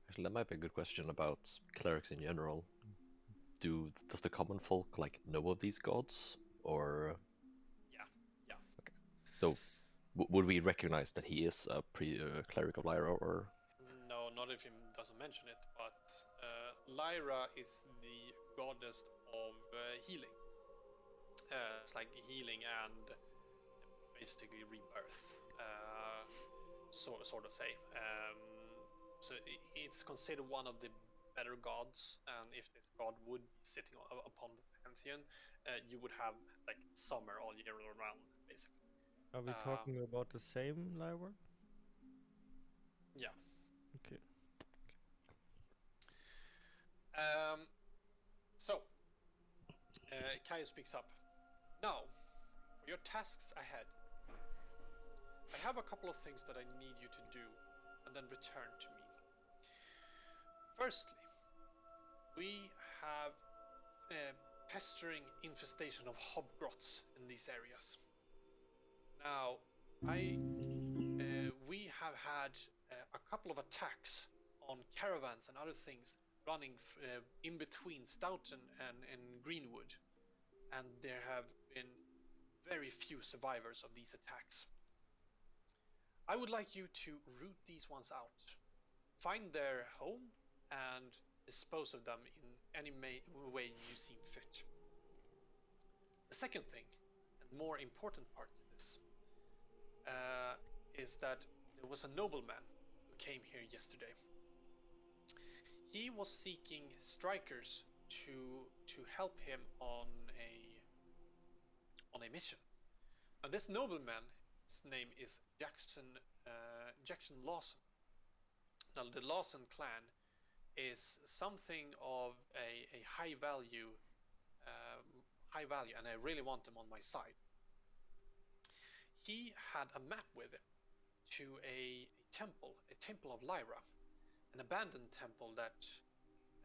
Actually, that might be a good question about clerics in general. Does the common folk like know of these gods, or? Yeah. Okay. So, would we recognize that he is a cleric of Lyra, or? No, not if he doesn't mention it, but Lyra is the goddess of healing. It's like healing and basically rebirth, sort of say. So it's considered one of the better gods, and if this god would be sitting upon the pantheon, you would have like summer all year round, basically. Are we talking about the same Lyra? Yeah. Okay. So, Kaya speaks up. Now, for your tasks ahead, I have a couple of things that I need you to do, and then return to me. Firstly, we have a pestering infestation of hobgrots in these areas. Now, we have had a couple of attacks on caravans and other things running in between Stoughton and Greenwood, and there have been very few survivors of these attacks. I would like you to root these ones out, find their home, and dispose of them in any way you seem fit. The second thing, and more important part to this, is that there was a nobleman who came here yesterday. He was seeking strikers to help him on a mission. And this nobleman's name is Jackson Lawson. Now, the Lawson clan is something of a high value, and I really want them on my side. He had a map with him to a temple of Lyra, an abandoned temple that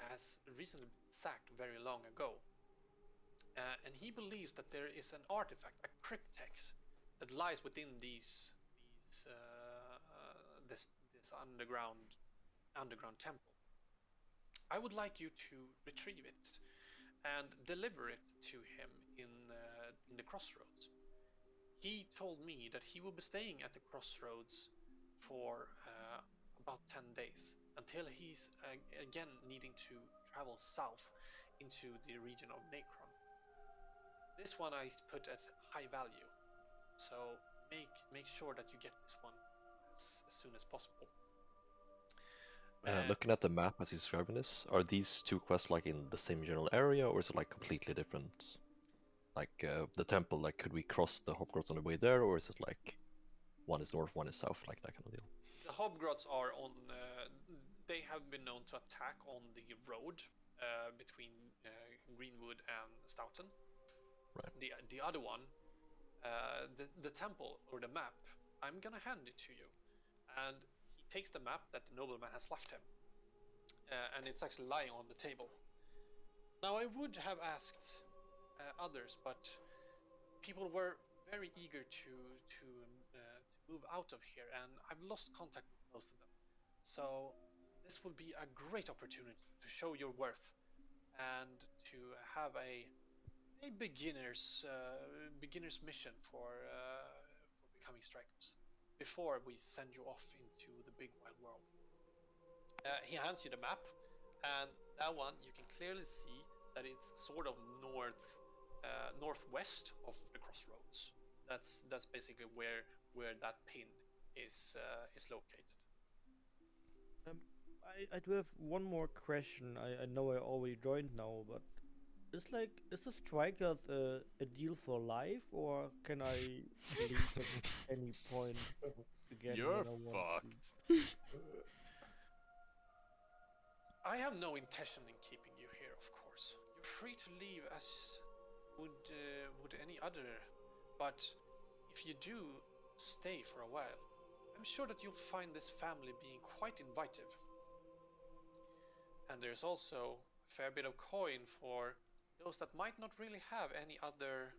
has recently been sacked very long ago. And he believes that there is an artifact, a cryptex, that lies within this underground temple. I would like you to retrieve it and deliver it to him in the crossroads. He told me that he will be staying at the crossroads for about 10 days until he's again needing to travel south into the region of Necron. This one I put at high value, so make sure that you get this one as soon as possible. Looking at the map as he's describing this, are these two quests like in the same general area, or is it like completely different? Like the temple, like could we cross the hobgrots on the way there, or is it like one is north, one is south, like that kind of deal? The hobgrots are on. They have been known to attack on the road between Greenwood and Stoughton. Right. The other one, the temple or the map. I'm gonna hand it to you. And he takes the map that the nobleman has left him. And it's actually lying on the table. Now, I would have asked others, but people were very eager to move out of here, and I've lost contact with most of them. So this will be a great opportunity to show your worth and to have a beginner's mission for becoming strikers before we send you off into the big wide world. He hands you the map, and that one you can clearly see that it's sort of northwest of the crossroads. That's basically where that pin is located. I do have one more question. I know I already joined now, but is the strikers a deal for life, or can I leave at any point again You're when I want fucked. I have no intention in keeping you here, of course. You're free to leave as would any other, but if you do stay for a while, I'm sure that you'll find this family being quite inviting. And there's also a fair bit of coin for those that might not really have any other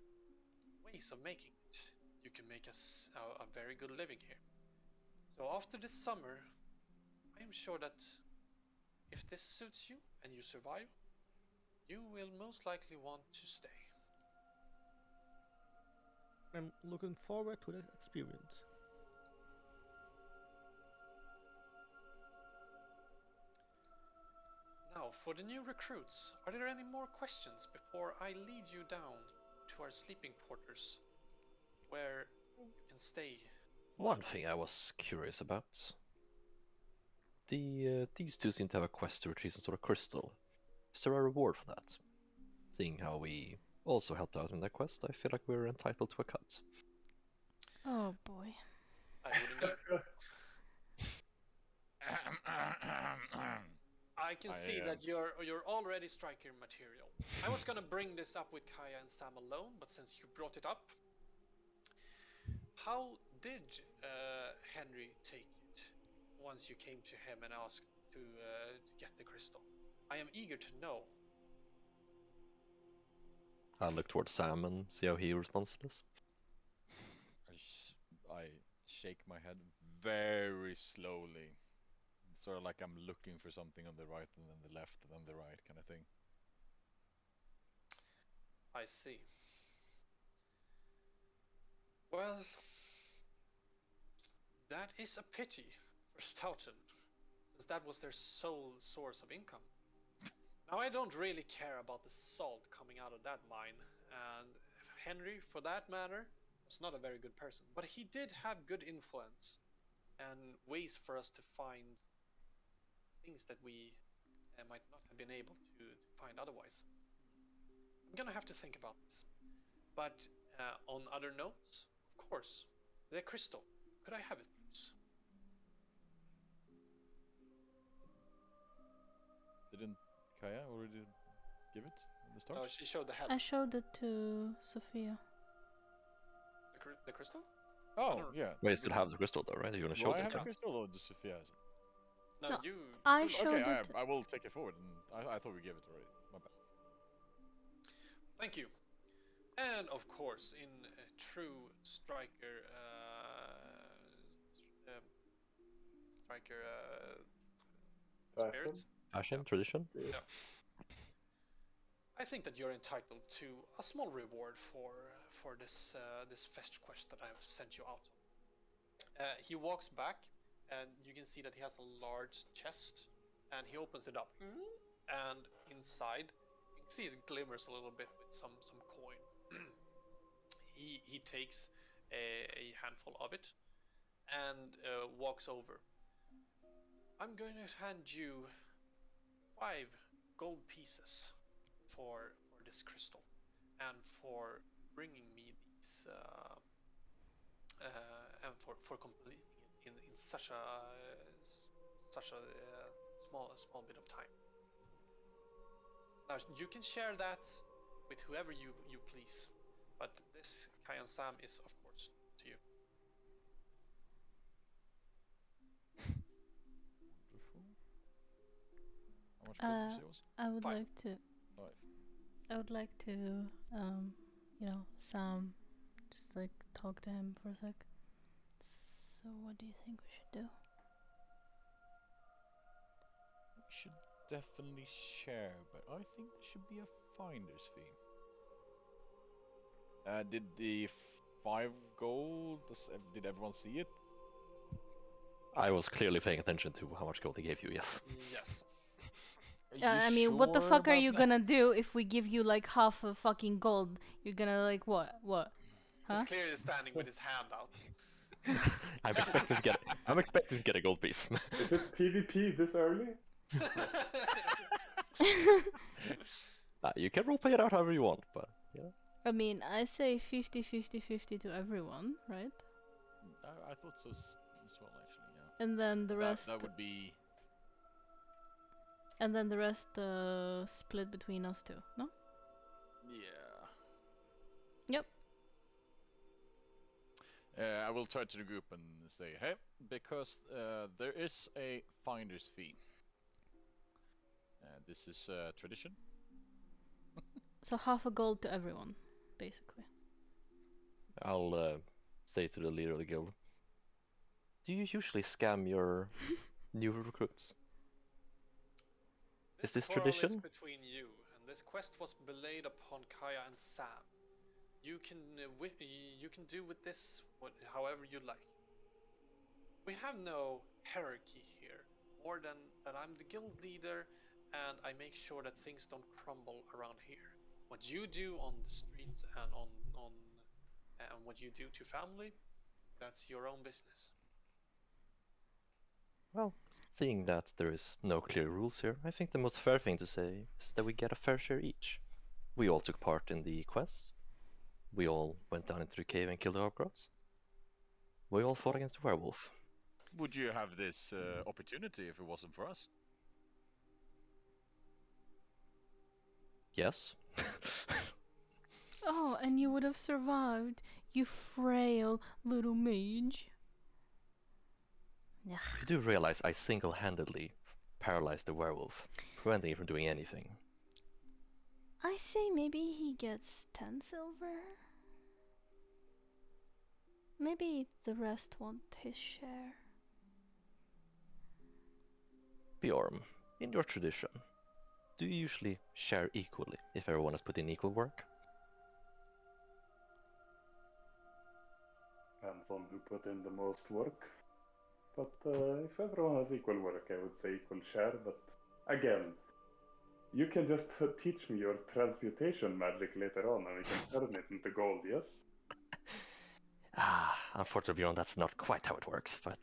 ways of making it. You can make a very good living here. So after this summer, I am sure that if this suits you and you survive, you will most likely want to stay. I'm looking forward to that experience. Now, for the new recruits, are there any more questions before I lead you down to our sleeping quarters, where you can stay? One thing I was curious about. These two seem to have a quest to retrieve some sort of crystal. Is there a reward for that? Seeing how we also helped out in that quest, I feel like we're entitled to a cut. Oh boy. I wouldn't. I can see that you're already striker material. I was gonna bring this up with Kaya and Sam alone, but since you brought it up, how did Henry take it once you came to him and asked to get the crystal? I am eager to know. I look towards Sam and see how he responds to this. I shake my head very slowly. It's sort of like I'm looking for something on the right and then the left and then the right kind of thing. I see. Well, that is a pity for Stoughton, since that was their sole source of income. Now, I don't really care about the salt coming out of that mine, and Henry, for that matter, was not a very good person. But he did have good influence and ways for us to find things that we might not have been able to find otherwise. I'm gonna have to think about this. But on other notes, of course, the crystal. Could I have it, please? Didn't Kaya already give it in the start? Oh, she showed the head. I showed it to Sophia. The crystal? Oh, don't- yeah. Well, you still have the crystal though, right? You're gonna Do show I them. have the Yeah. crystal or does Sophia has it? No, So, you. I you- showed Okay, it. I will take it forward. And I thought we gave it already. My bad. Thank you. And of course, in true striker, spirit, Fashion, tradition. I think that you're entitled to a small reward for this this fetch quest that I've sent you out on. He walks back, and you can see that he has a large chest, and he opens it up, and inside you can see it glimmers a little bit with some coin. He takes a handful of it and walks over. I'm going to hand you 5 gold pieces for this crystal, and for bringing me these, and for completing it in such a small bit of time. Now you can share that with whoever you please, But this Kai and Sam is, of course, to you. Wonderful. How much gold did you say it was? I would 5. like to. 5. I would like to, Sam, just like talk to him for a sec. So, what do you think we should do? We should definitely share, but I think there should be a finder's fee. Did the 5 gold? Did everyone see it? I was clearly paying attention to how much gold they gave you, yes. Yes. I mean, what the fuck are you gonna do if we give you like half a fucking gold? You're gonna like what? What? He's Huh? clearly standing with his hand out. I'm expecting to get a gold piece. Is it PvP this early? You can roleplay it out however you want, but yeah. I mean, I say 50-50-50 to everyone, right? I thought so as well, actually. Yeah. And then the rest. That would be. And then the rest split between us two, no? Yeah. Yep. I will try to the group and say, hey, because there is a finder's fee. This is tradition. So half a gold to everyone, basically. I'll say to the leader of the guild. Do you usually scam your new recruits? Is this quarrel is tradition? between you, and this quest was belayed upon Kaya and Sam. You can you can do with this however you like. We have no hierarchy here, more than that I'm the guild leader, and I make sure that things don't crumble around here. What you do on the streets and on and what you do to family, that's your own business. Well, seeing that there is no clear rules here, I think the most fair thing to say is that we get a fair share each. We all took part in the quests. We all went down into the cave and killed the Hobgrots. We all fought against the werewolf. Would you have this opportunity if it wasn't for us? Yes. Oh, and you would have survived, you frail little mage. Yeah. You do realize I single-handedly paralyzed the werewolf, preventing him from doing anything. I say maybe he gets 10 silver. Maybe the rest want his share. Bjorn, in your tradition, do you usually share equally if everyone has put in equal work? Depends on who put in the most work. But if everyone has equal work, I would say equal share. But again, you can just teach me your transmutation magic later on, and we can turn it into gold. Yes. Unfortunately, Bjorn, that's not quite how it works, but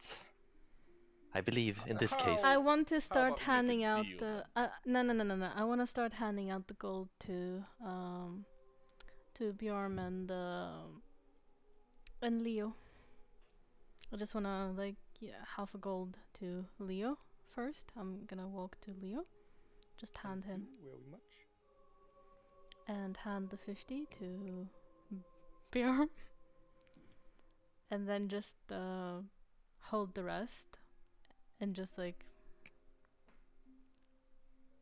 I believe in this case. I want to start about we make a handing out deal the. No. I want to start handing out the gold to Bjorn and Leo. I just wanna half a gold to Leo first. I'm gonna walk to Leo, just hand him, Very much. and hand the 50 to Bjorn, and then just hold the rest, and just like.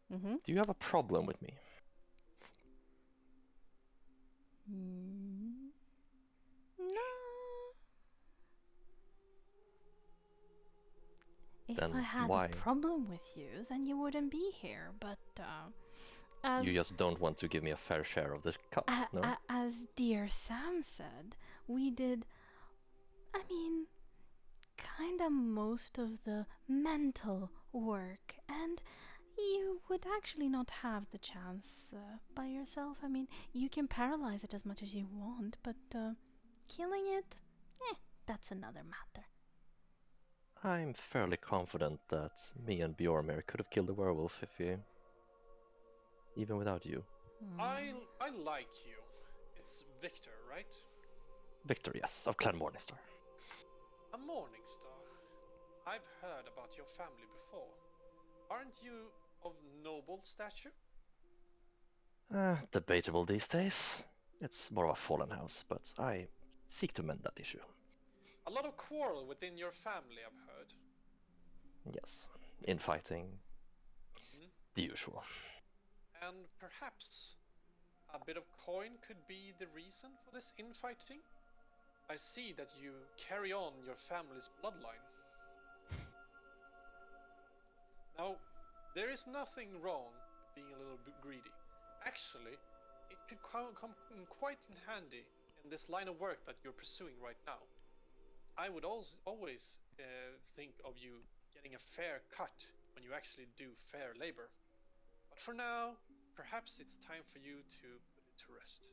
Do you have a problem with me? No. If Then I had why? a problem with you, then you wouldn't be here. But as You just don't want to give me a fair share of the cut, no? as dear Sam said, we did. I mean, kinda most of the mental work, and you would actually not have the chance by yourself. I mean, you can paralyze it as much as you want, but killing it, that's another matter. I'm fairly confident that me and Bjormir could have killed the werewolf even without you. I like you. It's Victor, right? Victor, yes, of Clan Morningstar. A Morningstar. I've heard about your family before. Aren't you of noble stature? Debatable these days. It's more of a fallen house, but I seek to mend that issue. A lot of quarrel within your family, I've heard. Yes, infighting, Mhm. the usual. And perhaps a bit of coin could be the reason for this infighting? I see that you carry on your family's bloodline. Now, there is nothing wrong with being a little bit greedy. Actually, it could come in quite in handy in this line of work that you're pursuing right now. I would always think of you getting a fair cut when you actually do fair labor. But for now, perhaps it's time for you to put it to rest.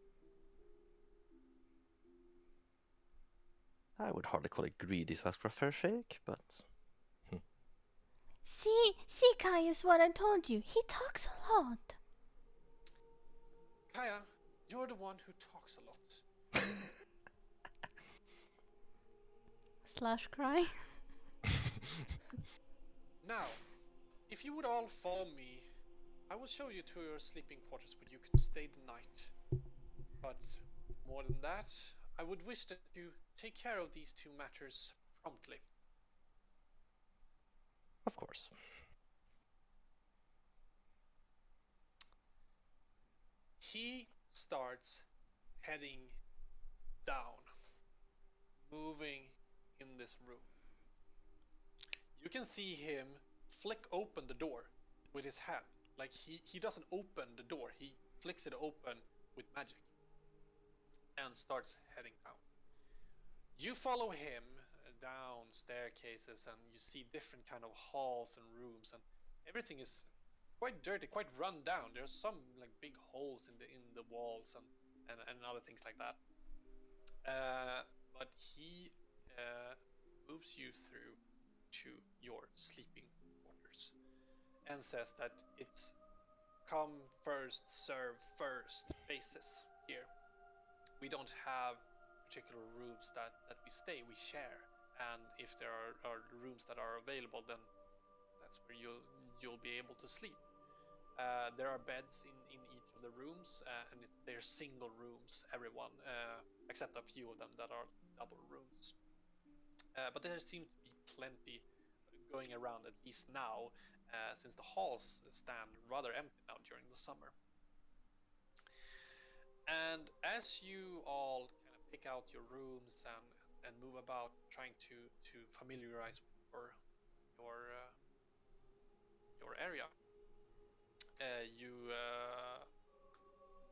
I would hardly call it greedy to ask for a fair shake, but See, Caius, what I told you. He talks a lot. Kaya, you're the one who talks a lot. Slash cry. Now, if you would all follow me, I will show you to your sleeping quarters where you can stay the night. But more than that, I would wish that you take care of these two matters promptly. of course. He starts heading down, moving in this room. You can see him flick open the door with his hand. Like he doesn't open the door, he flicks it open with magic and starts heading down. You follow him down staircases and you see different kind of halls and rooms, and everything is quite dirty, quite run down. There's some like big holes in the walls and other things like that. But he moves you through to your sleeping quarters and says that it's come first, serve first basis here. We don't have particular rooms that we stay, we share. And if there are rooms that are available, then that's where you'll be able to sleep. There are beds in each of the rooms, and they're single rooms, everyone, except a few of them that are double rooms. But there seem to be plenty going around, at least now, since the halls stand rather empty now during the summer. And as you all kind of pick out your rooms and move about, trying to familiarize with your area,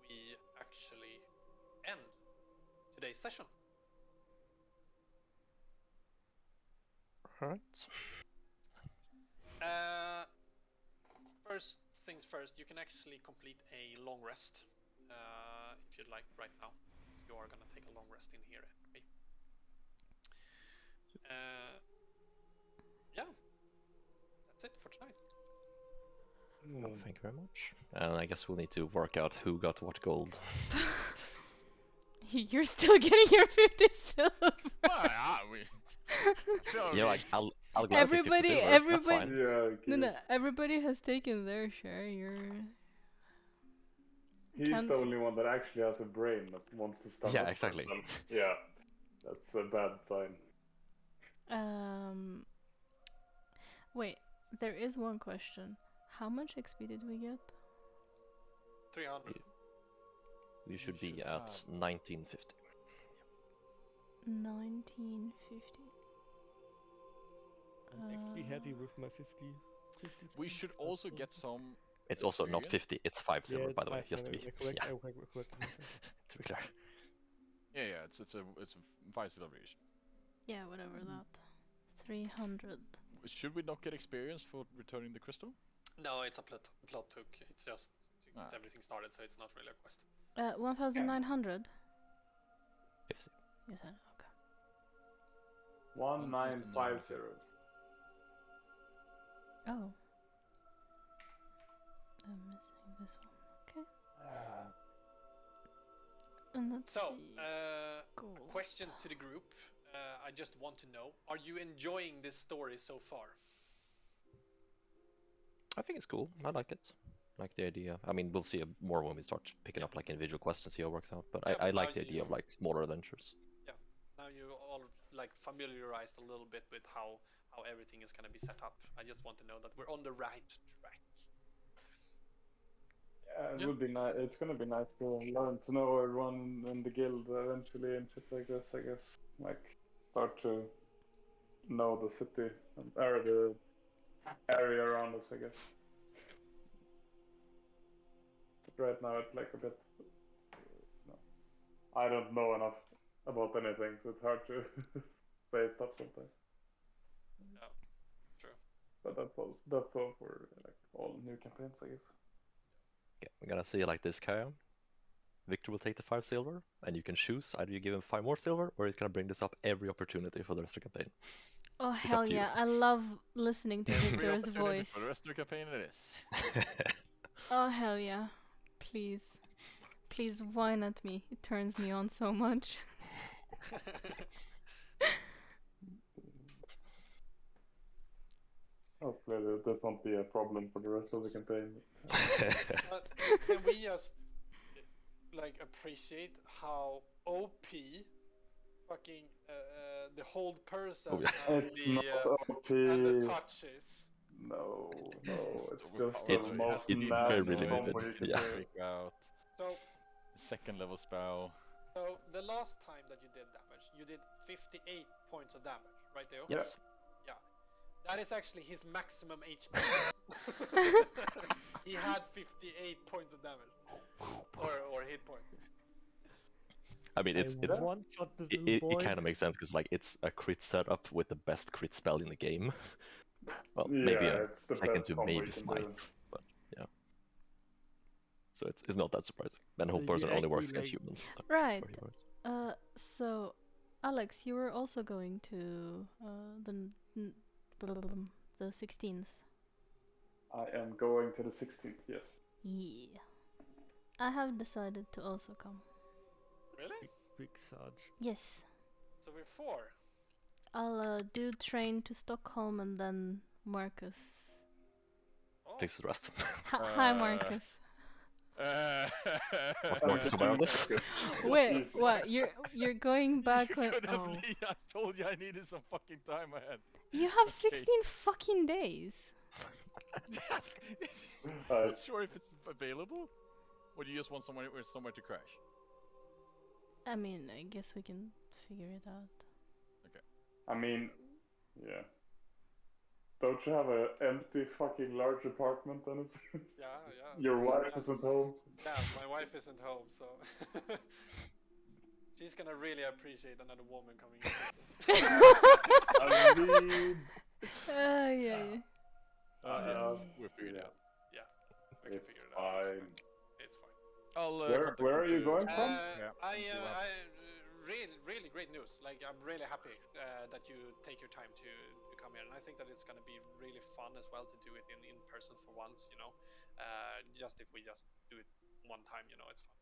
we actually end today's session. Alright. First things first, you can actually complete a long rest if you'd like right now. You are gonna take a long rest in here anyway. Yeah, that's it for tonight. Well, thank you very much. And I guess we'll need to work out who got what gold. You're still getting your 50 silver. Yeah, like I'll gladly 50 Everybody- silver, everybody- that's fine. Yeah, okay. No, everybody has taken their share. He's Can- the only one that actually has a brain that wants to stand Yeah, up for exactly. himself. Yeah, that's a bad sign. Wait, there is one question. How much XP did we get? 300. We should be should at have- 1950. 1950. I'm actually happy with my 50. We should also get some. It's also not Experience? 50, it's 5 silver, Yeah, by the way, just to be correct. yeah, I correct myself. to be clear. Yeah, it's a 5 silver each. Yeah, whatever that. 300. Should we not get experience for returning the crystal? No, it's a plot hook. It's just to get Ah. everything started, so it's not really a quest. 1900. 50. You said okay. 1950. Oh. I'm missing this one. Okay. And let's So, see. Gold. question to the group. I just want to know, are you enjoying this story so far? I think it's cool, I like it. Like the idea. I mean, we'll see more when we start picking up like individual quests and see how it works out. But Yeah, I but like now the idea of you- like smaller adventures. Now you all like familiarized a little bit with how everything is gonna be set up. I just want to know that we're on the right track. Yeah, it Yeah. would be nice. It's gonna be nice to learn to know everyone in the guild eventually and shit like this. I guess like start to know the city or the area around us. I guess. But right now it's like a bit. No, I don't know enough about anything, so it's hard to say stuff sometimes. Yeah, true. But that's all for like all new campaigns, I guess. Okay, we're gonna see it like this, Kaya. Victor will take the 5 silver, and you can choose either you give him 5 more silver, or he's gonna bring this up every opportunity for the rest of the campaign. Oh It's up hell to you. yeah! I love listening to Every Victor's opportunity voice. for the rest of the campaign it is. Oh hell yeah! Please, please whine at me. It turns me on so much. Hopefully that won't be a problem for the rest of the campaign. But can we just like appreciate how OP fucking the hold person Oh, yeah. and It's the not OP. and the touch is? No, it's It's just overpowered, the It's- it has most to be very nasty paranoid, limited, combo you can yeah. do. freak out, So second level spell. so the last time that you did damage, you did 58 points of damage, right, Theo? Yes. That is actually his maximum HP. He had 58 points of damage, or hit points. I mean, it's I one-shot this little it boy. kind of makes sense because like it's a crit setup with the best crit spell in the game. Well, maybe Yeah, a it's the second best to combo maybe you can smite, do. but yeah. So it's not that surprising. And So whole you person only works actually, against humans. Right. or heroes. So, Alex, you were also going to the 16th. I am going to the 16th, yes. Yeah. I have decided to also come. Really? Quick Sarge. Yes. So we're 4. I'll do train to Stockholm and then Marcus. Oh. Takes the rest. Hi, Marcus. What's more to about this? Wait, what? You're going back You when? could have Oh, I told you I needed some fucking time ahead. you have Okay. 16 fucking days. Uh, Not sure if it's available. Or do you just want somewhere to crash? I mean, I guess we can figure it out. I mean, yeah. Don't you have an empty fucking large apartment and it's Yeah. your wife Yeah. isn't home? Yeah, my wife isn't home, so she's gonna really appreciate another woman coming in. I mean, Yeah. We'll figure it out. We can it's figure it out. fine. It's fine. I'll Where are you going from? Yeah, I thank you, really great news. Like I'm really happy that you take your time to come here, and I think that it's gonna be really fun as well to do it in person for once. You know, just if we just do it one time, you know, it's fun.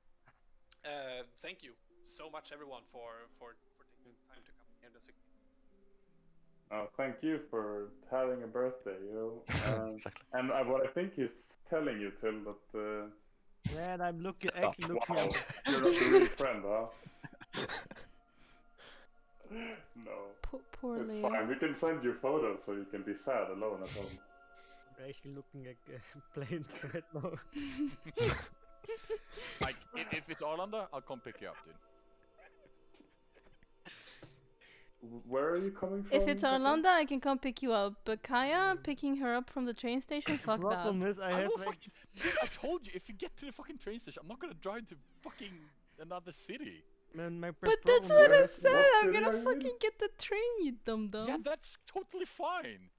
Thank you so much, everyone, for taking the time to come here the 16th. Thank you for having a birthday, you know. Exactly. And what I think he's telling you, Till, that Man, I'm actually looking wow, at you're not a real friend, huh? No, Poor it's Leo. fine. We can send you photos so you can be sad alone at home. I'm actually looking at planes right now. Like, if it's Arlanda, I'll come pick you up, dude. Where are you coming from? If it's Pekka? Arlanda, I can come pick you up. But Kaya picking her up from the train station, fuck that. Problem is, I have will like I told you, if you get to the fucking train station, I'm not gonna drive to fucking another city. man, my But that's problem what I is- said. What I'm city are gonna you in? fucking get the train, you dum dum. Yeah, that's totally fine.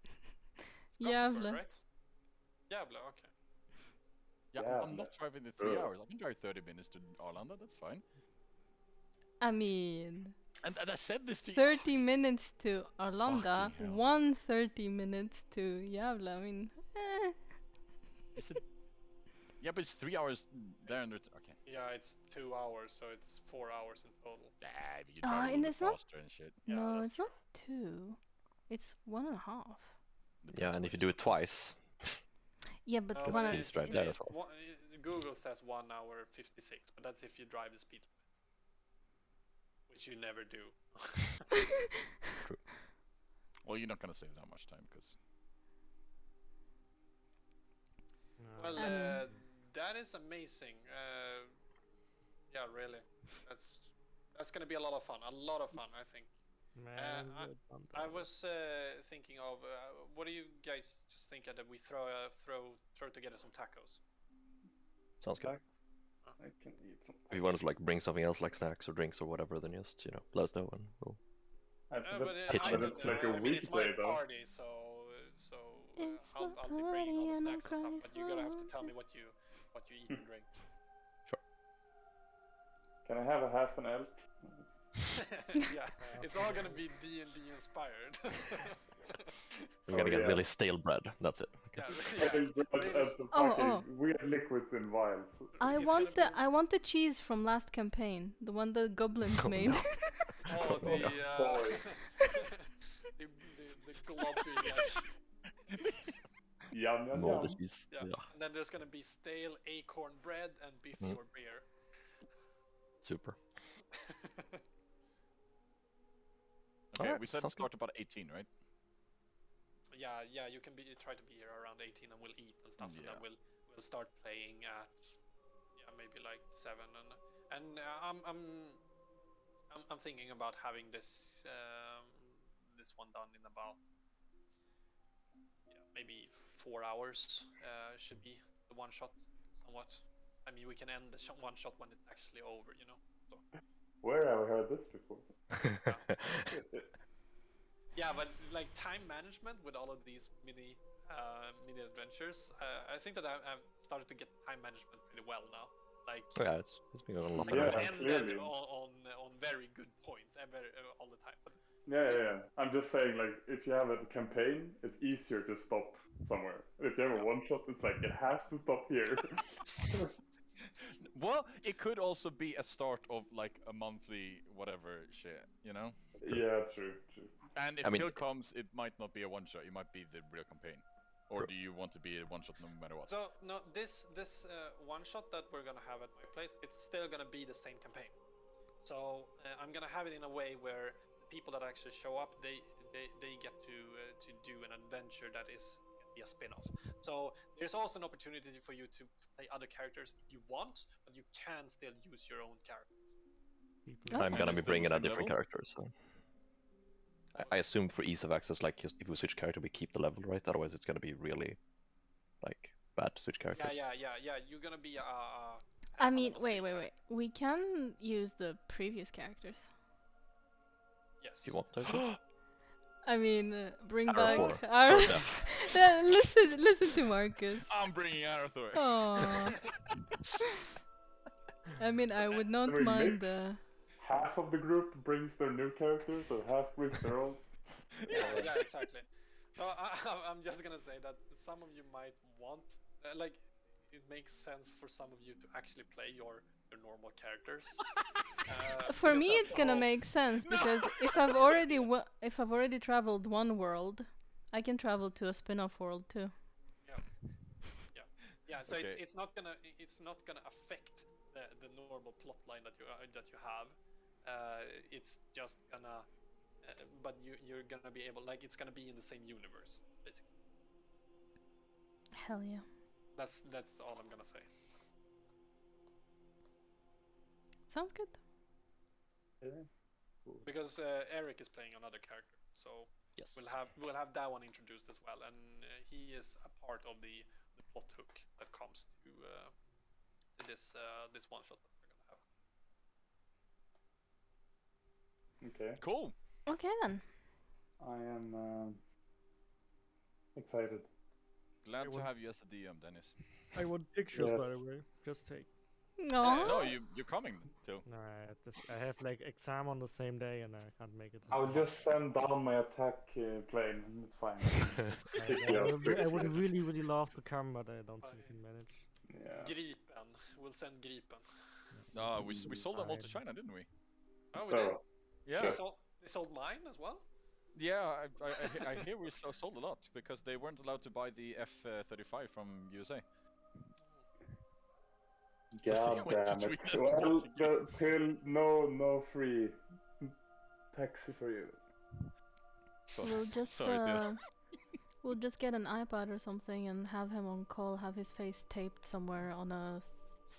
It's Gothenburg, Jävlar. right? Jävlar, okay. Yeah, Yeah, I'm not driving the 3 Ugh. hours. I can drive 30 minutes to Arlanda, that's fine. I mean, And I said this to you. 30 minutes to Arlanda, Fucking hell. 130 minutes to Jävla. I mean, Is it? Yeah, but it's 3 hours there and okay. Yeah, it's 2 hours, so it's 4 hours in total. Yeah, but you drive a and little bit it's not- faster and shit. Yeah, no, that's it's not 2. It's 1.5. Yeah, Depends and what if you do it twice, Yeah, but No, one but of Speed's right there as it's Google says 1 hour 56, but that's if you drive the speed limit, which you never do. Well, you're not gonna save that much time because Well, Um, that is amazing. Yeah, really. That's gonna be a lot of fun. A lot of fun, I think. Man, I- we're done I that. was thinking of what do you guys just think that we throw together some tacos? Sounds good. I can eat some. If you want to like bring something else like snacks or drinks or whatever, then just let us know and we'll. But pitch I it. don't It's know. like a I mean, it's my weekday though. party, so It's I'll my be bringing all the party and I'm snacks and stuff. crying But you're gonna have to for tell me what you eat and drink. Can I have a half an elk? Yeah, it's all gonna be D&D inspired. We're gonna Oh, get yeah. really stale bread. That's it. Yeah, Fucking bread really and some Oh, fucking oh. weird liquids in vials. I It's want gonna the I want the cheese from last campaign, the one the goblins Oh, made. no. Oh, Oh, no. Boy. the globby, like, Yum yum Moldy yum. cheese. yeah. And then there's gonna be stale acorn bread and beef Mm. your beer. Super. okay, Alright, we said sounds good. start about 18, right? Yeah, you can try to be here around 18, and we'll eat and stuff, and then Yeah. we'll start playing at maybe like 7, and I'm thinking about having this this one done in about maybe 4 hours. Should be the one shot somewhat. I mean, we can end the one shot when it's actually over, you know. So Where have I heard this before? yeah, but like time management with all of these mini adventures, I think that I've started to get time management pretty well now. Like Yeah, it's been going a lot Yeah. better. we've ended clearly. on very good points and all the time. But Yeah. I'm just saying, like, if you have a campaign, it's easier to stop somewhere. If you have a one shot, it's like it has to stop here. Well, it could also be a start of like a monthly whatever shit, you know? Yeah, true. And if I mean- kill comes, it might not be a one shot, it might be the real campaign. Or True. do you want to be a one shot no matter what? so no, this one shot that we're gonna have at my place, it's still gonna be the same campaign. So I'm gonna have it in a way where the people that actually show up, they get to do an adventure that is gonna be a spin-off. So there's also an opportunity for you to play other characters if you want, but you can still use your own character. People Oh. I'm And gonna it's be still bringing the a same different level? character, so. I assume for ease of access, like just if we switch character, we keep the level, right? Otherwise, it's gonna be really, like, bad to switch characters. Yeah. You're gonna be I mean, level wait. 3 character. We can use the previous characters. Yes. If you want to. I mean, bring Arrow back four. Arrow. Death. Listen to Marcus. I'm bringing Arthur! Aww. I mean, I would not we mind mix? the. Half of the group brings their new characters, and half brings their own. Yeah, exactly. So I'm just gonna say that some of you might want, like, it makes sense for some of you to actually play your normal characters. For because me, that's it's the gonna whole- make sense because if I've already traveled one world, I can travel to a spin-off world too. Yeah, so Okay. it's not gonna affect the normal plot line that you have. It's just gonna, but you're gonna be able, like, it's gonna be in the same universe, basically. Hell yeah. That's all I'm gonna say. Sounds good. Because Eric is playing another character, so Yes. we'll have that one introduced as well, and he is a part of the plot hook that comes to this one shot that we're gonna have. Okay, Cool! Okay then. I am excited. Glad to want- have you as a DM, Dennis. I want pictures, by the Yes. way. Just take. Aw. No, you're coming too. No, I have like exam on the same day, and I can't make it. I'll just send down my attack plane, and it's fine. I would really love to come, but I don't think I can manage. Yeah. Gripen. We'll send Gripen. No, we sold them all to Fine. China, didn't we? Oh, we did. So, Yeah. They sold mine as well. Yeah, I hear we sold a lot because they weren't allowed to buy the F-35 from USA. God Went to damn it. Sweden and Well, got the game. till no free taxi for you. So, We'll just sorry, we'll just get an iPad or something and have him on call, have his face taped somewhere on a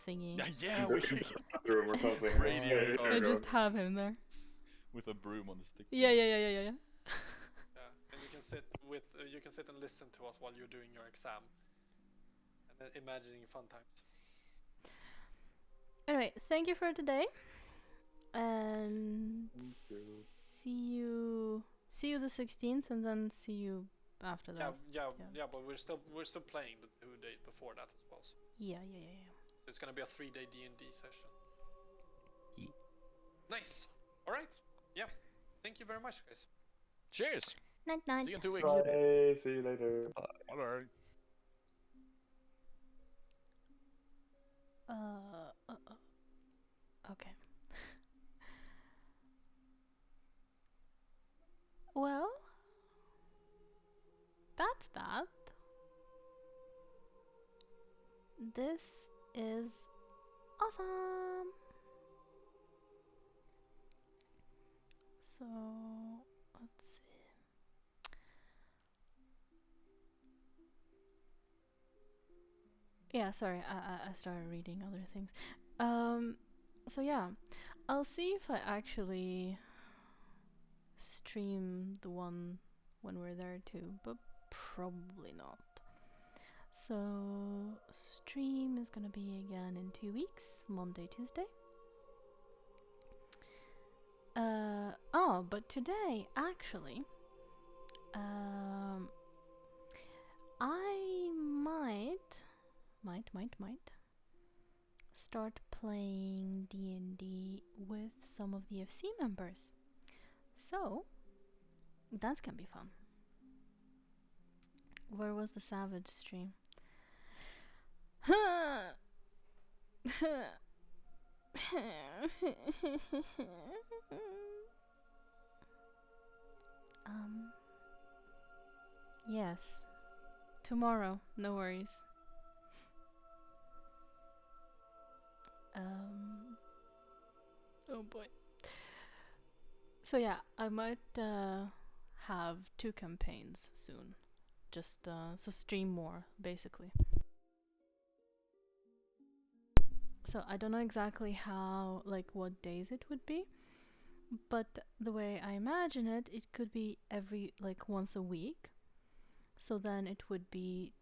thingy. yeah, In the, we should in the bathroom or something. Radio Here car. you And go. just have him there. with a broom on the stick. Yeah. Yeah, and you can sit and listen to us while you're doing your exam, and then imagining fun times. Anyway, thank you for today, and Thank you. see you the 16th, and then see you after that. Yeah, but we're still playing the 2 days before that as well. So Yeah. it's gonna be a 3-day D&D session. Yeah. Nice. All right. Yeah. Thank you very much, guys. Cheers. Night night. See you in 2 weeks. Bye. See you later. Bye. Okay. Well, that's that. This is awesome. So, let's see. Yeah, sorry, I started reading other things. So yeah, I'll see if I actually stream the one when we're there too, but probably not. So, stream is gonna be again in 2 weeks, Monday, Tuesday. Oh, but today, actually, I might start playing D&D with some of the FC members. So, that's gonna be fun. Where was the Savage stream? Yes. Tomorrow, no worries. Oh boy. So yeah, I might have 2 campaigns soon. Just so stream more, basically. So I don't know exactly how, like what days it would be, but the way I imagine it, it could be every, like once a week. So then it would be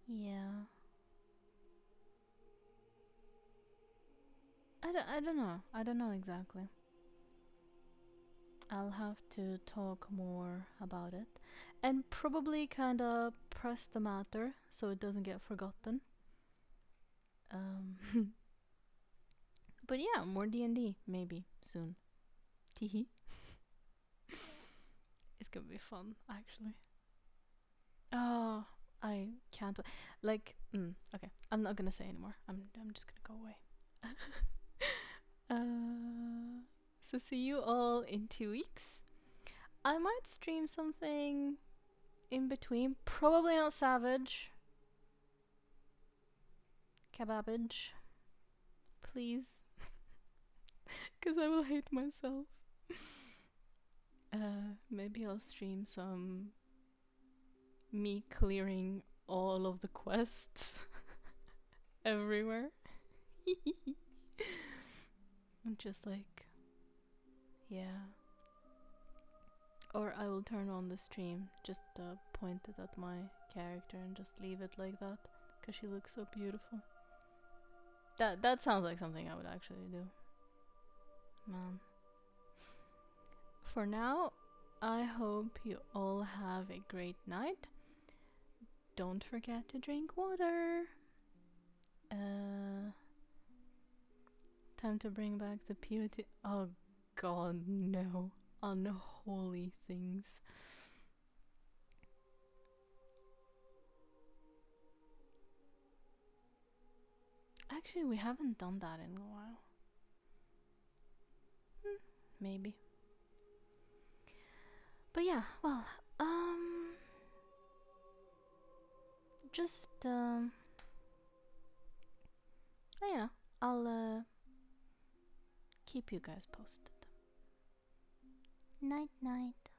yeah. I don't know. I don't know exactly. I'll have to talk more about it and probably kind of press the matter so it doesn't get forgotten. But yeah, more D&D maybe soon. Teehee. It's gonna be fun, actually. Oh, I can't. Like, okay. I'm not gonna say anymore. I'm just gonna go away. So see you all in 2 weeks. I might stream something in between. Probably not Savage. Cabbage. Please. Because I will hate myself. Maybe I'll stream some me clearing all of the quests everywhere. I'm just like, yeah. Or I will turn on the stream, just point it at my character and just leave it like that, because she looks so beautiful. That sounds like something I would actually do. Man. For now, I hope you all have a great night. Don't forget to drink water. Time to bring back the beauty. Oh god, no. Unholy things. Actually, we haven't done that in a while. Maybe. But yeah, well, just yeah, I'll keep you guys posted. Night night.